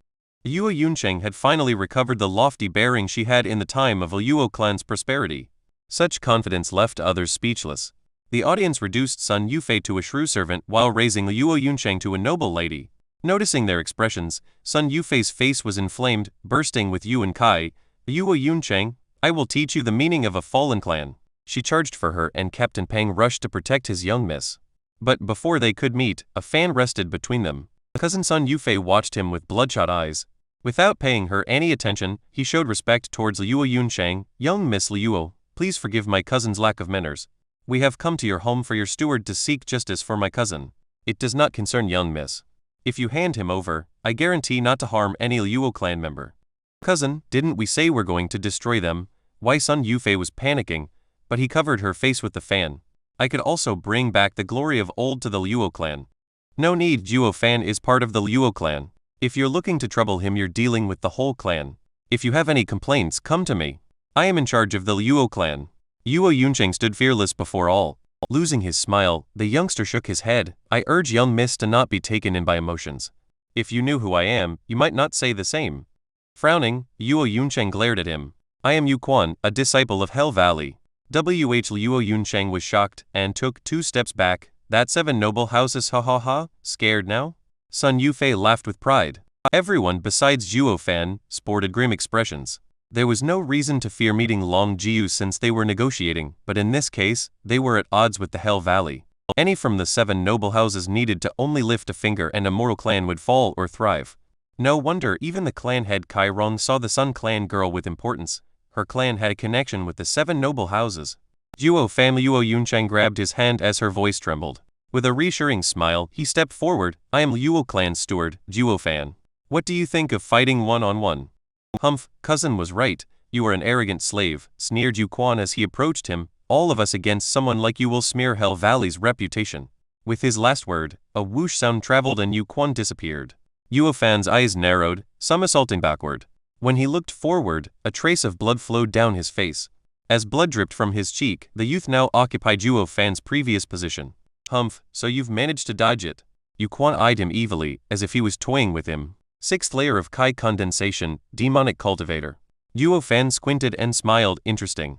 Speaker 1: Luo Yunsheng had finally recovered the lofty bearing she had in the time of Luo clan's prosperity. Such confidence left others speechless. The audience reduced Sun Yufei to a shrew servant while raising Luo Yunsheng to a noble lady. Noticing their expressions, Sun Yufei's face was inflamed, bursting with Yu and Kai. "Luo Yunsheng, I will teach you the meaning of a fallen clan." She charged for her and Captain Peng rushed to protect his young miss. But before they could meet, a fan rested between them. Cousin Sun Yufei watched him with bloodshot eyes. Without paying her any attention, he showed respect towards Luo Yunsheng. "Young Miss Luo, please forgive my cousin's lack of manners. We have come to your home for your steward to seek justice for my cousin. It does not concern young miss. If you hand him over, I guarantee not to harm any Luo clan member." "Cousin, didn't we say we're going to destroy them?" Why Sun Yufei was panicking, but he covered her face with the fan. "I could also bring back the glory of old to the Luo clan." "No need, Zhuo Fan is part of the Luo clan. If you're looking to trouble him, you're dealing with the whole clan. If you have any complaints, come to me. I am in charge of the Luo clan." Luo Yunsheng stood fearless before all. Losing his smile, the youngster shook his head. "I urge young miss to not be taken in by emotions. If you knew who I am, you might not say the same." Frowning, Luo Yunsheng glared at him. "I am Yu Quan, a disciple of Hell Valley." Luo Yunsheng was shocked and took 2 steps back. "That 7 noble houses, ha ha ha, scared now?" Sun Yufei laughed with pride. Everyone besides Zhuo Fan sported grim expressions. There was no reason to fear meeting Long Zhu since they were negotiating, but in this case, they were at odds with the Hell Valley. Any from the 7 noble houses needed to only lift a finger and a mortal clan would fall or thrive. No wonder even the clan head Kai Rong saw the Sun clan girl with importance. Her clan had a connection with the 7 noble houses. Zhuo Fan. Luo Yunsheng grabbed his hand as her voice trembled. With a reassuring smile, he stepped forward. "I am Luo clan's steward, Zhuo Fan. What do you think of fighting one-on-one?" "Humph, cousin was right. You are an arrogant slave," sneered Yu Quan as he approached him. "All of us against someone like you will smear Hell Valley's reputation." With his last word, a whoosh sound traveled and Yu Quan disappeared. Zhuo Fan's eyes narrowed, somersaulting backward. When he looked forward, a trace of blood flowed down his face. As blood dripped from his cheek, the youth now occupied Zhuo Fan's previous position. "Humph, so you've managed to dodge it." Yu Quan eyed him evilly, as if he was toying with him. 6th layer of Kai condensation, demonic cultivator. Zhuo Fan squinted and smiled. "Interesting."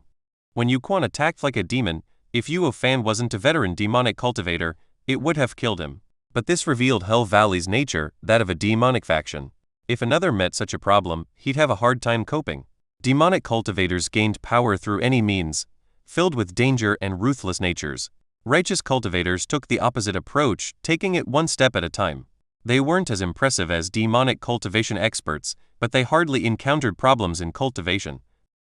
Speaker 1: When Yu Quan attacked like a demon, if Zhuo Fan wasn't a veteran demonic cultivator, it would have killed him. But this revealed Hell Valley's nature, that of a demonic faction. If another met such a problem, he'd have a hard time coping. Demonic cultivators gained power through any means, filled with danger and ruthless natures. Righteous cultivators took the opposite approach, taking it one step at a time. They weren't as impressive as demonic cultivation experts, but they hardly encountered problems in cultivation.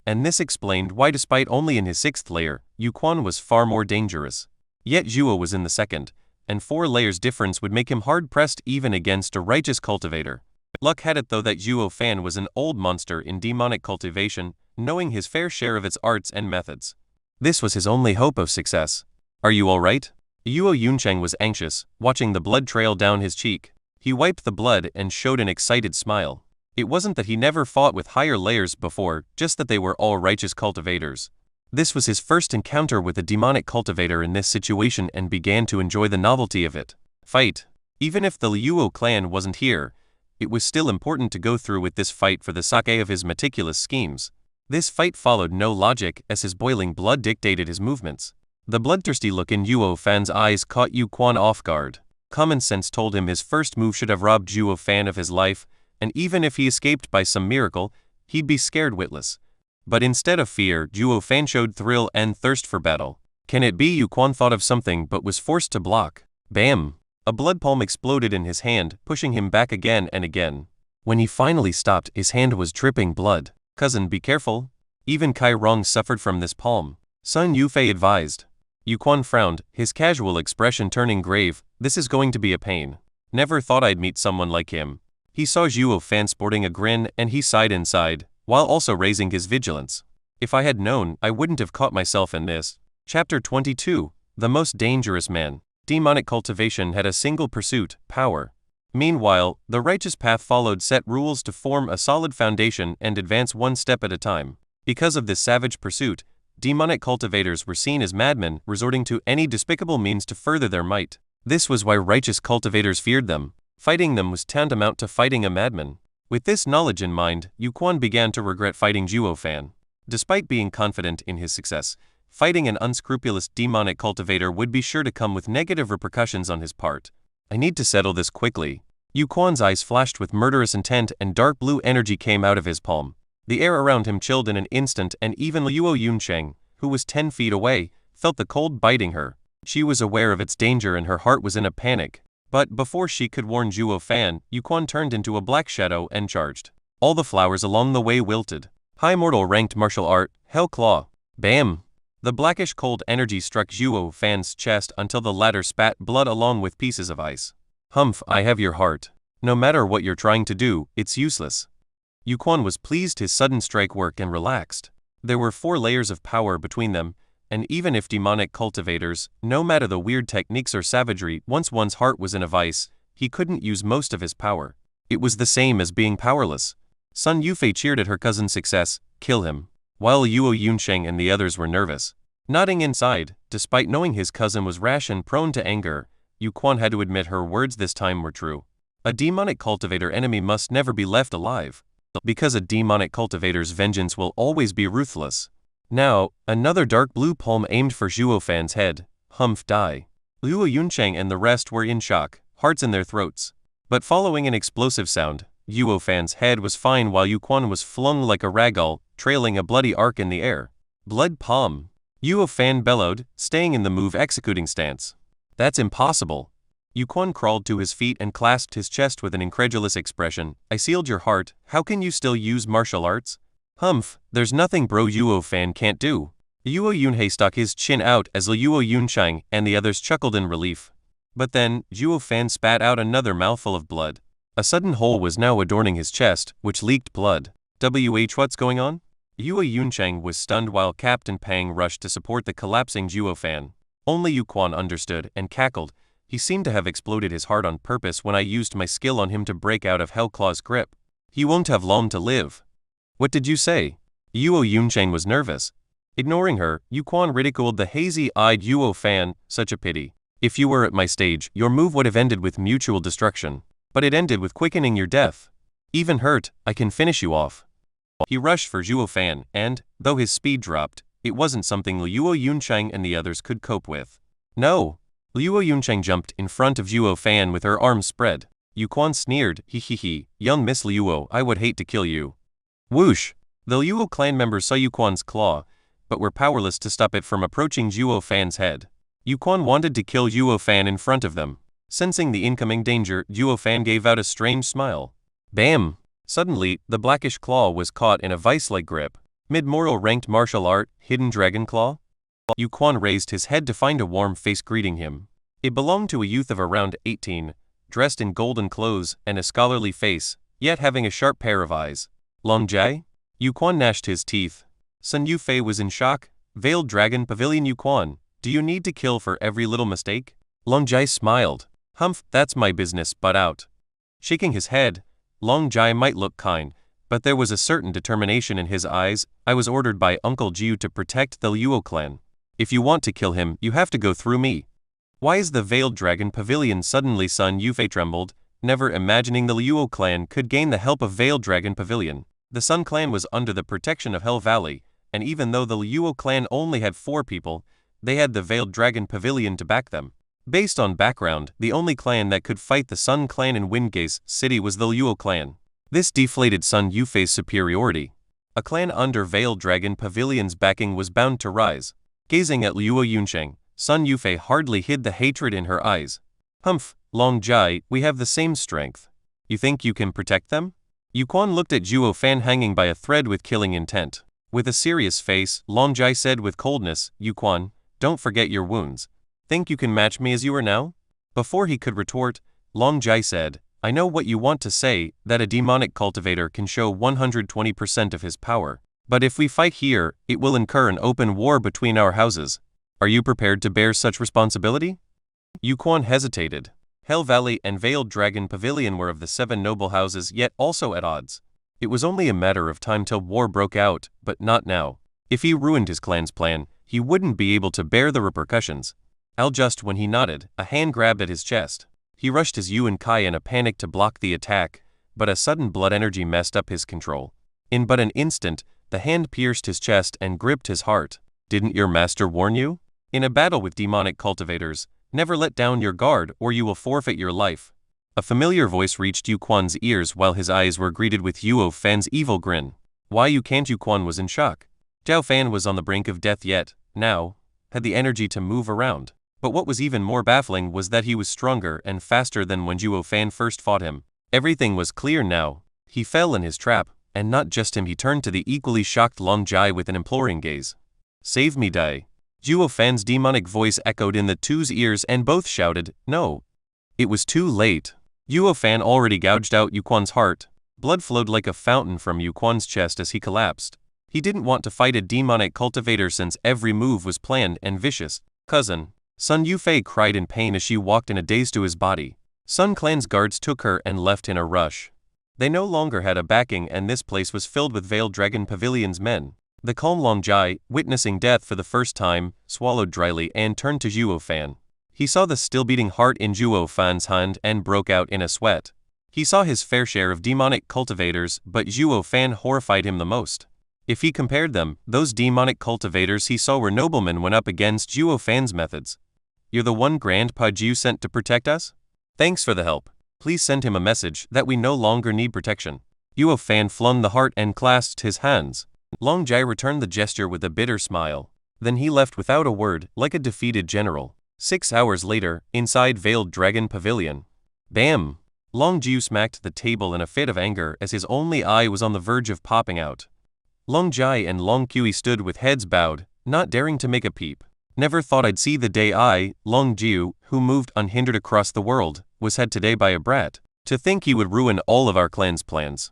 Speaker 1: And this explained why, despite only in his 6th layer, Yuquan was far more dangerous. Yet Zhuo was in the 2nd, and 4 layers difference would make him hard-pressed even against a righteous cultivator. Luck had it though that Zhuo Fan was an old monster in demonic cultivation, knowing his fair share of its arts and methods. This was his only hope of success. "Are you all right?" Zhuo Yuncheng was anxious, watching the blood trail down his cheek. He wiped the blood and showed an excited smile. It wasn't that he never fought with higher layers before, just that they were all righteous cultivators. This was his first encounter with a demonic cultivator in this situation and began to enjoy the novelty of it. Fight. Even if the Liuo clan wasn't here, it was still important to go through with this fight for the sake of his meticulous schemes. This fight followed no logic as his boiling blood dictated his movements. The bloodthirsty look in Zhuo Fan's eyes caught Yuquan off guard. Common sense told him his first move should have robbed Zhuo Fan of his life, and even if he escaped by some miracle, he'd be scared witless. But instead of fear, Zhuo Fan showed thrill and thirst for battle. Can it be? Yuquan thought of something but was forced to block. Bam! A blood palm exploded in his hand, pushing him back again and again. When he finally stopped, his hand was dripping blood. "Cousin, be careful." Even Kai Rong suffered from this palm. Sun Yufei advised. Yuquan frowned, his casual expression turning grave. "This is going to be a pain. Never thought I'd meet someone like him." He saw Zhuo Fan sporting a grin and he sighed inside, while also raising his vigilance. "If I had known, I wouldn't have caught myself in this." Chapter 22. The Most Dangerous Man. Demonic cultivation had a single pursuit, power. Meanwhile, the righteous path followed set rules to form a solid foundation and advance one step at a time. Because of this savage pursuit, demonic cultivators were seen as madmen, resorting to any despicable means to further their might. This was why righteous cultivators feared them. Fighting them was tantamount to fighting a madman. With this knowledge in mind, Yuquan began to regret fighting Zhuo Fan. Despite being confident in his success, fighting an unscrupulous demonic cultivator would be sure to come with negative repercussions on his part. "I need to settle this quickly." Yuquan's eyes flashed with murderous intent and dark blue energy came out of his palm. The air around him chilled in an instant and even Zhuo Yuncheng, who was 10 feet away, felt the cold biting her. She was aware of its danger and her heart was in a panic. But before she could warn Zhuo Fan, Yuquan turned into a black shadow and charged. All the flowers along the way wilted. High mortal ranked martial art, Hell Claw. Bam! The blackish cold energy struck Zhuo Fan's chest until the latter spat blood along with pieces of ice. "Humph, I have your heart. No matter what you're trying to do, it's useless." Yuquan was pleased his sudden strike worked and relaxed. There were 4 layers of power between them, and even if demonic cultivators, no matter the weird techniques or savagery, once one's heart was in a vice, he couldn't use most of his power. It was the same as being powerless. Sun Yufei cheered at her cousin's success. "Kill him." While Zhuo Yuncheng and the others were nervous. Nodding inside, despite knowing his cousin was rash and prone to anger, Yuquan had to admit her words this time were true. A demonic cultivator enemy must never be left alive. Because a demonic cultivator's vengeance will always be ruthless. Now, another dark blue palm aimed for Zhuo Fan's head. Humph, die. Zhuo Yuncheng and the rest were in shock, hearts in their throats. But following an explosive sound, Zhuo Fan's head was fine while Yuquan was flung like a ragdoll, trailing a bloody arc in the air. Blood palm. Zhuo Fan bellowed, staying in the move executing stance. "That's impossible." Yuquan crawled to his feet and clasped his chest with an incredulous expression. "I sealed your heart, how can you still use martial arts?" "Humph, there's nothing bro Zhuo Fan can't do." Zhuo Yunhei stuck his chin out as Zhuo Yuncheng and the others chuckled in relief. But then, Zhuo Fan spat out another mouthful of blood. A sudden hole was now adorning his chest, which leaked blood. What's going on? Zhuo Yuncheng was stunned while Captain Pang rushed to support the collapsing Zhuo Fan. Only Yuquan understood and cackled. "He seemed to have exploded his heart on purpose when I used my skill on him to break out of Hellclaw's grip. He won't have long to live." "What did you say?" Zhuo Yuncheng was nervous. Ignoring her, Yuquan ridiculed the hazy-eyed Zhuo Fan. "Such a pity. If you were at my stage, your move would have ended with mutual destruction. But it ended with quickening your death. Even hurt, I can finish you off." He rushed for Zhuo Fan and, though his speed dropped, it wasn't something Zhuo Yuncheng and the others could cope with. "No!" Luo Yuncheng jumped in front of Zhuo Fan with her arms spread. Yu Quan sneered, "Hee, young Miss Luo, I would hate to kill you." Whoosh! The Luo clan members saw Yu Quan's claw, but were powerless to stop it from approaching Zhuo Fan's head. Yu Quan wanted to kill Zhuo Fan in front of them. Sensing the incoming danger, Zhuo Fan gave out a strange smile. Bam! Suddenly, the blackish claw was caught in a vice-like grip. Mid-moral ranked martial art, Hidden Dragon Claw? Yu Quan raised his head to find a warm face greeting him. It belonged to a youth of around 18, dressed in golden clothes and a scholarly face, yet having a sharp pair of eyes. Long Jai? Yu Quan gnashed his teeth. Sun Yufei was in shock. Veiled Dragon Pavilion. Yu Quan, do you need to kill for every little mistake? Long Jai smiled. Humph, that's my business, but out. Shaking his head, Long Jai might look kind, but there was a certain determination in his eyes. I was ordered by Uncle Jiu to protect the Luo clan. If you want to kill him, you have to go through me. Why is the Veiled Dragon Pavilion? Suddenly Sun Yufei trembled, never imagining the Luo clan could gain the help of Veiled Dragon Pavilion. The Sun clan was under the protection of Hell Valley, and even though the Luo clan only had 4 people, they had the Veiled Dragon Pavilion to back them. Based on background, the only clan that could fight the Sun clan in Windgaze City was the Luo clan. This deflated Sun Yufei's superiority. A clan under Veiled Dragon Pavilion's backing was bound to rise. Gazing at Luo Yuncheng, Sun Yufei hardly hid the hatred in her eyes. Humph, Long Jai, we have the same strength. You think you can protect them? Yu Quan looked at Zhuo Fan hanging by a thread with killing intent. With a serious face, Long Jai said with coldness, Yu Quan, don't forget your wounds. Think you can match me as you are now? Before he could retort, Long Jai said, I know what you want to say, that a demonic cultivator can show 120% of his power. But if we fight here, it will incur an open war between our houses. Are you prepared to bear such responsibility? Yu Quan hesitated. Hell Valley and Veiled Dragon Pavilion were of the 7 noble houses, yet also at odds. It was only a matter of time till war broke out, but not now. If he ruined his clan's plan, he wouldn't be able to bear the repercussions. Just when he nodded, a hand grabbed at his chest. He rushed his Yuan Kai in a panic to block the attack, but a sudden blood energy messed up his control. In but an instant, the hand pierced his chest and gripped his heart. Didn't your master warn you? In a battle with demonic cultivators, never let down your guard or you will forfeit your life. A familiar voice reached Yu Quan's ears while his eyes were greeted with Zhuo Fan's evil grin. Why you can't? Yu Quan was in shock. Zhuo Fan was on the brink of death yet, now, had the energy to move around. But what was even more baffling was that he was stronger and faster than when Zhuo Fan first fought him. Everything was clear now. He fell in his trap, and not just him. He turned to the equally shocked Long Jai with an imploring gaze. Save me, Dai. Zhuo Fan's demonic voice echoed in the two's ears and both shouted, no. It was too late. Zhuo Fan already gouged out Yu Quan's heart. Blood flowed like a fountain from Yu Quan's chest as he collapsed. He didn't want to fight a demonic cultivator since every move was planned and vicious. Cousin. Sun Yufei cried in pain as she walked in a daze to his body. Sun Clan's guards took her and left in a rush. They no longer had a backing and this place was filled with Veiled Dragon Pavilion's men. The calm Long Jai, witnessing death for the first time, swallowed dryly and turned to Zhuo Fan. He saw the still-beating heart in Zhuo Fan's hand and broke out in a sweat. He saw his fair share of demonic cultivators, but Zhuo Fan horrified him the most. If he compared them, those demonic cultivators he saw were noblemen went up against Zhuo Fan's methods. You're the one Grandpa Jiu sent to protect us? Thanks for the help. Please send him a message that we no longer need protection. Zhuo Fan flung the heart and clasped his hands. Long Jai returned the gesture with a bitter smile. Then he left without a word, like a defeated general. 6 hours later, inside Veiled Dragon Pavilion. Bam! Long Jiu smacked the table in a fit of anger as his only eye was on the verge of popping out. Long Jai and Long Kui stood with heads bowed, not daring to make a peep. Never thought I'd see the day I, Long Jiu, who moved unhindered across the world, was had today by a brat. To think he would ruin all of our clan's plans.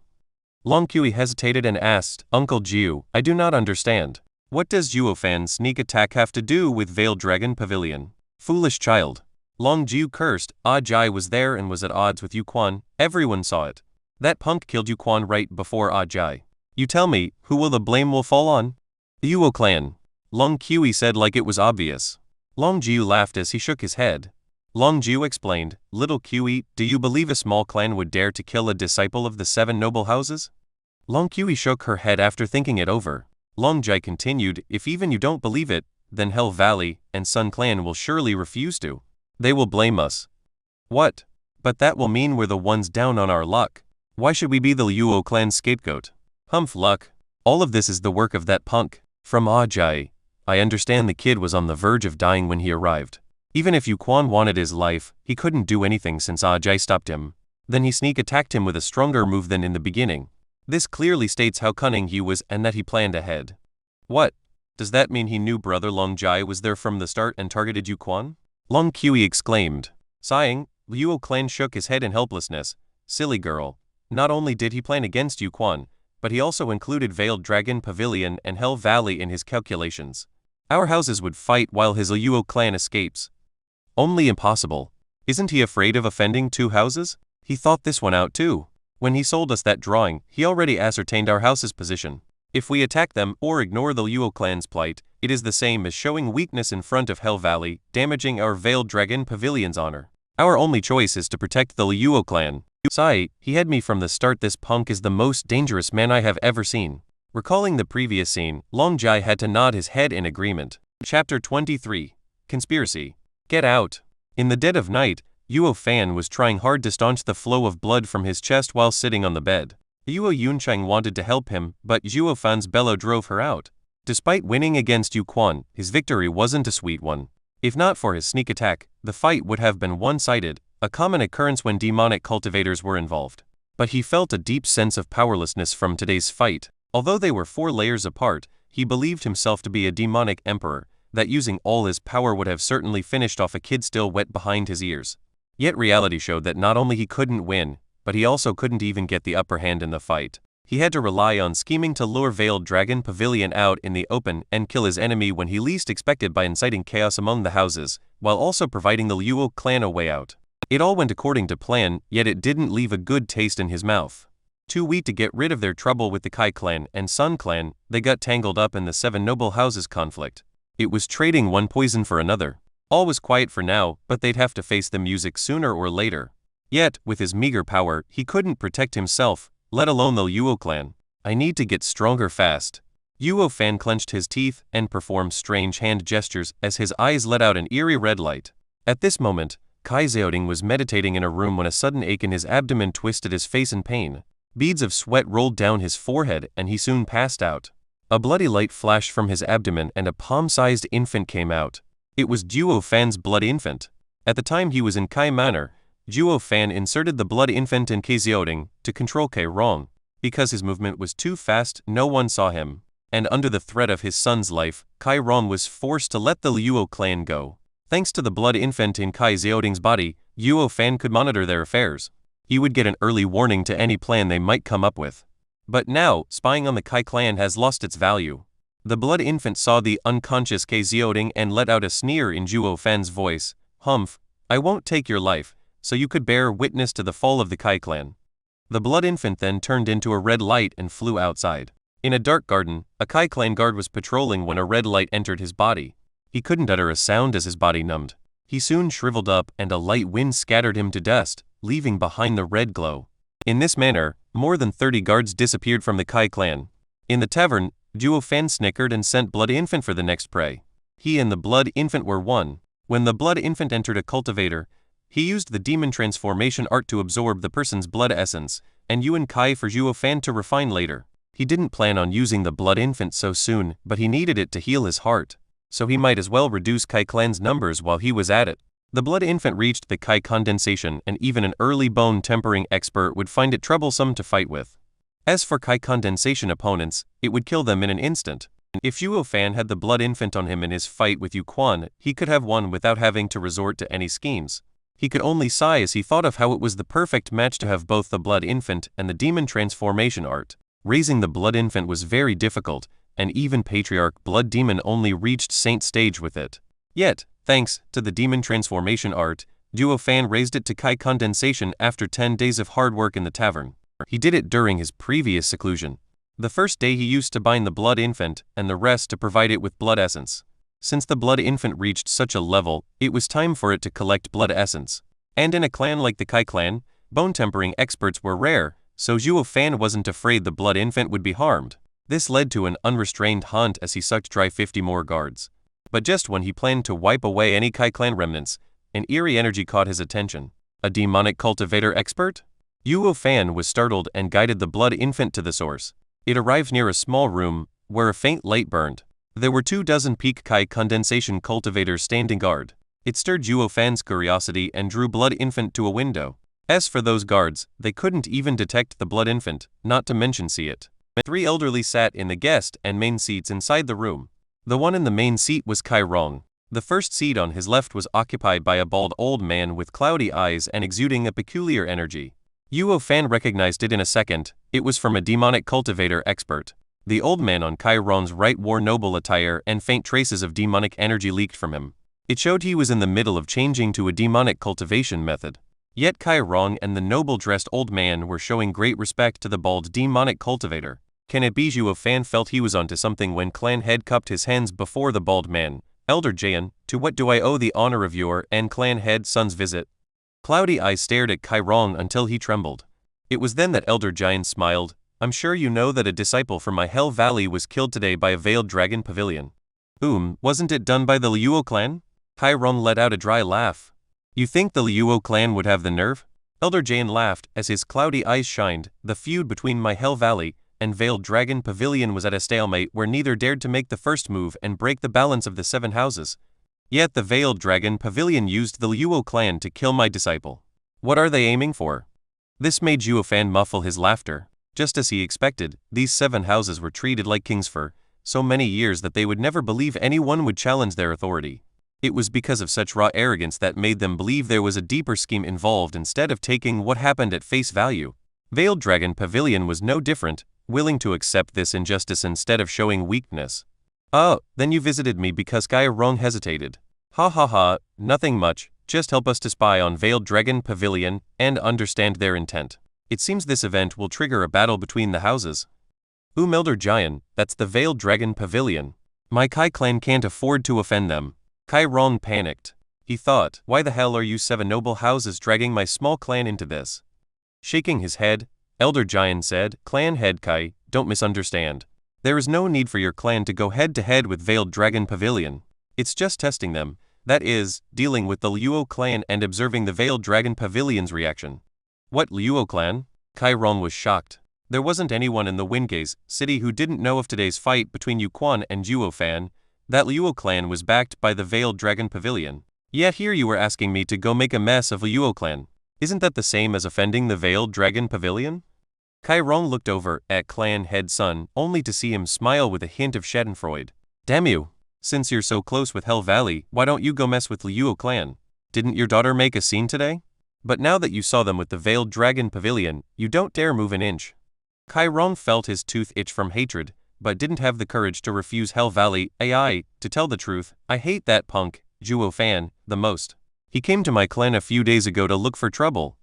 Speaker 1: Long Kui hesitated and asked, Uncle Jiu, I do not understand. What does Zhuo Fan's sneak attack have to do with Veiled Dragon Pavilion? Foolish child. Long Jiu cursed. Jai was there and was at odds with Yu Quan. Everyone saw it. That punk killed Yu Quan right before Jai. You tell me, who will the blame will fall on? The Yuo clan. Long Kui said like it was obvious. Long Jiu laughed as he shook his head. Long Jiu explained, Little Kui, do you believe a small clan would dare to kill a disciple of the 7 noble houses? Long Kui shook her head after thinking it over. Long Jai continued, if even you don't believe it, then Hell Valley and Sun Clan will surely refuse to. They will blame us. What? But that will mean we're the ones down on our luck. Why should we be the Luo clan's scapegoat? Humph, luck. All of this is the work of that punk. From Ajai. I understand the kid was on the verge of dying when he arrived. Even if Yu Quan wanted his life, he couldn't do anything since Ajai stopped him. Then he sneak attacked him with a stronger move than in the beginning. This clearly states how cunning he was and that he planned ahead. What? Does that mean he knew brother Long Jai was there from the start and targeted Yu Quan? Long Kui exclaimed. Sighing, Luo clan shook his head in helplessness. Silly girl. Not only did he plan against Yu Quan, but he also included Veiled Dragon Pavilion and Hell Valley in his calculations. Our houses would fight while his Luo clan escapes. Only impossible. Isn't he afraid of offending two houses? He thought this one out too. When he sold us that drawing, he already ascertained our house's position. If we attack them or ignore the Luo clan's plight, it is the same as showing weakness in front of Hell Valley, damaging our Veiled Dragon Pavilion's honor. Our only choice is to protect the Luo clan. Sai, he had me from the start. This punk is the most dangerous man I have ever seen. Recalling the previous scene, Long Jai had to nod his head in agreement. Chapter 23. Conspiracy. Get out. In the dead of night, Zhuo Fan was trying hard to staunch the flow of blood from his chest while sitting on the bed. Zhuo Yuncheng wanted to help him, but Zhuo Fan's bellow drove her out. Despite winning against Yu Quan, his victory wasn't a sweet one. If not for his sneak attack, the fight would have been one-sided, a common occurrence when demonic cultivators were involved. But he felt a deep sense of powerlessness from today's fight. Although they were 4 layers apart, he believed himself to be a demonic emperor, that using all his power would have certainly finished off a kid still wet behind his ears. Yet reality showed that not only he couldn't win, but he also couldn't even get the upper hand in the fight. He had to rely on scheming to lure Veiled Dragon Pavilion out in the open and kill his enemy when he least expected by inciting chaos among the houses, while also providing the Luo clan a way out. It all went according to plan, yet it didn't leave a good taste in his mouth. Too weak to get rid of their trouble with the Kai clan and Sun clan, they got tangled up in the 7 noble houses conflict. It was trading one poison for another. All was quiet for now, but they'd have to face the music sooner or later. Yet, with his meager power, he couldn't protect himself, let alone the Luo clan. I need to get stronger fast. Zhuo Fan clenched his teeth and performed strange hand gestures as his eyes let out an eerie red light. At this moment, Kai Xiaoding was meditating in a room when a sudden ache in his abdomen twisted his face in pain. Beads of sweat rolled down his forehead and he soon passed out. A bloody light flashed from his abdomen and a palm-sized infant came out. It was Zhuo Fan's blood infant. At the time he was in Kai Manor, Zhuo Fan inserted the blood infant in Kai Xiaoding to control Kai Rong. Because his movement was too fast, no one saw him. And under the threat of his son's life, Kai Rong was forced to let the Luo clan go. Thanks to the blood infant in Kai Xiaoding's body, Zhuo Fan could monitor their affairs. He would get an early warning to any plan they might come up with. But now, spying on the Kai clan has lost its value. The blood infant saw the unconscious Kai Xiaoding and let out a sneer in Zhuo Fan's voice. Humph, I won't take your life, so you could bear witness to the fall of the Kai clan. The blood infant then turned into a red light and flew outside. In a dark garden, a Kai clan guard was patrolling when a red light entered his body. He couldn't utter a sound as his body numbed. He soon shriveled up and a light wind scattered him to dust, leaving behind the red glow. In this manner, more than 30 guards disappeared from the Kai clan. In the tavern, Zhuo Fan snickered and sent blood infant for the next prey. He and the blood infant were one. When the blood infant entered a cultivator, he used the demon transformation art to absorb the person's blood essence, and Yuan Kai for Zhuo Fan to refine later. He didn't plan on using the blood infant so soon, but he needed it to heal his heart. So he might as well reduce Kai clan's numbers while he was at it. The blood infant reached the Kai condensation and even an early bone tempering expert would find it troublesome to fight with. As for Kai condensation opponents, it would kill them in an instant. If Zhuo Fan had the blood infant on him in his fight with Yu Quan, he could have won without having to resort to any schemes. He could only sigh as he thought of how it was the perfect match to have both the blood infant and the demon transformation art. Raising the blood infant was very difficult, and even Patriarch Blood Demon only reached Saint stage with it. Yet, thanks to the demon transformation art, Zhuo Fan raised it to Kai condensation after 10 days of hard work in the tavern. He did it during his previous seclusion. The first day he used to bind the blood infant, and the rest to provide it with blood essence. Since the blood infant reached such a level, it was time for it to collect blood essence. And in a clan like the Kai clan, bone tempering experts were rare, so Zhuo Fan wasn't afraid the blood infant would be harmed. This led to an unrestrained hunt as he sucked dry 50 more guards. But just when he planned to wipe away any Kai clan remnants, an eerie energy caught his attention. A demonic cultivator expert? Zhuo Fan was startled and guided the blood infant to the source. It arrived near a small room, where a faint light burned. There were 24 peak Kai condensation cultivators standing guard. It stirred Zhuo Fan's curiosity and drew blood infant to a window. As for those guards, they couldn't even detect the blood infant, not to mention see it. 3 elderly sat in the guest and main seats inside the room. The one in the main seat was Kai Rong. The first seat on his left was occupied by a bald old man with cloudy eyes and exuding a peculiar energy. Zhuo Fan recognized it in a second. It was from a demonic cultivator expert. The old man on Kai Rong's right wore noble attire and faint traces of demonic energy leaked from him. It showed he was in the middle of changing to a demonic cultivation method. Yet Kai Rong and the noble-dressed old man were showing great respect to the bald demonic cultivator. Can it be Zhuo Fan felt he was onto something when clan head cupped his hands before the bald man? Elder Jian, to what do I owe the honor of your and clan head son's visit? Cloudy eyes stared at Kai Rong until he trembled. It was then that Elder Jian smiled. I'm sure you know that a disciple from my Hell Valley was killed today by a veiled dragon pavilion. Wasn't it done by the Liuo clan? Kai Rong let out a dry laugh. You think the Liuo clan would have the nerve? Elder Jian laughed as his cloudy eyes shined. The feud between my Hell Valley and Veiled Dragon Pavilion was at a stalemate where neither dared to make the first move and break the balance of the 7 houses. Yet the Veiled Dragon Pavilion used the Liuo clan to kill my disciple. What are they aiming for? This made Zhuo Fan muffle his laughter. Just as he expected, these 7 houses were treated like kings for so many years that they would never believe anyone would challenge their authority. It was because of such raw arrogance that made them believe there was a deeper scheme involved instead of taking what happened at face value. Veiled Dragon Pavilion was no different, willing to accept this injustice instead of showing weakness. Oh, then you visited me because Kai Rong hesitated. Ha, nothing much, just help us to spy on Veiled Dragon Pavilion and understand their intent. It seems this event will trigger a battle between the houses. Elder Jian, that's the Veiled Dragon Pavilion. My Kai clan can't afford to offend them. Kai Rong panicked. He thought, why the hell are you 7 noble houses dragging my small clan into this? Shaking his head, Elder Jian said, Clan head Kai, don't misunderstand. There is no need for your clan to go head-to-head with Veiled Dragon Pavilion. It's just testing them, that is, dealing with the Liuo clan and observing the Veiled Dragon Pavilion's reaction. What Liuo clan? Kai Rong was shocked. There wasn't anyone in the Wingaze city who didn't know of today's fight between Yu Quan and Zhuo Fan. That Liuo clan was backed by the Veiled Dragon Pavilion. Yet here you were asking me to go make a mess of Liuo clan. Isn't that the same as offending the Veiled Dragon Pavilion? Kai Rong looked over at clan head son only to see him smile with a hint of schadenfreude. Damn you! Since you're so close with Hell Valley, why don't you go mess with Liuo clan? Didn't your daughter make a scene today? But now that you saw them with the Veiled Dragon Pavilion, you don't dare move an inch. Kai Rong felt his tooth itch from hatred, but didn't have the courage to refuse Hell Valley. To tell the truth, I hate that punk, Zhuo Fan, the most. He came to my clan a few days ago to look for trouble.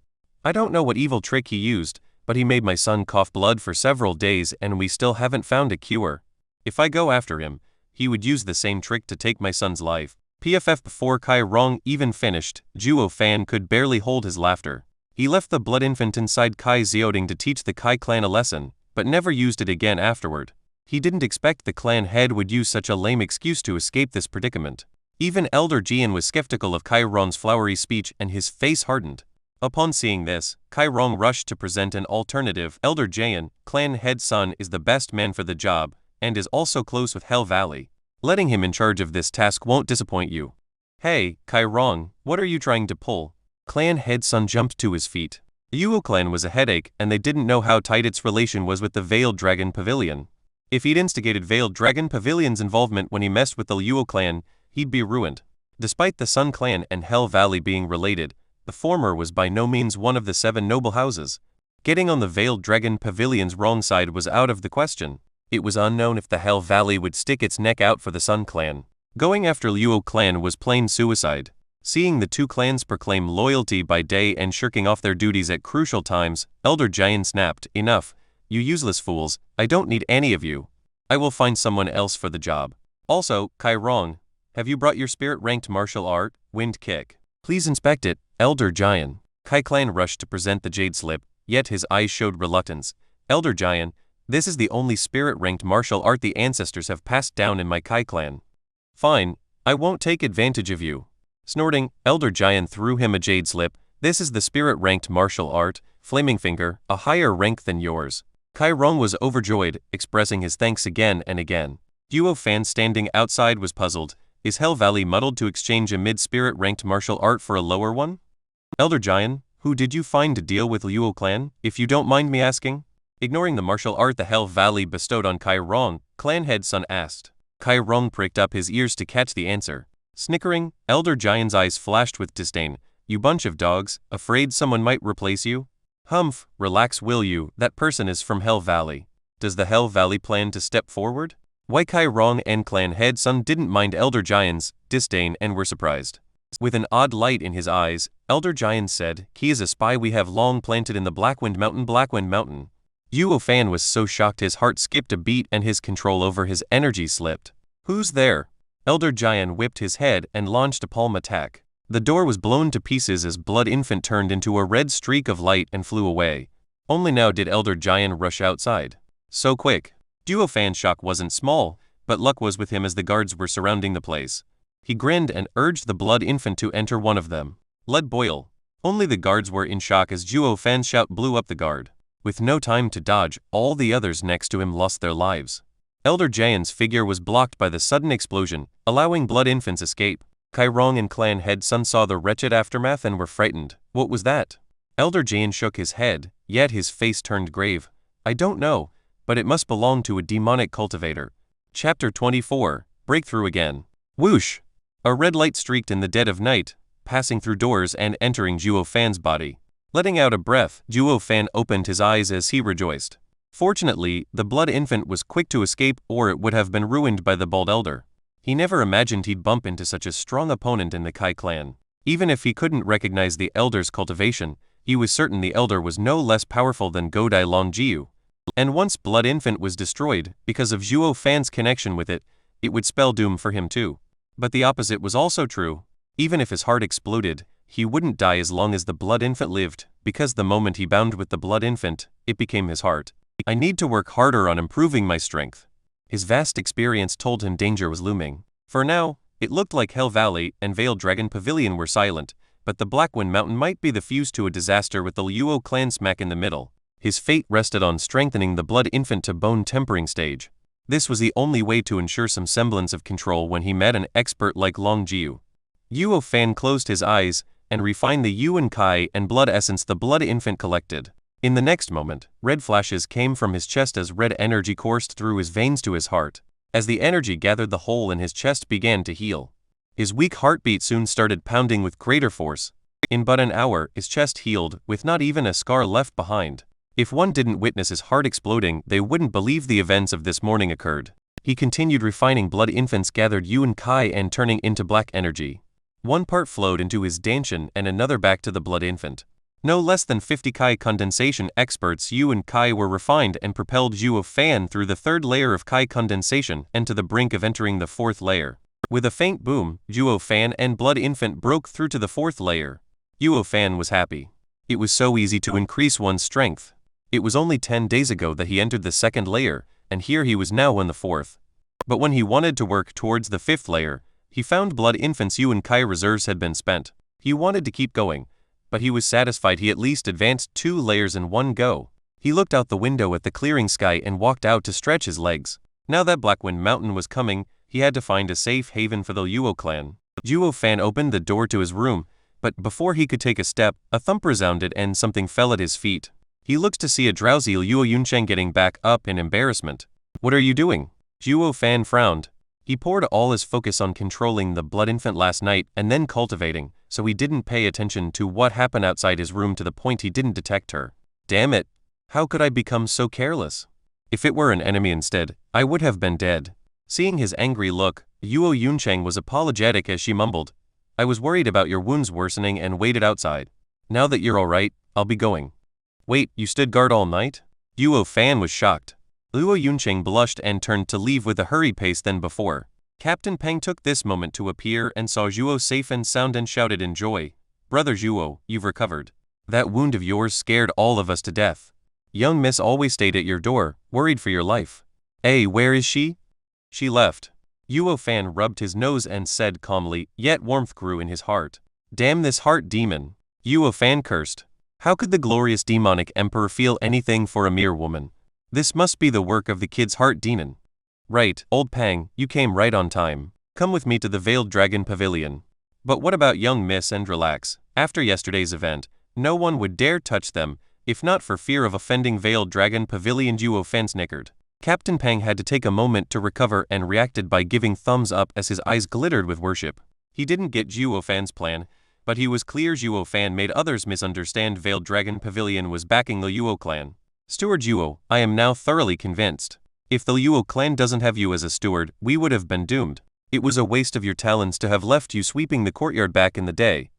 Speaker 1: I don't know what evil trick he used, but he made my son cough blood for several days and we still haven't found a cure. If I go after him, he would use the same trick to take my son's life. PFF before Kai Rong even finished, Zhuo Fan could barely hold his laughter. He left the blood infant inside Kai Xiaoding to teach the Kai clan a lesson, but never used it again afterward. He didn't expect the clan head would use such a lame excuse to escape this predicament. Even Elder Jian was skeptical of Kai Rong's flowery speech and his face hardened. Upon seeing this, Kai Rong rushed to present an alternative. Elder Jian, clan head son, is the best man for the job, and is also close with Hell Valley. Letting him in charge of this task won't disappoint you. Hey, Kai Rong, what are you trying to pull? Clan head son jumped to his feet. The Yuo clan was a headache and they didn't know how tight its relation was with the Veiled Dragon Pavilion. If he'd instigated Veiled Dragon Pavilion's involvement when he messed with the Liuo clan, he'd be ruined. Despite the Sun clan and Hell Valley being related, the former was by no means one of the 7 noble houses. Getting on the Veiled Dragon Pavilion's wrong side was out of the question. It was unknown if the Hell Valley would stick its neck out for the Sun clan. Going after Liuo clan was plain suicide. Seeing the 2 clans proclaim loyalty by day and shirking off their duties at crucial times, Elder Jian snapped, Enough, you useless fools, I don't need any of you. I will find someone else for the job. Also, Kai Rong, have you brought your spirit-ranked martial art, Wind Kick? Please inspect it, Elder Jian. Kai clan rushed to present the jade slip, yet his eyes showed reluctance. Elder Jian, this is the only spirit-ranked martial art the ancestors have passed down in my Kai clan. Fine, I won't take advantage of you. Snorting, Elder Giant threw him a jade slip. This is the spirit-ranked martial art, Flaming Finger, a higher rank than yours. Kai Rong was overjoyed, expressing his thanks again and again. Zhuo Fan standing outside was puzzled. Is Hell Valley muddled to exchange a mid-spirit-ranked martial art for a lower one? Elder Giant, who did you find to deal with Luo clan, if you don't mind me asking? Ignoring the martial art the Hell Valley bestowed on Kai Rong, clan head Sun asked. Kai Rong pricked up his ears to catch the answer. Snickering, Elder Giant's eyes flashed with disdain. You bunch of dogs, afraid someone might replace you? Humph, relax will you, that person is from Hell Valley. Does the Hell Valley plan to step forward? Why Kai Rong and clan head Sun didn't mind Elder Giant's disdain and were surprised. With an odd light in his eyes, Elder Giant said, he is a spy we have long planted in the Blackwind Mountain. Zhuo Fan was so shocked his heart skipped a beat and his control over his energy slipped. Who's there? Elder Giant whipped his head and launched a palm attack. The door was blown to pieces as Blood Infant turned into a red streak of light and flew away. Only now did Elder Giant rush outside. So quick. Zhuo Fan's shock wasn't small, but luck was with him as the guards were surrounding the place. He grinned and urged the Blood Infant to enter one of them. Let boil. Only the guards were in shock as Zhuo Fan's shout blew up the guard. With no time to dodge, all the others next to him lost their lives. Elder Giant's figure was blocked by the sudden explosion, allowing Blood Infant's escape. Kai Rong and clan head Sun saw the wretched aftermath and were frightened. What was that? Elder Giant shook his head, yet his face turned grave. I don't know, but it must belong to a demonic cultivator. Chapter 24, Breakthrough Again. Whoosh! A red light streaked in the dead of night, passing through doors and entering Zhuo Fan's body. Letting out a breath, Zhuo Fan opened his eyes as he rejoiced. Fortunately, the Blood Infant was quick to escape or it would have been ruined by the Bald Elder. He never imagined he'd bump into such a strong opponent in the Kai clan. Even if he couldn't recognize the Elder's cultivation, he was certain the Elder was no less powerful than Godai Longjiu. And once Blood Infant was destroyed, because of Zhuo Fan's connection with it, it would spell doom for him too. But the opposite was also true. Even if his heart exploded, he wouldn't die as long as the Blood Infant lived, because the moment he bound with the Blood Infant, it became his heart. I need to work harder on improving my strength. His vast experience told him danger was looming. For now, it looked like Hell Valley and Veiled Dragon Pavilion were silent, but the Blackwind Mountain might be the fuse to a disaster with the Luo clan smack in the middle. His fate rested on strengthening the Blood Infant to bone tempering stage. This was the only way to ensure some semblance of control when he met an expert like Long Jiu. Zhuo Fan closed his eyes and refined the Yuan Kai and blood essence the Blood Infant collected. In the next moment, red flashes came from his chest as red energy coursed through his veins to his heart. As the energy gathered, the hole in his chest began to heal. His weak heartbeat soon started pounding with greater force. In but an hour, his chest healed, with not even a scar left behind. If one didn't witness his heart exploding, they wouldn't believe the events of this morning occurred. He continued refining Blood Infant's gathered Yuan Kai and turning into black energy. One part flowed into his Danshan and another back to the Blood Infant. No less than 50 Kai condensation experts Yuan Kai were refined and propelled Zhuo Fan through the third layer of Kai condensation and to the brink of entering the fourth layer. With a faint boom, Zhuo Fan and Blood Infant broke through to the fourth layer. Zhuo Fan was happy. It was so easy to increase one's strength. It was only 10 days ago that he entered the second layer, and here he was now on the fourth. But when he wanted to work towards the fifth layer, he found Blood Infant's Yuan Kai reserves had been spent. He wanted to keep going, but he was satisfied he at least advanced 2 layers in one go. He looked out the window at the clearing sky and walked out to stretch his legs. Now that Blackwind Mountain was coming, he had to find a safe haven for the Luo clan. Zhuo Fan opened the door to his room, but before he could take a step, a thump resounded and something fell at his feet. He looked to see a drowsy Luo Yuncheng getting back up in embarrassment. What are you doing? Zhuo Fan frowned. He poured all his focus on controlling the Blood Infant last night and then cultivating, so he didn't pay attention to what happened outside his room to the point he didn't detect her. Damn it! How could I become so careless? If it were an enemy instead, I would have been dead. Seeing his angry look, Luo Yuncheng was apologetic as she mumbled, I was worried about your wounds worsening and waited outside. Now that you're alright, I'll be going. Wait, you stood guard all night? Zhuo Fan was shocked. Luo Yuncheng blushed and turned to leave with a hurried pace than before. Captain Peng took this moment to appear and saw Zhuo safe and sound and shouted in joy, Brother Zhuo, you've recovered. That wound of yours scared all of us to death. Young Miss always stayed at your door, worried for your life. Where is she? She left. Zhuo Fan rubbed his nose and said calmly, yet warmth grew in his heart. Damn this heart demon. Zhuo Fan cursed. How could the glorious demonic emperor feel anything for a mere woman? This must be the work of the kid's heart demon. Right, old Pang, you came right on time. Come with me to the Veiled Dragon Pavilion. But what about young Miss and relax? After yesterday's event, no one would dare touch them, if not for fear of offending Veiled Dragon Pavilion. Zhuo Fan snickered. Captain Pang had to take a moment to recover and reacted by giving thumbs up as his eyes glittered with worship. He didn't get Zhuo Fan's plan, but he was clear Zhuo Fan made others misunderstand Veiled Dragon Pavilion was backing the Yuo clan. Steward Zhuo, I am now thoroughly convinced. If the Yuo clan doesn't have you as a steward, we would have been doomed. It was a waste of your talents to have left you sweeping the courtyard back in the day.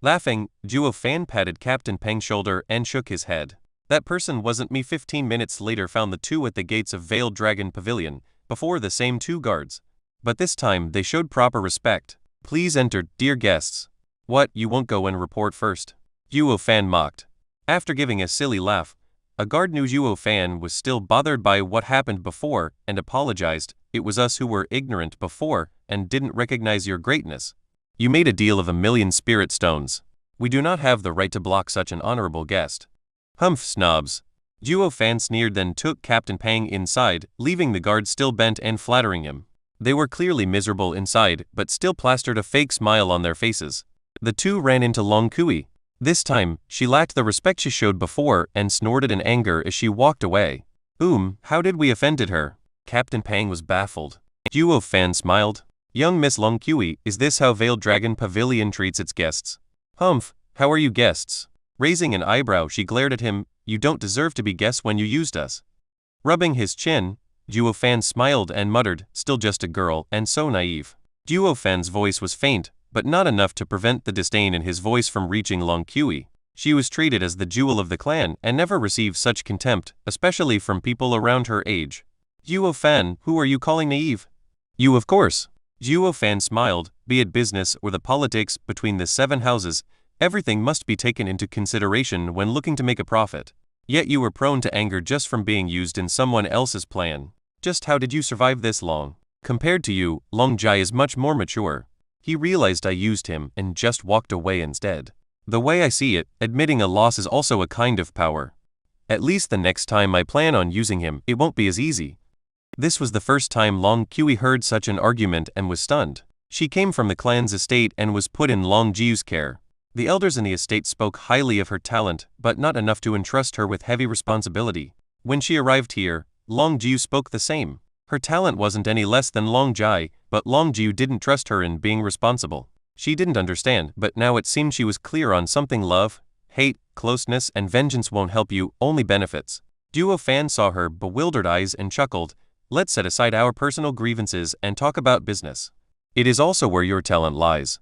Speaker 1: Laughing, Zhuo Fan patted Captain Pang's shoulder and shook his head. That person wasn't me. 15 minutes later found the two at the gates of Veiled Dragon Pavilion, before the same two guards. But this time they showed proper respect. Please enter, dear guests. What, you won't go and report first? Zhuo Fan mocked. After giving a silly laugh, a guard knew Zhuo Fan was still bothered by what happened before and apologized. It was us who were ignorant before and didn't recognize your greatness. You made a deal of 1,000,000 spirit stones. We do not have the right to block such an honorable guest. Humph, snobs. Zhuo Fan sneered, then took Captain Pang inside, leaving the guards still bent and flattering him. They were clearly miserable inside, but still plastered a fake smile on their faces. The two ran into Long Kui. This time, she lacked the respect she showed before and snorted in anger as she walked away. How did we offended her? Captain Pang was baffled. Zhuo Fan smiled. Young Miss Long Kui, is this how Veiled Dragon Pavilion treats its guests? Humph, how are you guests? Raising an eyebrow, she glared at him. You don't deserve to be guests when you used us. Rubbing his chin, Zhuo Fan smiled and muttered, still just a girl, and so naive. Zhuo Fan's voice was faint, but not enough to prevent the disdain in his voice from reaching Long Kui. She was treated as the jewel of the clan and never received such contempt, especially from people around her age. Zhuo Fan, who are you calling naive? You, of course. Zhuo Fan smiled. Be it business or the politics between the 7 houses, everything must be taken into consideration when looking to make a profit. Yet you were prone to anger just from being used in someone else's plan. Just how did you survive this long? Compared to you, Long Jai is much more mature. He realized I used him and just walked away instead. The way I see it, admitting a loss is also a kind of power. At least the next time I plan on using him, it won't be as easy. This was the first time Long Kui heard such an argument and was stunned. She came from the clan's estate and was put in Long Jiu's care. The elders in the estate spoke highly of her talent, but not enough to entrust her with heavy responsibility. When she arrived here, Long Jiu spoke the same. Her talent wasn't any less than Long Jai, but Long Jiu didn't trust her in being responsible. She didn't understand, but now it seemed she was clear on something. Love, hate, closeness, and vengeance won't help you, only benefits. Zhuo Fan saw her bewildered eyes and chuckled. Let's set aside our personal grievances and talk about business. It is also where your talent lies.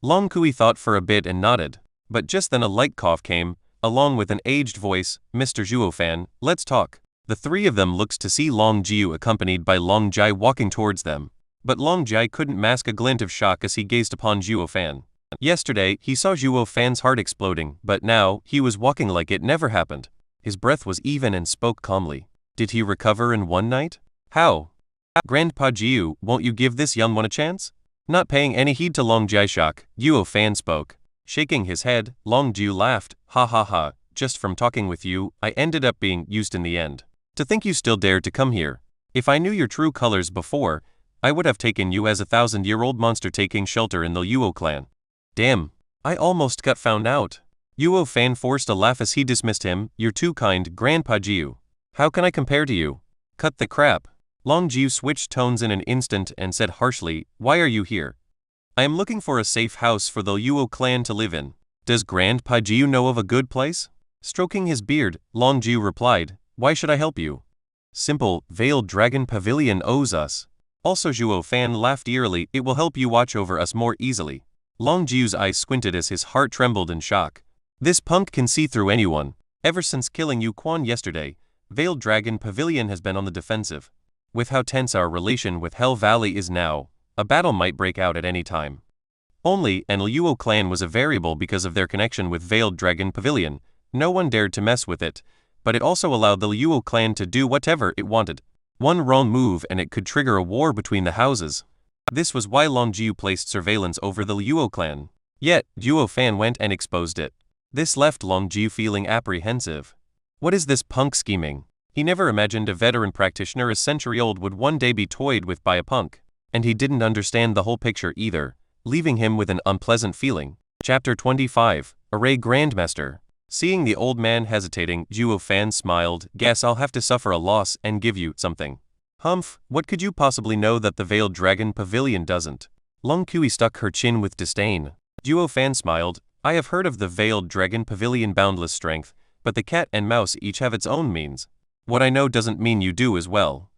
Speaker 1: Long Kui thought for a bit and nodded, but just then a light cough came, along with an aged voice. Mr. Zhuo Fan, let's talk. The three of them looked to see Long Jiu accompanied by Long Jai walking towards them. But Long Jai couldn't mask a glint of shock as he gazed upon Zhuo Fan. Yesterday, he saw Zhuo Fan's heart exploding, but now, he was walking like it never happened. His breath was even and spoke calmly. Did he recover in one night? How? Grandpa Jiu, won't you give this young one a chance? Not paying any heed to Long Jai's shock, Zhuo Fan spoke. Shaking his head, Long Jiu laughed. Ha ha ha, just from talking with you, I ended up being used in the end. To think you still dared to come here. If I knew your true colors before, I would have taken you as a 1,000-year-old monster taking shelter in the Yuo clan. Damn, I almost got found out. Zhuo Fan forced a laugh as he dismissed him. You're too kind, Grandpa Jiu. How can I compare to you? Cut the crap. Long Jiu switched tones in an instant and said harshly, why are you here? I am looking for a safe house for the Yuo clan to live in. Does Grandpa Jiu know of a good place? Stroking his beard, Long Jiu replied, why should I help you? Simple, Veiled Dragon Pavilion owes us. Also Zhuo Fan laughed eerily, it will help you watch over us more easily. Long Jiu's eyes squinted as his heart trembled in shock. This punk can see through anyone. Ever since killing Yu Quan yesterday, Veiled Dragon Pavilion has been on the defensive. With how tense our relation with Hell Valley is now, a battle might break out at any time. Only an Luo clan was a variable because of their connection with Veiled Dragon Pavilion. No one dared to mess with it, but it also allowed the Luo clan to do whatever it wanted. One wrong move and it could trigger a war between the houses. This was why Long Jiu placed surveillance over the Zhuo clan. Yet, Zhuo Fan went and exposed it. This left Long Jiu feeling apprehensive. What is this punk scheming? He never imagined a veteran practitioner a century old would one day be toyed with by a punk. And he didn't understand the whole picture either, leaving him with an unpleasant feeling. Chapter 25, Array Grandmaster. Seeing the old man hesitating, Zhuo Fan smiled. Guess I'll have to suffer a loss and give you something. Humph, what could you possibly know that the Veiled Dragon Pavilion doesn't? Long Kui stuck her chin with disdain. Zhuo Fan smiled. I have heard of the Veiled Dragon Pavilion boundless strength, but the cat and mouse each have its own means. What I know doesn't mean you do as well.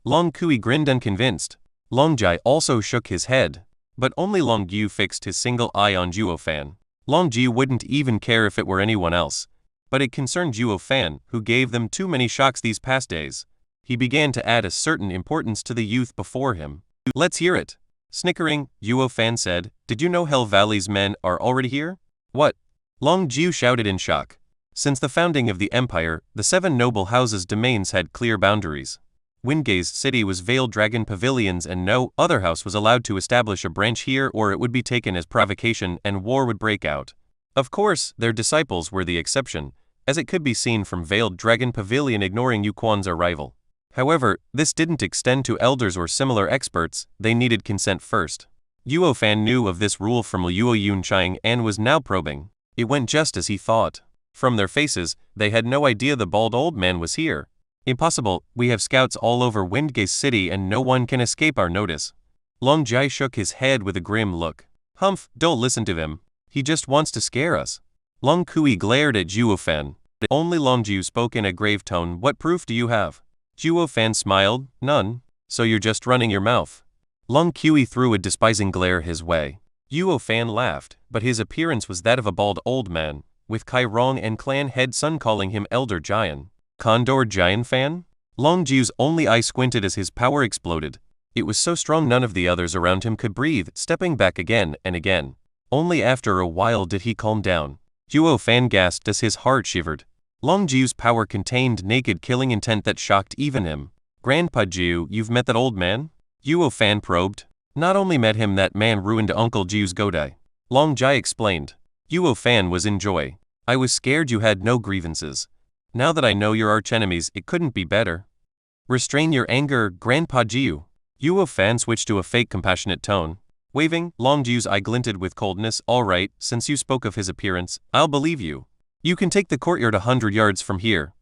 Speaker 1: Long Kui grinned unconvinced. Long Jai also shook his head. But only Long Yu fixed his single eye on Zhuo Fan. Long Jiu wouldn't even care if it were anyone else. But it concerned Zhuo Fan, who gave them too many shocks these past days. He began to add a certain importance to the youth before him. Let's hear it. Snickering, Zhuo Fan said, Did you know Hell Valley's men are already here? What? Long Jiu shouted in shock. Since the founding of the empire, the 7 noble houses' domains had clear boundaries. Windgaze City was Veiled Dragon Pavilions and no other house was allowed to establish a branch here or it would be taken as provocation and war would break out. Of course, their disciples were the exception, as it could be seen from Veiled Dragon Pavilion ignoring Yu Quan's arrival. However, this didn't extend to elders or similar experts, they needed consent first. Zhuo Fan knew of this rule from Luo Yunqiang and was now probing. It went just as he thought. From their faces, they had no idea the bald old man was here. Impossible, we have scouts all over Windgaze City and no one can escape our notice. Long Jai shook his head with a grim look. Humph, don't listen to him. He just wants to scare us. Long Kui glared at Zhuo Fan. Only Long Jiu spoke in a grave tone. What proof do you have? Zhuo Fan smiled. None. So you're just running your mouth. Long Kui threw a despising glare his way. Zhuo Fan laughed, but his appearance was that of a bald old man, with Kai Rong and clan head son calling him Elder Giant. Condor Giant Fan? Long Jiu's only eye squinted as his power exploded. It was so strong none of the others around him could breathe, stepping back again and again. Only after a while did he calm down. Zhuo Fan gasped as his heart shivered. Long Jiu's power contained naked killing intent that shocked even him. Grandpa Jiu, you've met that old man? Zhuo Fan probed. Not only met him, that man ruined Uncle Jiu's Godai. Long Jai explained. Zhuo Fan was in joy. I was scared you had no grievances. Now that I know you're archenemies, it couldn't be better. Restrain your anger, Grandpa Jiu. Zhuo Fan switched to a fake compassionate tone. Waving, Long Jiu's eye glinted with coldness. All right, since you spoke of his appearance, I'll believe you. You can take the courtyard 100 yards from here.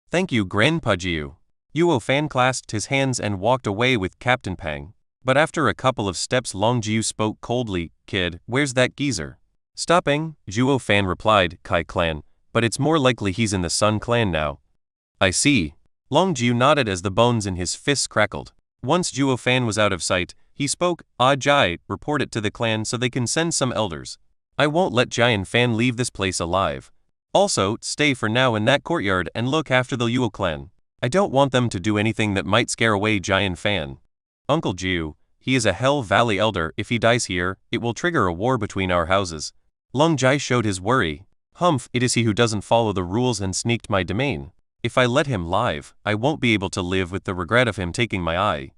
Speaker 1: Thank you, Grandpa Jiu. Zhuo Fan clasped his hands and walked away with Captain Pang. But after a couple of steps Long Jiu spoke coldly. Kid, where's that geezer? Stopping, Zhuo Fan replied, Kai clan. But it's more likely he's in the Sun clan now. I see. Long Jiu nodded as the bones in his fists crackled. Once Zhuo Fan was out of sight, he spoke. Jai, report it to the clan so they can send some elders. I won't let Giant Fan leave this place alive. Also, stay for now in that courtyard and look after the Yuo clan. I don't want them to do anything that might scare away Giant Fan. Uncle Jiu, he is a Hell Valley elder. If he dies here, it will trigger a war between our houses. Long Jai showed his worry. Humph, it is he who doesn't follow the rules and sneaked my domain. If I let him live, I won't be able to live with the regret of him taking my eye.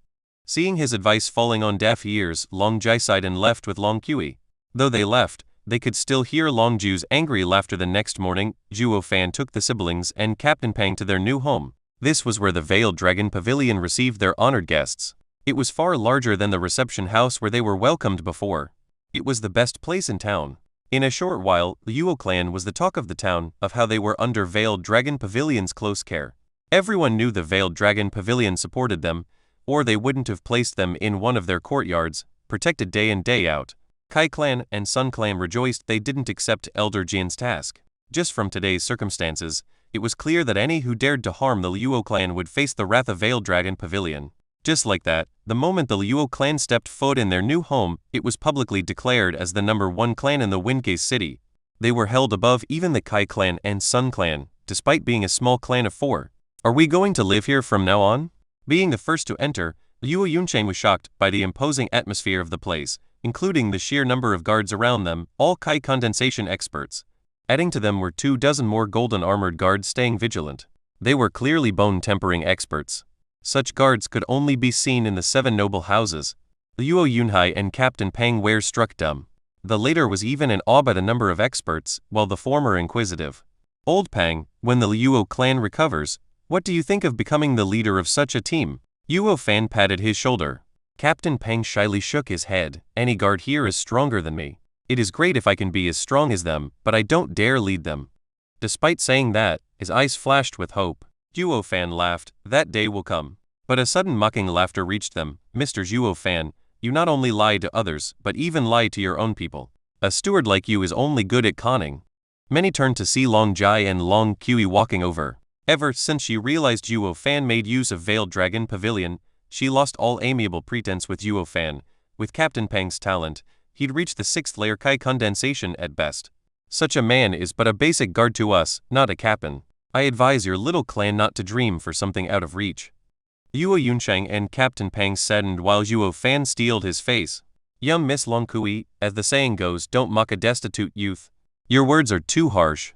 Speaker 1: Seeing his advice falling on deaf ears, Long Jai sighed and left with Long Kui. Though they left, they could still hear Long Jiu's angry laughter. The next morning, Zhuo Fan took the siblings and Captain Pang to their new home. This was where the Veiled Dragon Pavilion received their honored guests. It was far larger than the reception house where they were welcomed before. It was the best place in town. In a short while, the Yuo clan was the talk of the town, of how they were under Veiled Dragon Pavilion's close care. Everyone knew the Veiled Dragon Pavilion supported them, or they wouldn't have placed them in one of their courtyards, protected day in day out. Kai clan and Sun clan rejoiced they didn't accept Elder Jin's task. Just from today's circumstances, it was clear that any who dared to harm the Luo clan would face the wrath of Veiled Dragon Pavilion. Just like that, the moment the Luo clan stepped foot in their new home, it was publicly declared as the #1 clan in the Windgaze City. They were held above even the Kai clan and Sun clan, despite being a small clan of 4. Are we going to live here from now on? Being the first to enter, Luo Yunqiang was shocked by the imposing atmosphere of the place, including the sheer number of guards around them, all Kai condensation experts. Adding to them were 24 more golden armored guards staying vigilant. They were clearly bone tempering experts. Such guards could only be seen in the 7 noble houses. Luo Yunhai and Captain Pang were struck dumb. The latter was even in awe at a number of experts, while the former inquisitive. Old Pang, when the Luo clan recovers, what do you think of becoming the leader of such a team? Zhuo Fan patted his shoulder. Captain Pang shyly shook his head. Any guard here is stronger than me. It is great if I can be as strong as them, but I don't dare lead them. Despite saying that, his eyes flashed with hope. Zhuo Fan laughed. That day will come. But a sudden mocking laughter reached them. Mr. Zhuo Fan, you not only lie to others, but even lie to your own people. A steward like you is only good at conning. Many turned to see Long Jai and Long Kui walking over. Ever since she realized Zhuo Fan made use of Veiled Dragon Pavilion, she lost all amiable pretense with Zhuo Fan. With Captain Pang's talent, he'd reach the 6th layer Kai condensation at best. Such a man is but a basic guard to us, not a captain. I advise your little clan not to dream for something out of reach. Luo Yunsheng and Captain Pang saddened while Zhuo Fan steeled his face. Young Miss Long Kui, as the saying goes, don't mock a destitute youth. Your words are too harsh.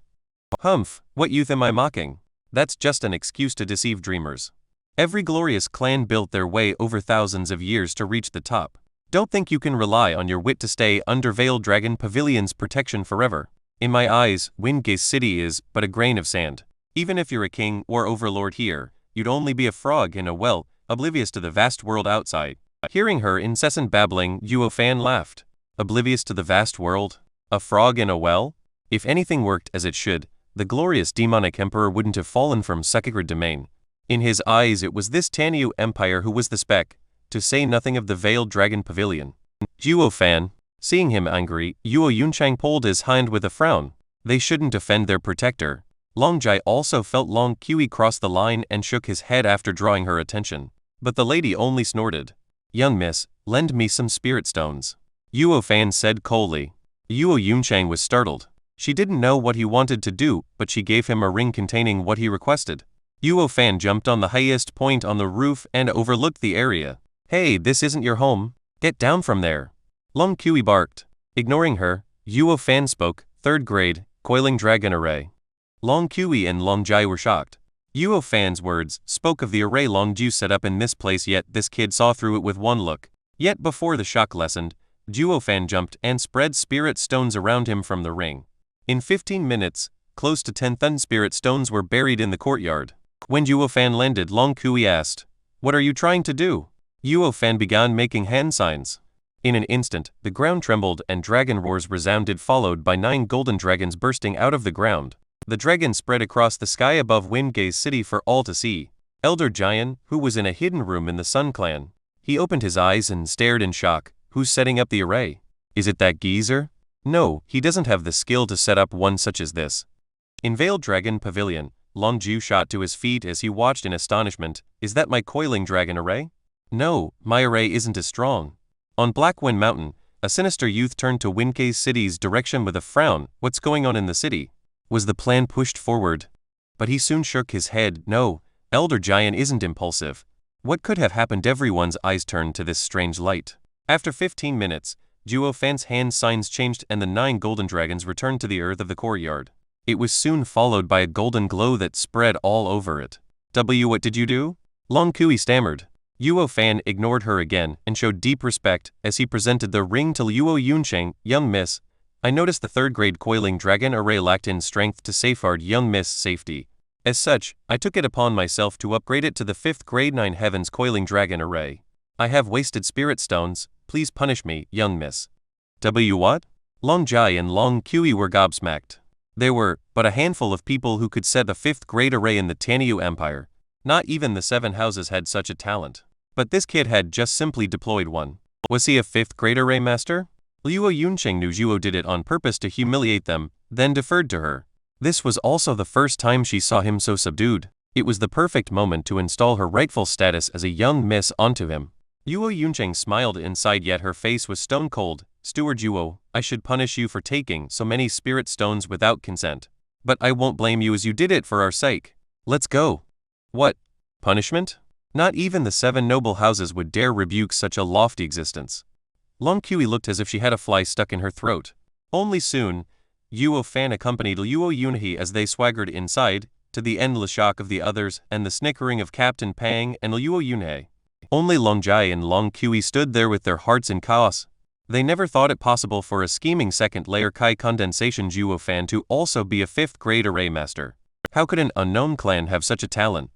Speaker 1: Humph, what youth am I mocking? That's just an excuse to deceive dreamers. Every glorious clan built their way over thousands of years to reach the top. Don't think you can rely on your wit to stay under Veiled Dragon Pavilion's protection forever. In my eyes, Windgate City is but a grain of sand. Even if you're a king or overlord here, you'd only be a frog in a well, oblivious to the vast world outside. Hearing her incessant babbling, Zhuo Fan laughed. Oblivious to the vast world? A frog in a well? If anything worked as it should, the glorious demonic emperor wouldn't have fallen from sacred domain. In his eyes it was this Tanyu Empire who was the speck, to say nothing of the Veiled Dragon Pavilion. Zhuo Fan. Seeing him angry, Luo Yunsheng pulled his hand with a frown. They shouldn't offend their protector. Long Jai also felt Long Kui cross the line and shook his head after drawing her attention. But the lady only snorted. Young miss, lend me some spirit stones. Zhuo Fan said coldly. Luo Yunsheng was startled. She didn't know what he wanted to do, but she gave him a ring containing what he requested. Zhuo Fan jumped on the highest point on the roof and overlooked the area. Hey, this isn't your home. Get down from there. Long Kui barked. Ignoring her, Zhuo Fan spoke, 3rd grade, coiling dragon array. Long Kui and Long Jai were shocked. Zhuo Fan's words spoke of the array Long Ju set up in this place, yet this kid saw through it with one look. Yet before the shock lessened, Zhuo Fan jumped and spread spirit stones around him from the ring. In 15 minutes, close to 10,000 spirit stones were buried in the courtyard. When Zhuo Fan landed, Long Kui asked, "What are you trying to do?" Zhuo Fan began making hand signs. In an instant, the ground trembled and dragon roars resounded, followed by 9 golden dragons bursting out of the ground. The dragons spread across the sky above Windgate City for all to see. Elder Jian, who was in a hidden room in the Sun Clan. He opened his eyes and stared in shock. Who's setting up the array? Is it that geezer? No, he doesn't have the skill to set up one such as this. In Veiled Dragon Pavilion, Long Ju shot to his feet as he watched in astonishment. Is that my coiling dragon array? No, my array isn't as strong. On Blackwind Mountain, a sinister youth turned to Windgate City's direction with a frown. What's going on in the city? Was the plan pushed forward? But he soon shook his head. No, Elder Giant isn't impulsive. What could have happened? Everyone's eyes turned to this strange light. After 15 minutes, Zhuo Fan's hand signs changed and the 9 golden dragons returned to the earth of the courtyard. It was soon followed by a golden glow that spread all over it. What did you do? Long Kui stammered. Zhuo Fan ignored her again and showed deep respect as he presented the ring to Luo Yunsheng. Young miss, I noticed the 3rd grade coiling dragon array lacked in strength to safeguard young miss' safety. As such, I took it upon myself to upgrade it to the 5th grade 9 heavens coiling dragon array. I have wasted spirit stones, please punish me, young miss. What? Long Jai and Long Kui were gobsmacked. There were but a handful of people who could set a 5th grade array in the Tanyu Empire. Not even the 7 houses had such a talent. But this kid had just simply deployed one. Was he a 5th grade array master? Luo Yunsheng knew Zhuo did it on purpose to humiliate them, then deferred to her. This was also the first time she saw him so subdued. It was the perfect moment to install her rightful status as a young miss onto him. Luo Yunsheng smiled inside, yet her face was stone cold. Steward Zhuo, I should punish you for taking so many spirit stones without consent. But I won't blame you as you did it for our sake. Let's go. What? Punishment? Not even the 7 noble houses would dare rebuke such a lofty existence. Long Kui looked as if she had a fly stuck in her throat. Only soon, Zhuo Fan accompanied Luo Yunhei as they swaggered inside. to the endless shock of the others and the snickering of Captain Pang and Luo Yunhe. Only Long Jai and Long Kui stood there with their hearts in chaos. They never thought it possible for a scheming second-layer Kai condensation Zhuo Fan to also be a 5th-grade array master. How could an unknown clan have such a talent?